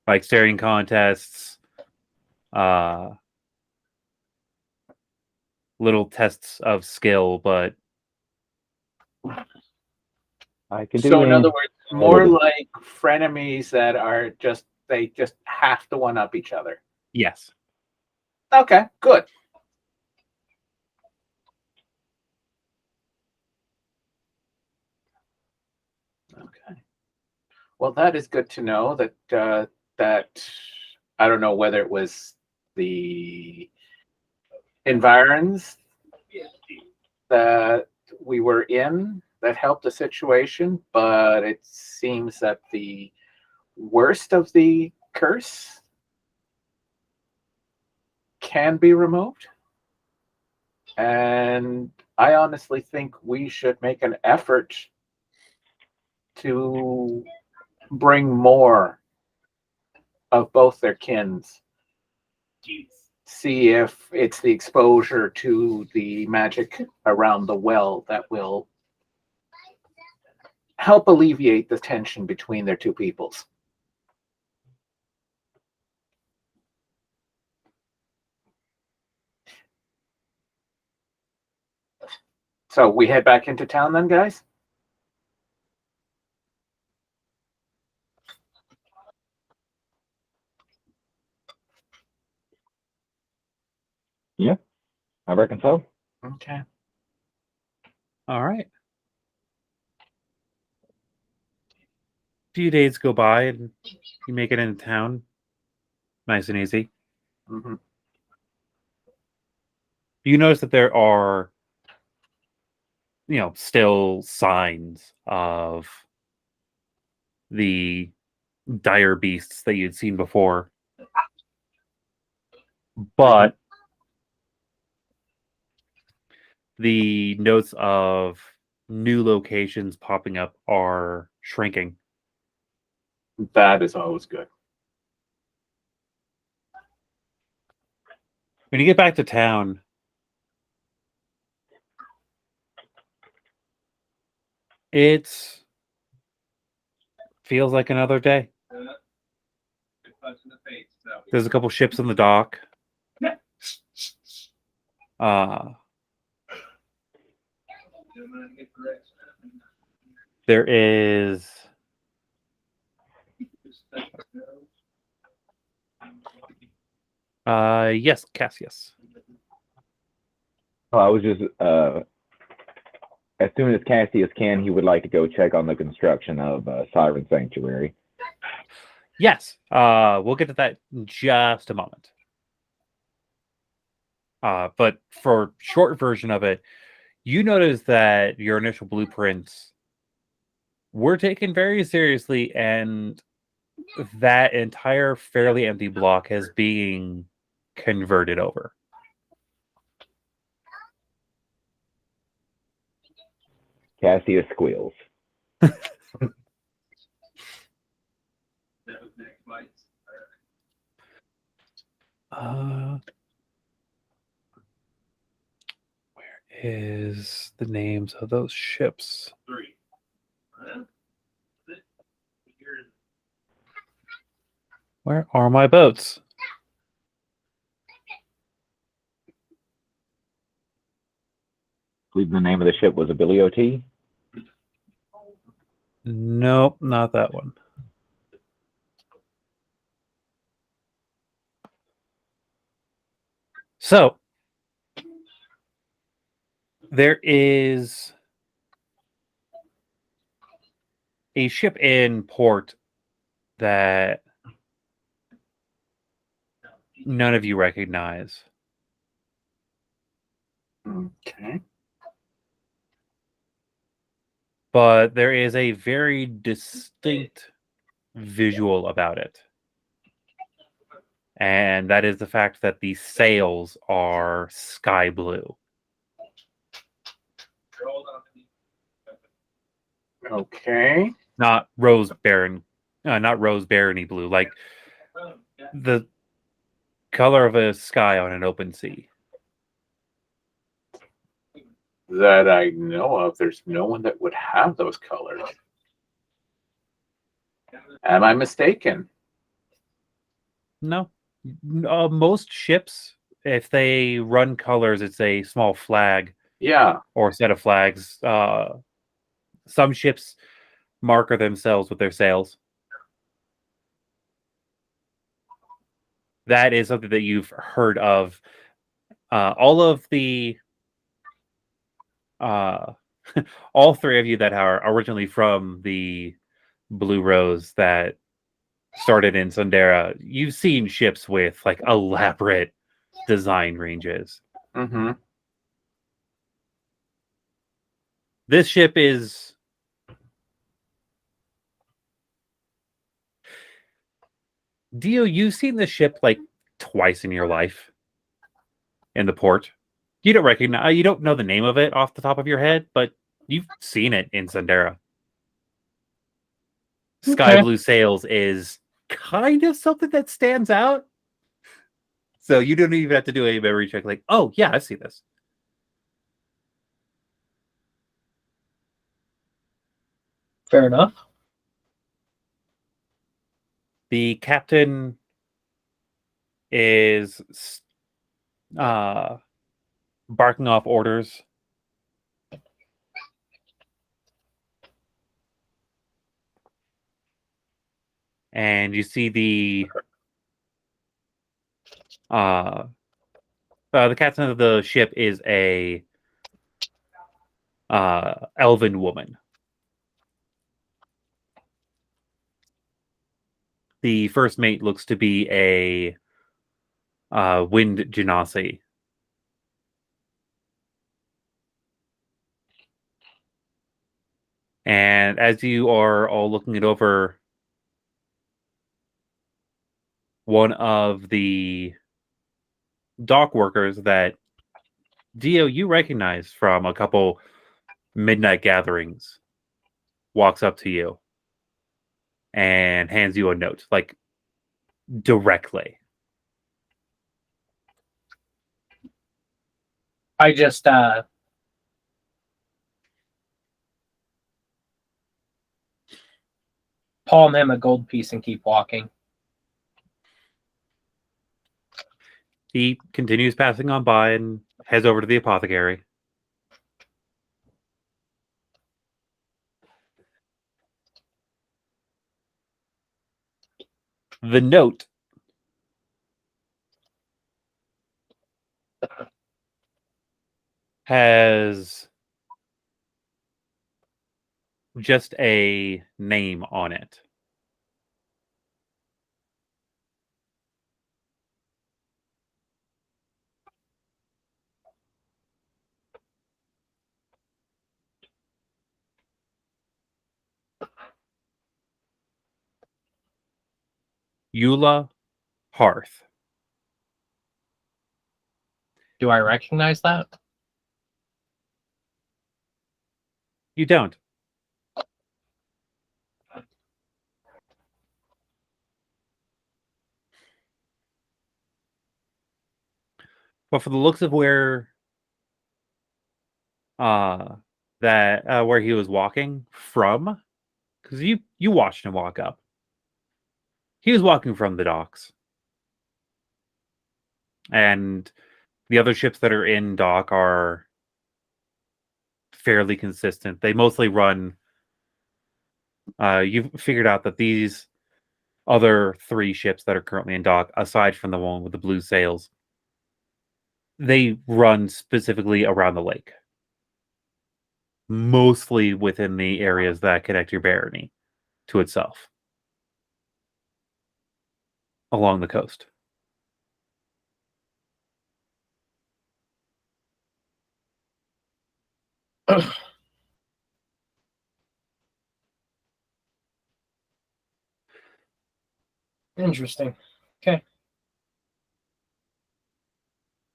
like staring contests, little tests of skill, but
I can do
So, in
any-
other words, more like frenemies that are they just have to one up each other.
yes.
Okay, good. Okay. Well, that is good to know that I don't know whether it was the environs that we were in that helped the situation, but it seems that the worst of the curse can be removed. And I honestly think we should make an effort to bring more of both their kins. See if it's the exposure to the magic around the well that will help alleviate the tension between their two peoples. So we head back into town then, guys?
I reckon so.
Okay.
All right. A few days go by and you make it into town. Nice and easy.
Hmm.
You notice that there are, still signs of the dire beasts that you'd seen before. But the notes of new locations popping up are shrinking.
That is always good.
When you get back to town, it feels like another day. There's a couple ships in the dock. There is yes, Cassius.
Oh, I was just as soon as Cassius can, he would like to go check on the construction of Siren Sanctuary.
Yes. We'll get to that in just a moment. But for short version of it, you notice that your initial blueprints were taken very seriously, and that entire fairly empty block is being converted over.
Cassius squeals.
Where is the names of those ships? Where are my boats?
I believe the name of the ship was Abilio-T.
Nope, not that one. So, there is a ship in port that none of you recognize.
Okay.
But there is a very distinct visual about it. And that is the fact that the sails are sky blue.
Okay.
Not rose barony blue, like the color of a sky on an open sea.
That I know of, there's no one that would have those colors. Am I mistaken?
No. Most ships, if they run colors, it's a small flag
Yeah.
or a set of flags. Some ships marker themselves with their sails. That is something that you've heard of. All of the all three of you that are originally from the Blue Rose that started in Sundera, you've seen ships with like elaborate design ranges.
Mm-hmm.
This ship is Dio, you've seen this ship like twice in your life in the port. You don't know the name of it off the top of your head, but you've seen it in Sundera. Sky
Okay.
blue sails is kind of something that stands out. So you don't even have to do a memory check like, oh yeah, I've seen this.
Fair enough.
The captain is barking off orders. And you see the captain of the ship is a elven woman. The first mate looks to be a wind genasi. And as you are all looking it over, one of the dock workers that Dio you recognize from a couple midnight gatherings walks up to you and hands you a note, like directly.
I just palm him a gold piece and keep walking.
He continues passing on by and heads over to the apothecary. The note has just a name on it. Eula Hearth.
Do I recognize that?
You don't. But for the looks of where where he was walking from, because you watched him walk up. He was walking from the docks. And the other ships that are in dock are fairly consistent. They mostly run you've figured out that these other 3 ships that are currently in dock, aside from the one with the blue sails, they run specifically around the lake. Mostly within the areas that connect your barony to itself. Along the coast.
Interesting. Okay.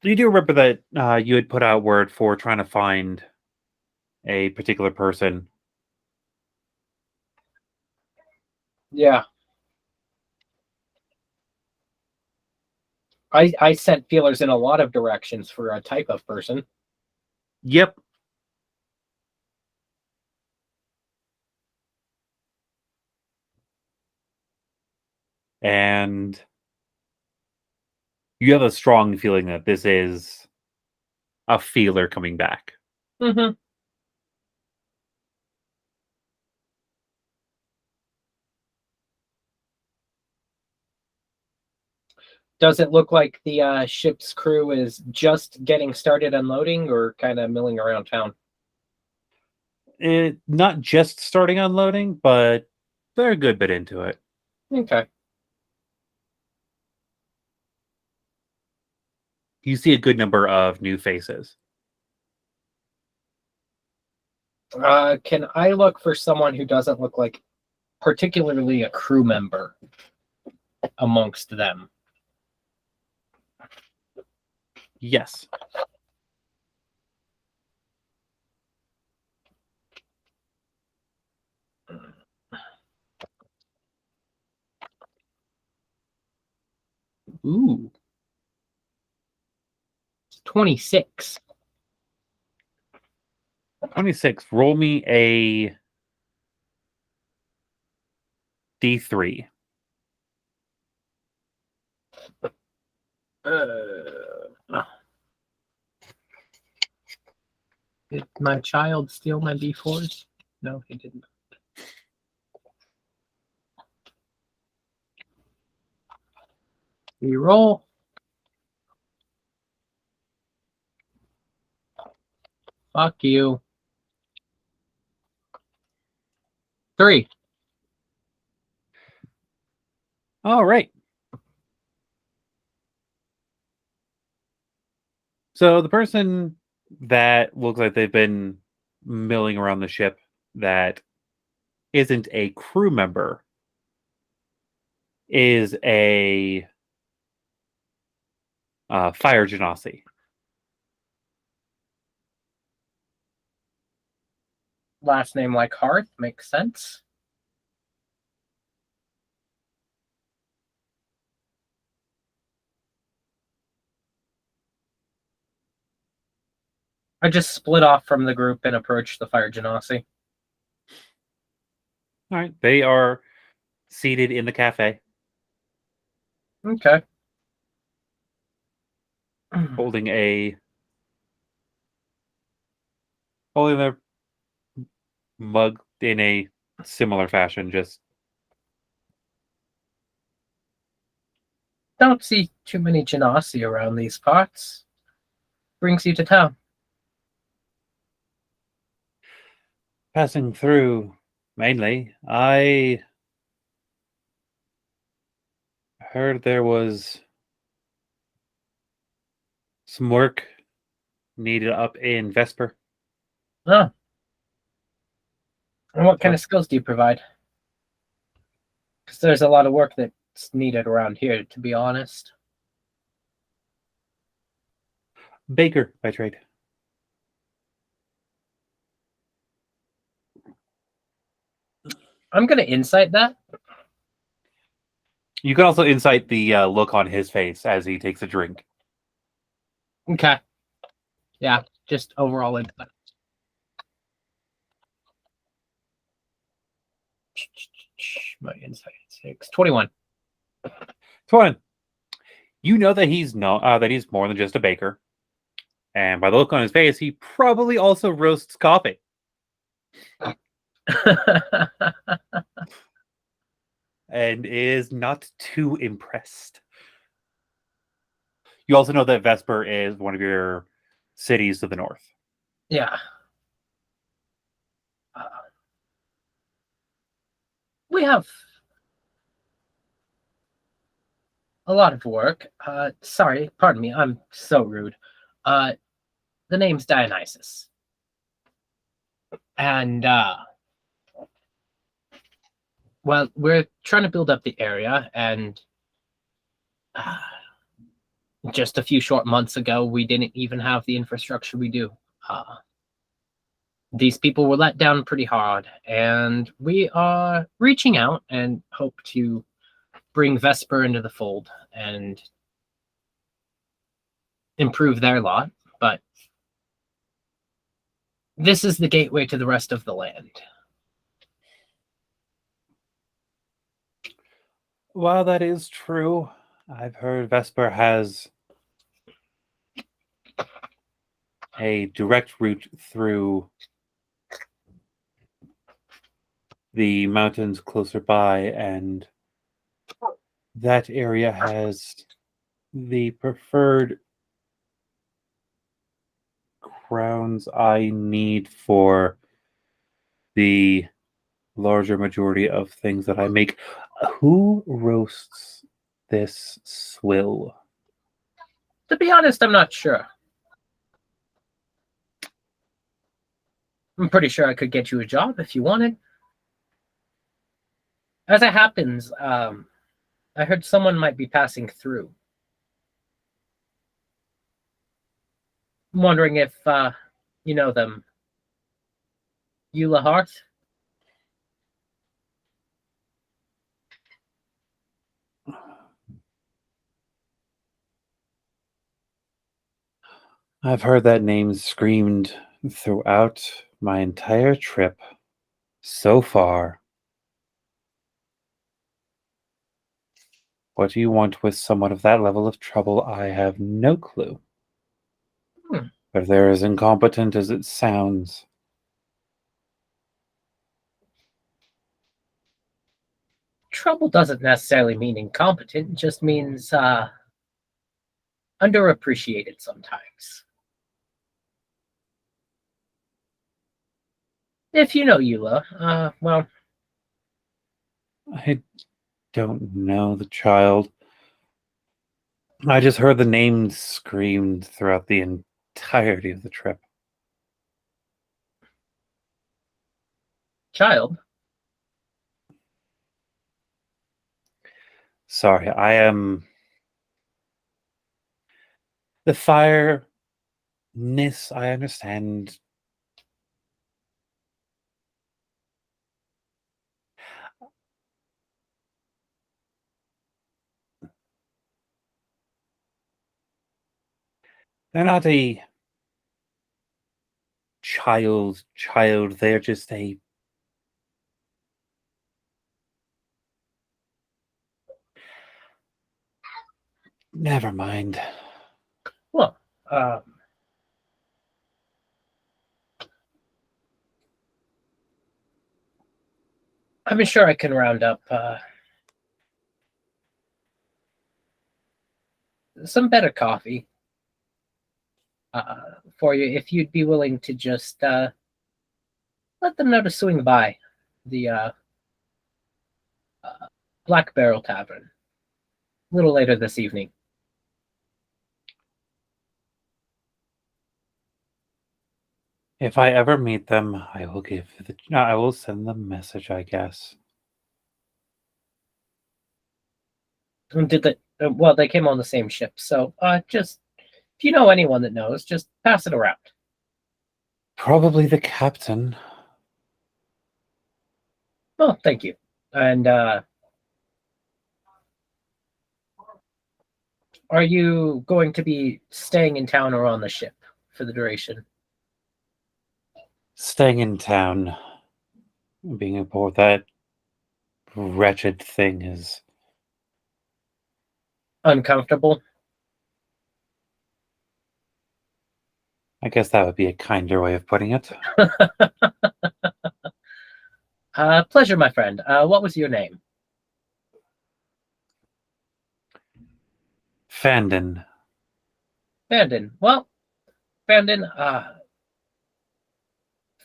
You do remember that you had put out word for trying to find a particular person.
Yeah. I sent feelers in a lot of directions for a type of person.
Yep. And you have a strong feeling that this is a feeler coming back.
Mm-hmm. Does it look like the ship's crew is just getting started unloading or kind of milling around town?
Not just starting unloading, but they're a good bit into it.
Okay.
You see a good number of new faces.
Can I look for someone who doesn't look like particularly a crew member amongst them?
Yes.
Ooh. 26.
26. Roll me a 53.
Did my child steal my D4s? No, he didn't. Reroll. Fuck you. 3.
All right. So the person that looks like they've been milling around the ship that isn't a crew member is a fire genasi.
Last name like Hearth makes sense. I just split off from the group and approached the fire genasi.
All right. They are seated in the cafe,
Okay.
holding their mug in a similar fashion. Just
Don't see too many genasi around these parts. Brings you to town.
passing through. Mainly, I heard there was some work needed up in Vesper.
Oh. And what kind of skills do you provide? Because there's a lot of work that's needed around here, to be honest.
Baker by trade.
I'm going to insight that.
You can also insight the look on his face as he takes a drink.
Okay. Yeah, just overall insight. My insight is 6. 21.
21. You know that he's more than just a baker. And by the look on his face, he probably also roasts coffee. And is not too impressed. You also know that Vesper is one of your cities to the north.
Yeah. We have a lot of work. Sorry, pardon me, I'm so rude. The name's Dionysus. And, well, we're trying to build up the area, and just a few short months ago, we didn't even have the infrastructure we do. These people were let down pretty hard, and we are reaching out and hope to bring Vesper into the fold and improve their lot, but this is the gateway to the rest of the land.
While that is true, I've heard Vesper has a direct route through the mountains closer by, and that area has the preferred grounds I need for the larger majority of things that I make. Who roasts this swill?
To be honest, I'm not sure. I'm pretty sure I could get you a job if you wanted. As it happens, I heard someone might be passing through. I'm wondering if you know them. Eula Hart?
I've heard that name screamed throughout my entire trip so far. What do you want with someone of that level of trouble? I have no clue. But they're as incompetent as it sounds.
Trouble doesn't necessarily mean incompetent, it just means underappreciated sometimes. If you know Eula, well,
I don't know the child. I just heard the name screamed throughout the entirety of the trip.
child.
Sorry, I am... The fireness, I understand. They're not a child. They're just a... Never mind.
Well, I'm sure I can round up some better coffee for you if you'd be willing to just let them know to swing by the Black Barrel Tavern a little later this evening.
If I ever meet them, I will send them a message, I guess.
Did they? Well, they came on the same ship, so just if you know anyone that knows, just pass it around.
Probably the captain.
Oh, thank you. And are you going to be staying in town or on the ship for the duration?
Staying in town. Being aboard that wretched thing is...
Uncomfortable?
I guess that would be a kinder way of putting it.
Pleasure, my friend. What was your name?
Fandon.
Bandon. Well, Bandon, I've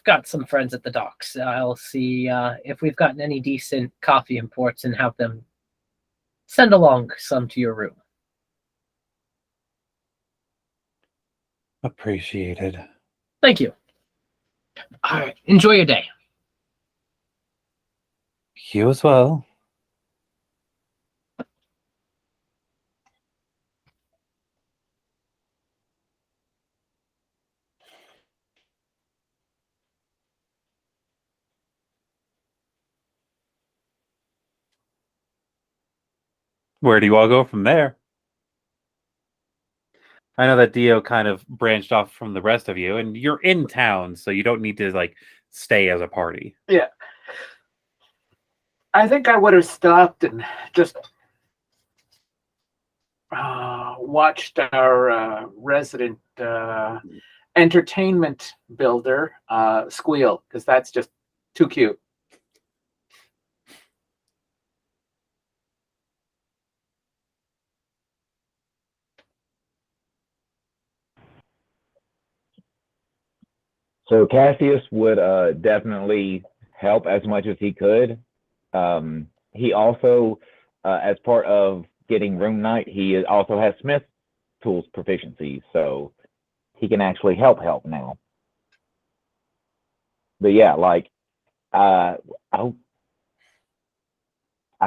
got some friends at the docks. I'll see if we've gotten any decent coffee imports and have them send along some to your room.
Appreciated.
Thank you. All right. Enjoy your day.
You as well. Where do you all go from there? I know that Dio kind of branched off from the rest of you, and you're in town, so you don't need to like stay as a party.
Yeah. I think I would have stopped and just watched our resident entertainment builder squeal, because that's just too cute.
So Cassius would definitely help as much as he could. He also, as part of getting room night, he also has Smith tools proficiency, so he can actually help now. But yeah, like, I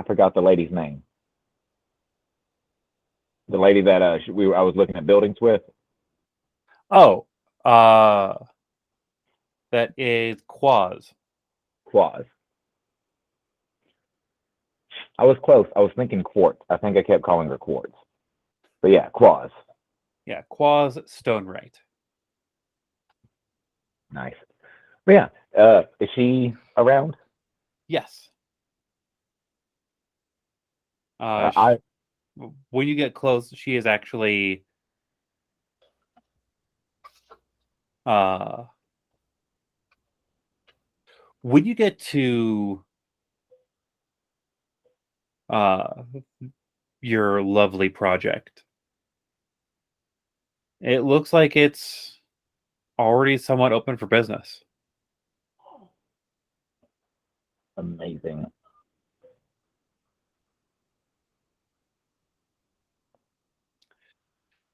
forgot the lady's name. The lady that I was looking at buildings with.
Oh, that is Quaz.
Quaz. I was close. I was thinking Quartz. I think I kept calling her Quartz. But yeah, Quaz.
Yeah, Quaz Stonewright.
Nice. But yeah, is she around?
Yes.
I
when you get close, she is actually when you get to your lovely project, it looks like it's already somewhat open for business.
Amazing.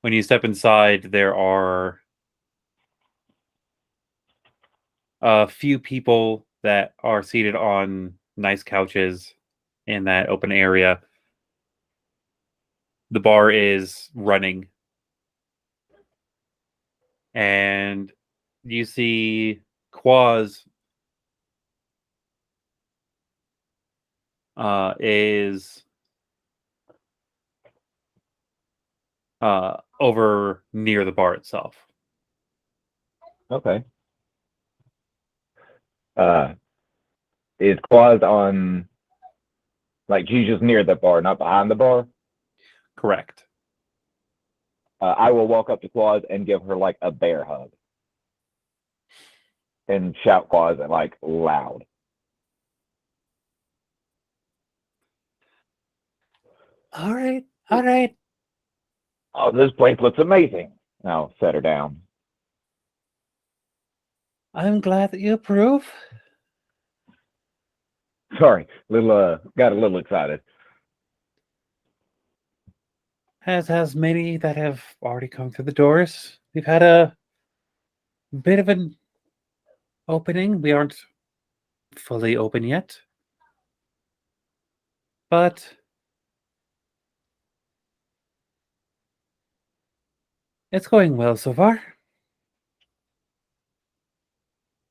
When you step inside, there are a few people that are seated on nice couches in that open area. The bar is running, and you see Quaz is over near the bar itself.
Okay. Is Quaz on, like, she's just near the bar, not behind the bar?
Correct.
I will walk up to Quaz and give her, like, a bear hug. And shout Quaz, like, loud.
All right. All right.
Oh, this place looks amazing. I'll set her down.
I'm glad that you approve.
Sorry, got a little excited.
As has many that have already come through the doors. We've had a bit of an opening. We aren't fully open yet. But it's going well so far.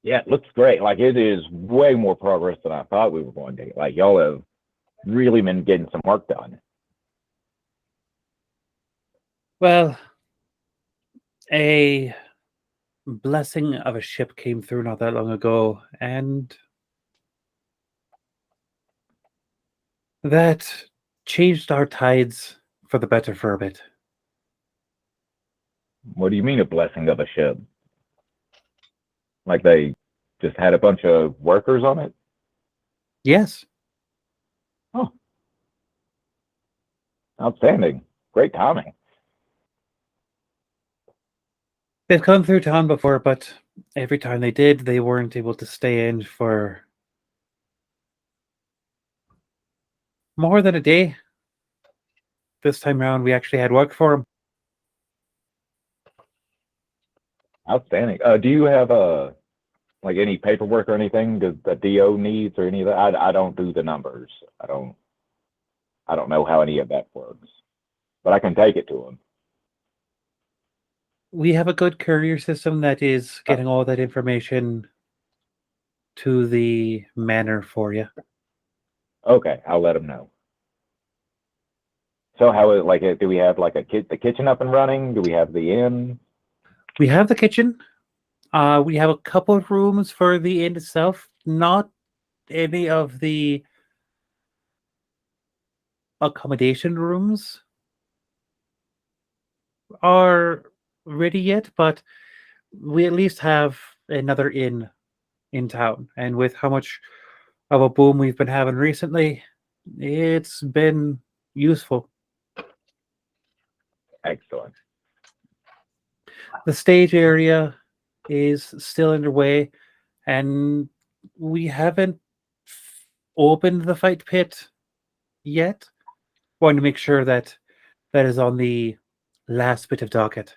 Yeah, it looks great. Like, it is way more progress than I thought we were going to. Like, y'all have really been getting some work done.
Well, a blessing of a ship came through not that long ago, and that changed our tides for the better for a bit.
What do you mean a blessing of a ship? Like, they just had a bunch of workers on it?
Yes.
Oh, outstanding. Great timing.
They've come through town before, but every time they did, they weren't able to stay in for more than a day. This time around, we actually had work for them.
Outstanding. Do you have like any paperwork or anything that the DO needs or any of that? I don't do the numbers. I don't know how any of that works, but I can take it to them.
We have a good courier system that is getting all that information to the manor for you.
Okay, I'll let them know. So how is like do we have like the kitchen up and running? Do we have the inn?
We have the kitchen. We have a couple of rooms for the inn itself. Not any of the accommodation rooms are ready yet, but we at least have another inn in town. And with how much of a boom we've been having recently, it's been useful.
Excellent.
The stage area is still underway, and we haven't opened the fight pit yet. Want to make sure that that is on the last bit of docket.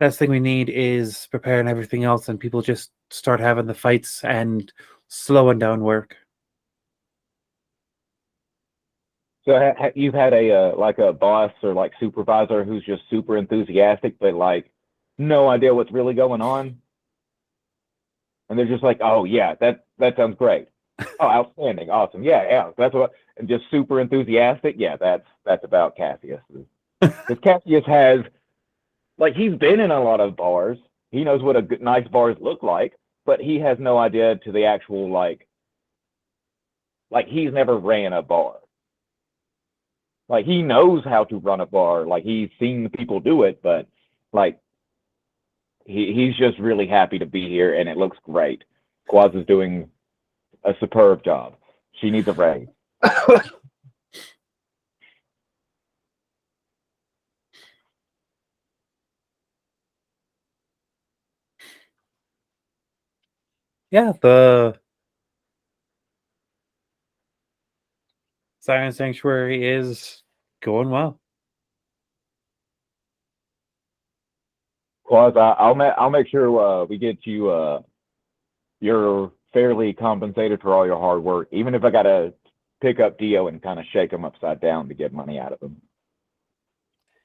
Last thing we need is preparing everything else, and people just start having the fights and slowing down work.
So you've had a like a boss or like supervisor who's just super enthusiastic, but like no idea what's really going on, and they're just like, "Oh yeah, that sounds great. Oh, outstanding, awesome, yeah, that's what." And just super enthusiastic. Yeah, that's about Cassius. Because Cassius has like he's been in a lot of bars. He knows what a good, nice bars look like, but he has no idea to the actual, like he's never ran a bar. Like he knows how to run a bar. Like he's seen people do it, but like he's just really happy to be here, and it looks great. Quaz is doing a superb job. She needs a raise.
Yeah, the Siren Sanctuary is going well.
Quaz, I'll make sure we get you you're fairly compensated for all your hard work, even if I gotta pick up Dio and kind of shake him upside down to get money out of him.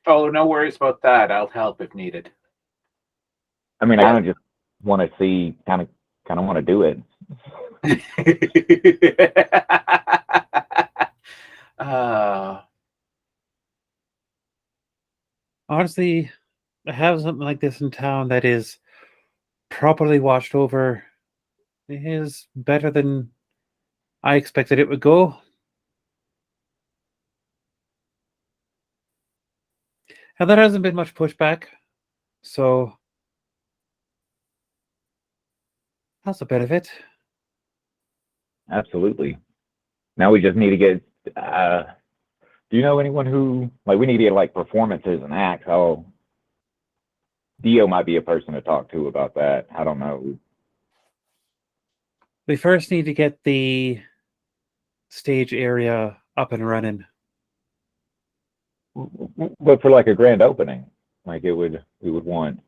Oh, no worries about that. I'll help if needed.
I mean,
Yeah.
I just want to see, kind of want to do it.
uh,
Honestly, I have something like this in town that is properly watched over is better than I expected it would go. And there hasn't been much pushback, so that's a bit of it.
Absolutely. Now we just need to get. Do you know anyone who we need to get like performances and acts? Oh, Dio might be a person to talk to about that. I don't know.
We first need to get the stage area up and running.
But for like a grand opening, like we would want.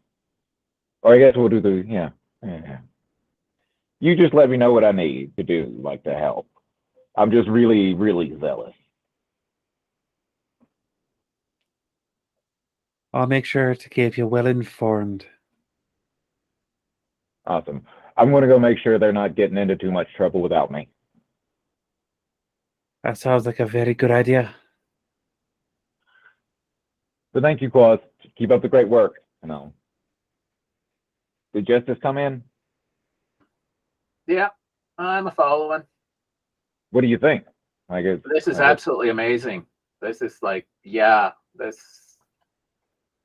Or I guess we'll do the yeah. You just let me know what I need to do, like to help. I'm just really, really zealous.
I'll make sure to keep you well informed.
Awesome. I'm going to go make sure they're not getting into too much trouble without me.
That sounds like a very good idea.
So thank you, Quaz. Keep up the great work. Did Justice come in?
yeah, I'm a following.
What do you think?
This is absolutely amazing. This is like, yeah, this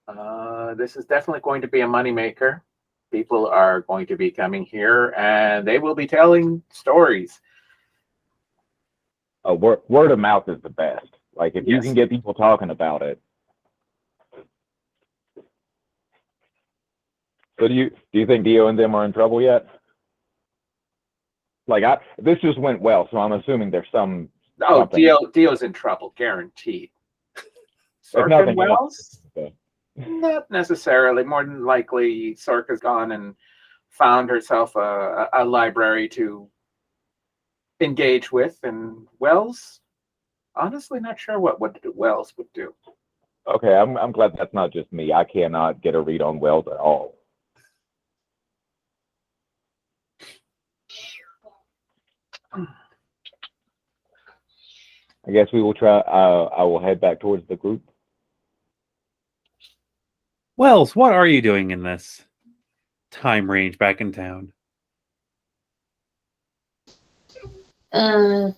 is definitely going to be a moneymaker. People are going to be coming here and they will be telling stories.
Word of mouth is the best. Like if you can get people talking about it. So do you think Dio and them are in trouble yet? This just went well, so I'm assuming there's some.
Oh, Dio's in trouble, guaranteed.
Sorkin
Wells? Not necessarily. More than likely, Sorka's gone and found herself a library to engage with, and Wells, honestly, not sure what Wells would do.
Okay, I'm glad that's not just me. I cannot get a read on Wells at all. I guess we will try. I will head back towards the group.
Wells, what are you doing in this time range back in town?
To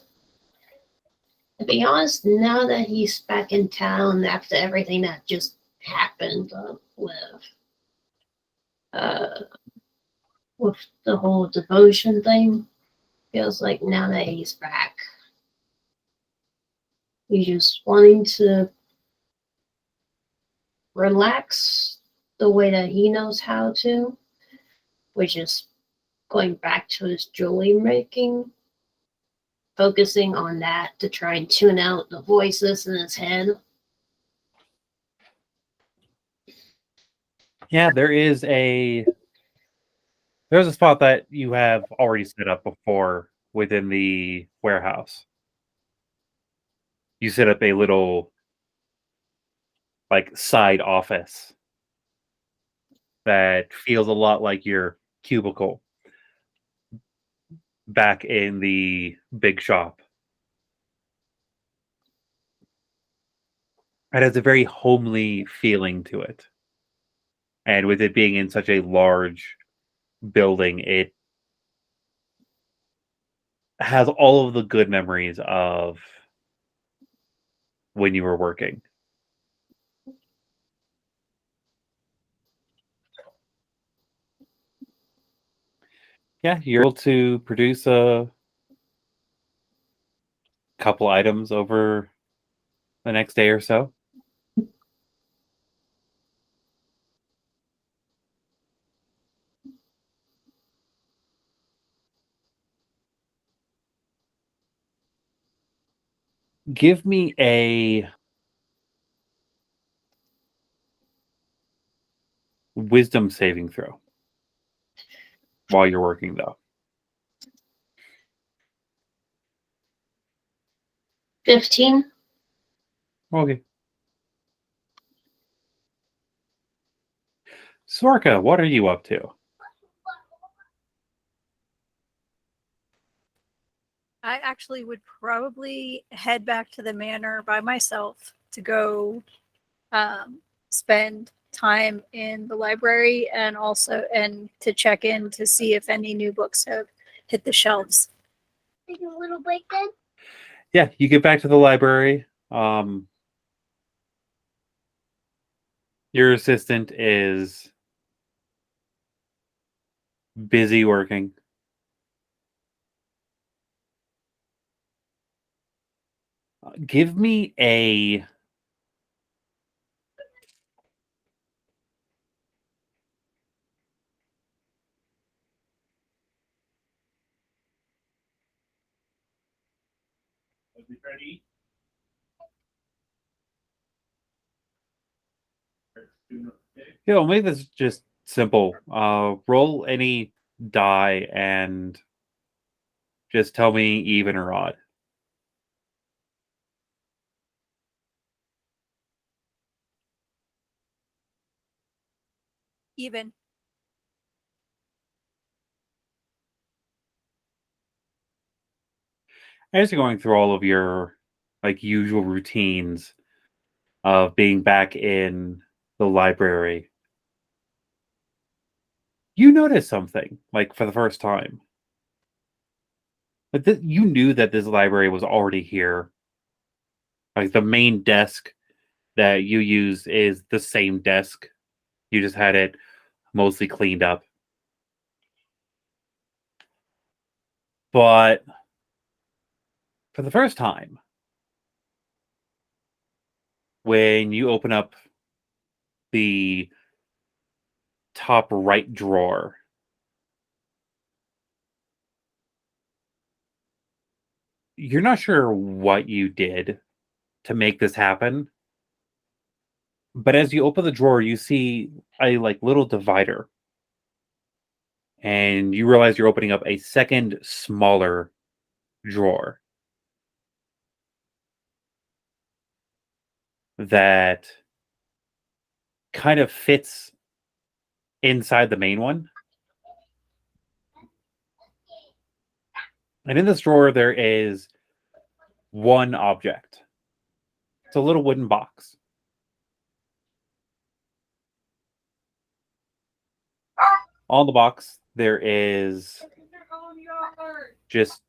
be honest, now that he's back in town after everything that just happened with the whole devotion thing, feels like now that he's back, he's just wanting to relax the way that he knows how to, which is going back to his jewelry making, focusing on that to try and tune out the voices in his head.
Yeah, there's a spot that you have already set up before within the warehouse. You set up a little side office that feels a lot like your cubicle back in the big shop. It has a very homely feeling to it. And with it being in such a large building, it has all of the good memories of when you were working. Yeah, you're able to produce a couple items over the next day or so. Give me a wisdom saving throw while you're working, though.
15.
Okay. Sorka, what are you up to?
I actually would probably head back to the manor by myself to go spend time in the library and also to check in to see if any new books have hit the shelves.
Take a little break then?
Yeah, you get back to the library. Your assistant is busy working. Give me a make this just simple. Roll any die and just tell me even or odd.
Even.
As you're going through all of your usual routines of being back in the library, you notice something for the first time. But you knew that this library was already here. The main desk that you use is the same desk. You just had it mostly cleaned up. But for the first time, when you open up the top right drawer, you're not sure what you did to make this happen. But as you open the drawer, you see a little divider. And you realize you're opening up a second smaller drawer that kind of fits inside the main one. And in this drawer, there is one object. It's a little wooden box. On the box, there is just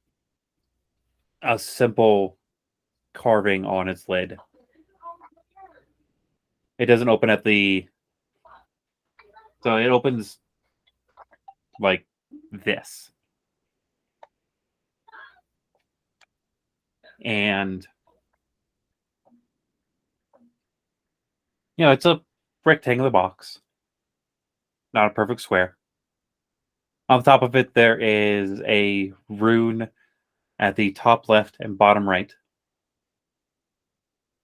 a simple carving on its lid. It doesn't open at so it opens like this. And it's a rectangular box, not a perfect square. On top of it, there is a rune at the top left and bottom right.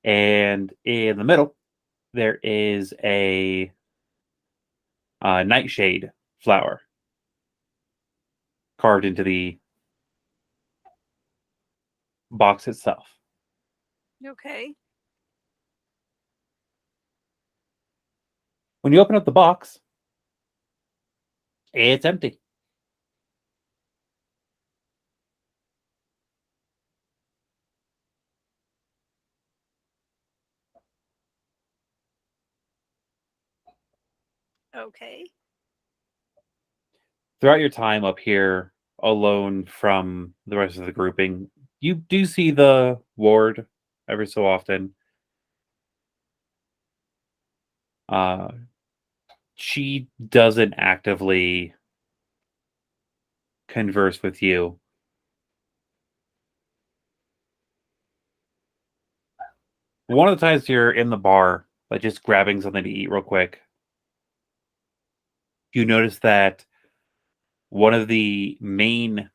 And in the middle, there is a nightshade flower carved into the box itself.
Okay.
When you open up the box, it's empty.
Okay.
Throughout your time up here, alone from the rest of the grouping, you do see the ward every so often. She doesn't actively converse with you. One of the times you're in the bar, like just grabbing something to eat real quick, you notice that one of the main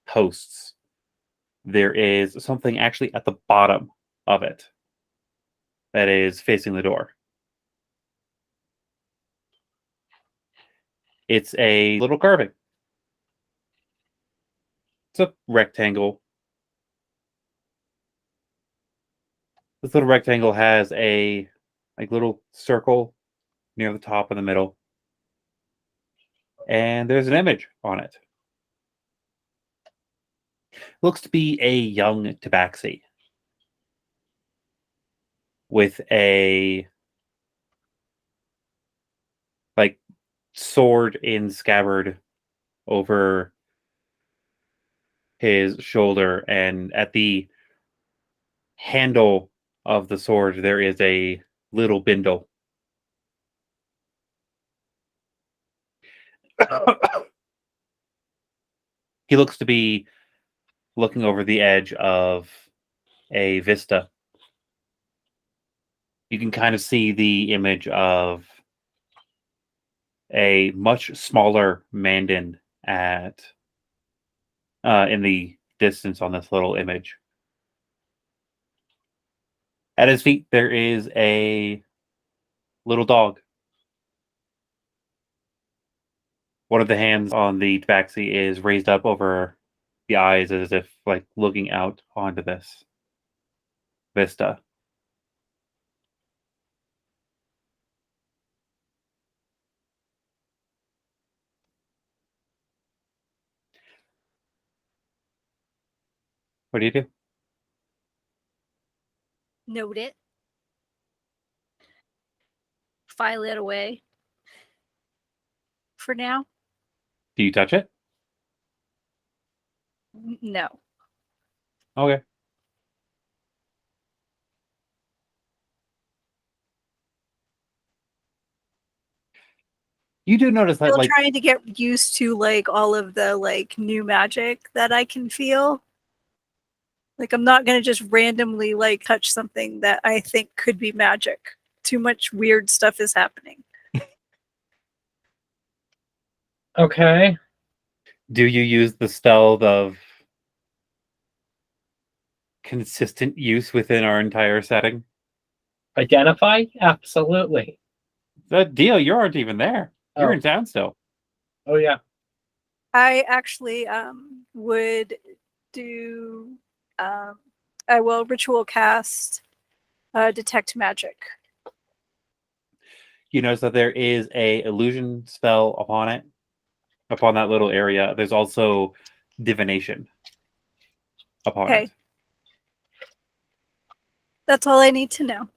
hosts, there is something actually at the bottom of it that is facing the door. It's a little carving. It's a rectangle. This little rectangle has a little circle near the top in the middle. And there's an image on it. Looks to be a young tabaxi with a sword in scabbard over his shoulder, and at the handle of the sword there is a little bindle. He looks to be looking over the edge of a vista. You can kind of see the image of a much smaller Mandan at in the distance on this little image. At his feet there is a little dog. One of the hands on the tabaxi is raised up over the eyes as if looking out onto this vista. What do you do?
Note it. File it away. For now,
Do you touch it?
no.
Okay. You do notice that
Still trying to get used to all of the new magic that I can feel. I'm not gonna just randomly touch something that I think could be magic. Too much weird stuff is happening.
Okay.
do you use the stealth of consistent use within our entire setting?
Identify? Absolutely.
That deal, you aren't even there. You're in town still.
Oh, yeah.
I actually would do I will ritual cast detect magic.
You notice that there is a illusion spell upon it, upon that little area. There's also divination upon
Okay.
it.
That's all I need to know.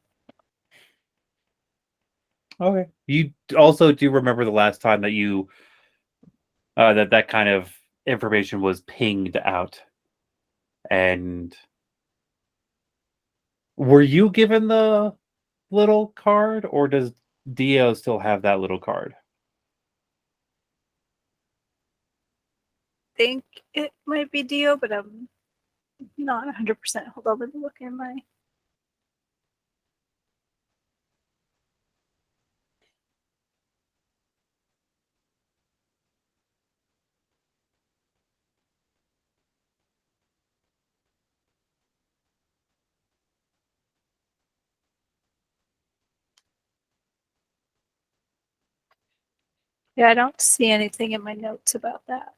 Okay. You also do remember the last time that you that kind of information was pinged out. And were you given the little card, or does Dio still have that little card?
Think it might be Dio, but I'm not 100%. Hold on, let me look in my. Yeah, I don't see anything in my notes about that.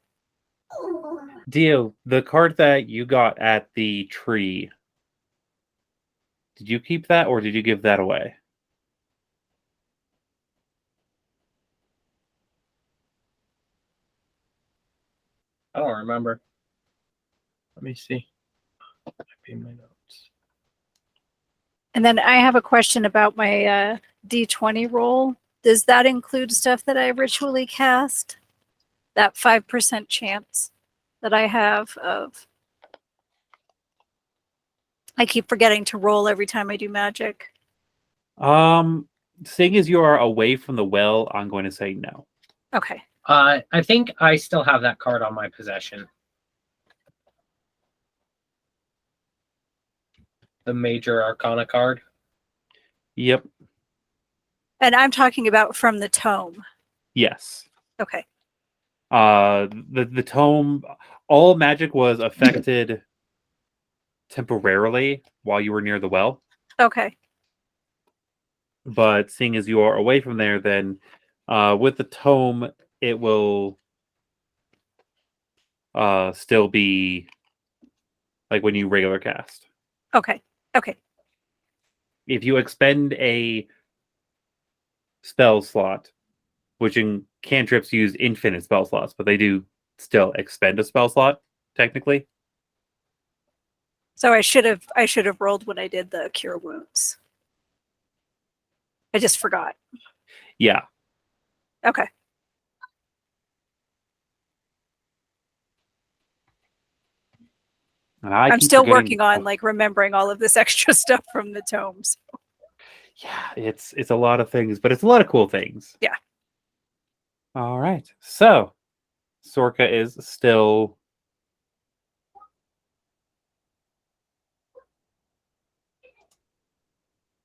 Dio, the card that you got at the tree, did you keep that or did you give that away?
I don't remember. Let me see. Might be in my notes.
And then I have a question about my D20 roll. Does that include stuff that I ritually cast? That 5% chance that I have of. I keep forgetting to roll every time I do magic.
Seeing as you are away from the well, I'm going to say no.
Okay.
I think I still have that card on my possession. The Major Arcana card.
Yep.
And I'm talking about from the tome.
Yes.
Okay.
The tome, all magic was affected temporarily while you were near the well.
Okay.
But seeing as you are away from there, then with the tome, it will still be like when you regular cast.
Okay. Okay.
If you expend a spell slot, which in cantrips use infinite spell slots, but they do still expend a spell slot, technically.
So I should have rolled when I did the cure wounds. I just forgot.
Yeah.
Okay.
And I
I'm
keep
still
forgetting-
working on like remembering all of this extra stuff from the tomes.
Yeah, it's a lot of things, but it's a lot of cool things.
Yeah.
All right. So Sorka is still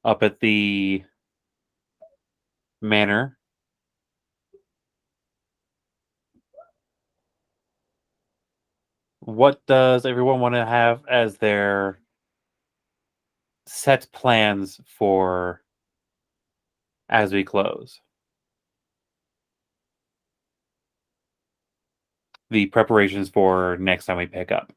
up at the manor. What does everyone want to have as their set plans for as we close? The preparations for next time we pick up.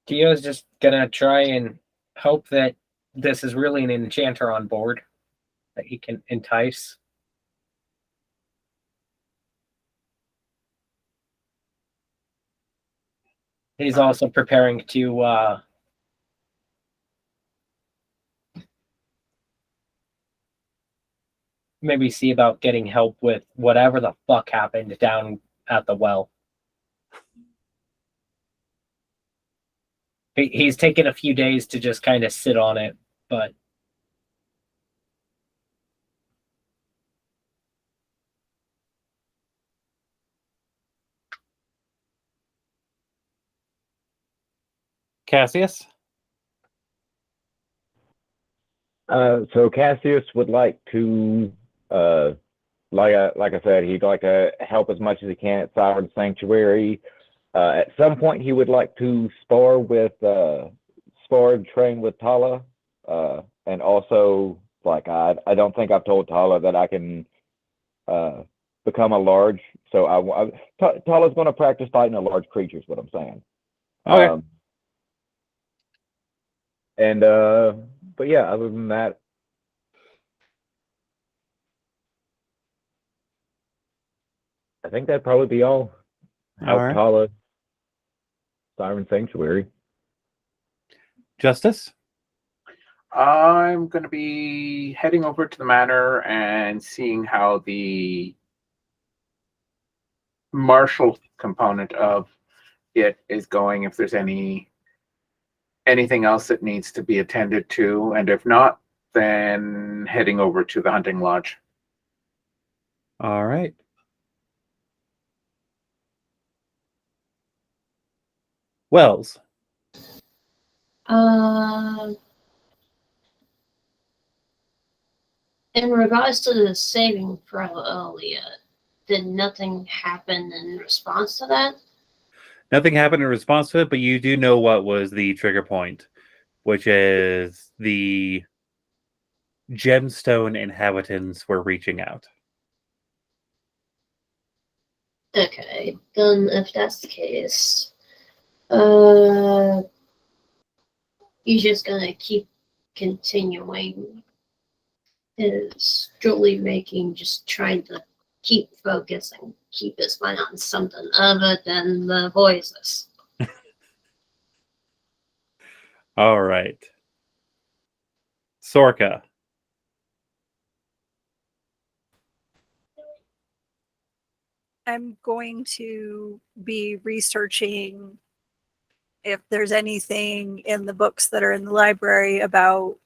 Kyo's just gonna try and hope that this is really an enchanter on board that he can entice. He's also preparing to maybe see about getting help with whatever the fuck happened down at the well. He's taken a few days to just kind of sit on it, but
Cassius?
So Cassius would like to, like I said, he'd like to help as much as he can at Siren Sanctuary. At some point, he would like to spar and train with Tala, and also, like I don't think I've told Tala that I can become a large. So Tala's going to practice fighting a large creature. Is what I'm saying.
Okay.
But yeah, other than that, I think that'd probably be all. Help
All right.
Tala, Siren Sanctuary.
Justice?
I'm going to be heading over to the manor and seeing how the martial component of it is going, if there's anything else that needs to be attended to, and if not, then heading over to the hunting lodge.
All right. Wells?
In regards to the saving throw earlier, did nothing happen in response to that?
Nothing happened in response to it, but you do know what was the trigger point, which is the gemstone inhabitants were reaching out.
Okay, then if that's the case, he's just gonna keep continuing his jewelry making, just trying to keep focusing, keep his mind on something other than the voices.
All right. Sorka?
I'm going to be researching if there's anything in the books that are in the library about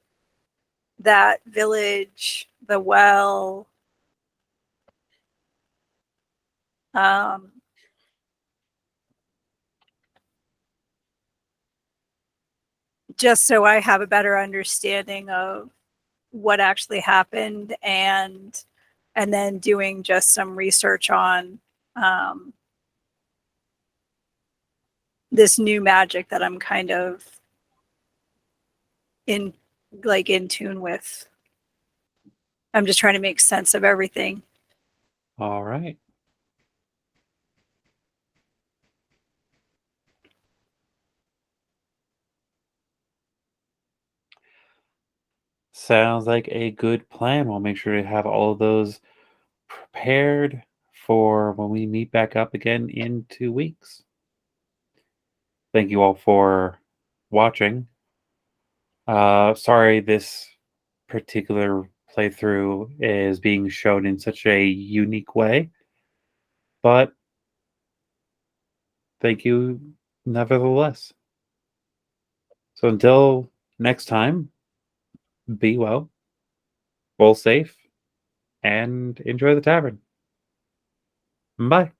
that village, the well, just so I have a better understanding of what actually happened, and then doing just some research on this new magic that I'm kind of in tune with. I'm just trying to make sense of everything.
All right. Sounds like a good plan. We'll make sure to have all of those prepared for when we meet back up again in 2 weeks. Thank you all for watching. Sorry this particular playthrough is being shown in such a unique way, but thank you nevertheless. So until next time, be well, roll safe, and enjoy the tavern. Bye.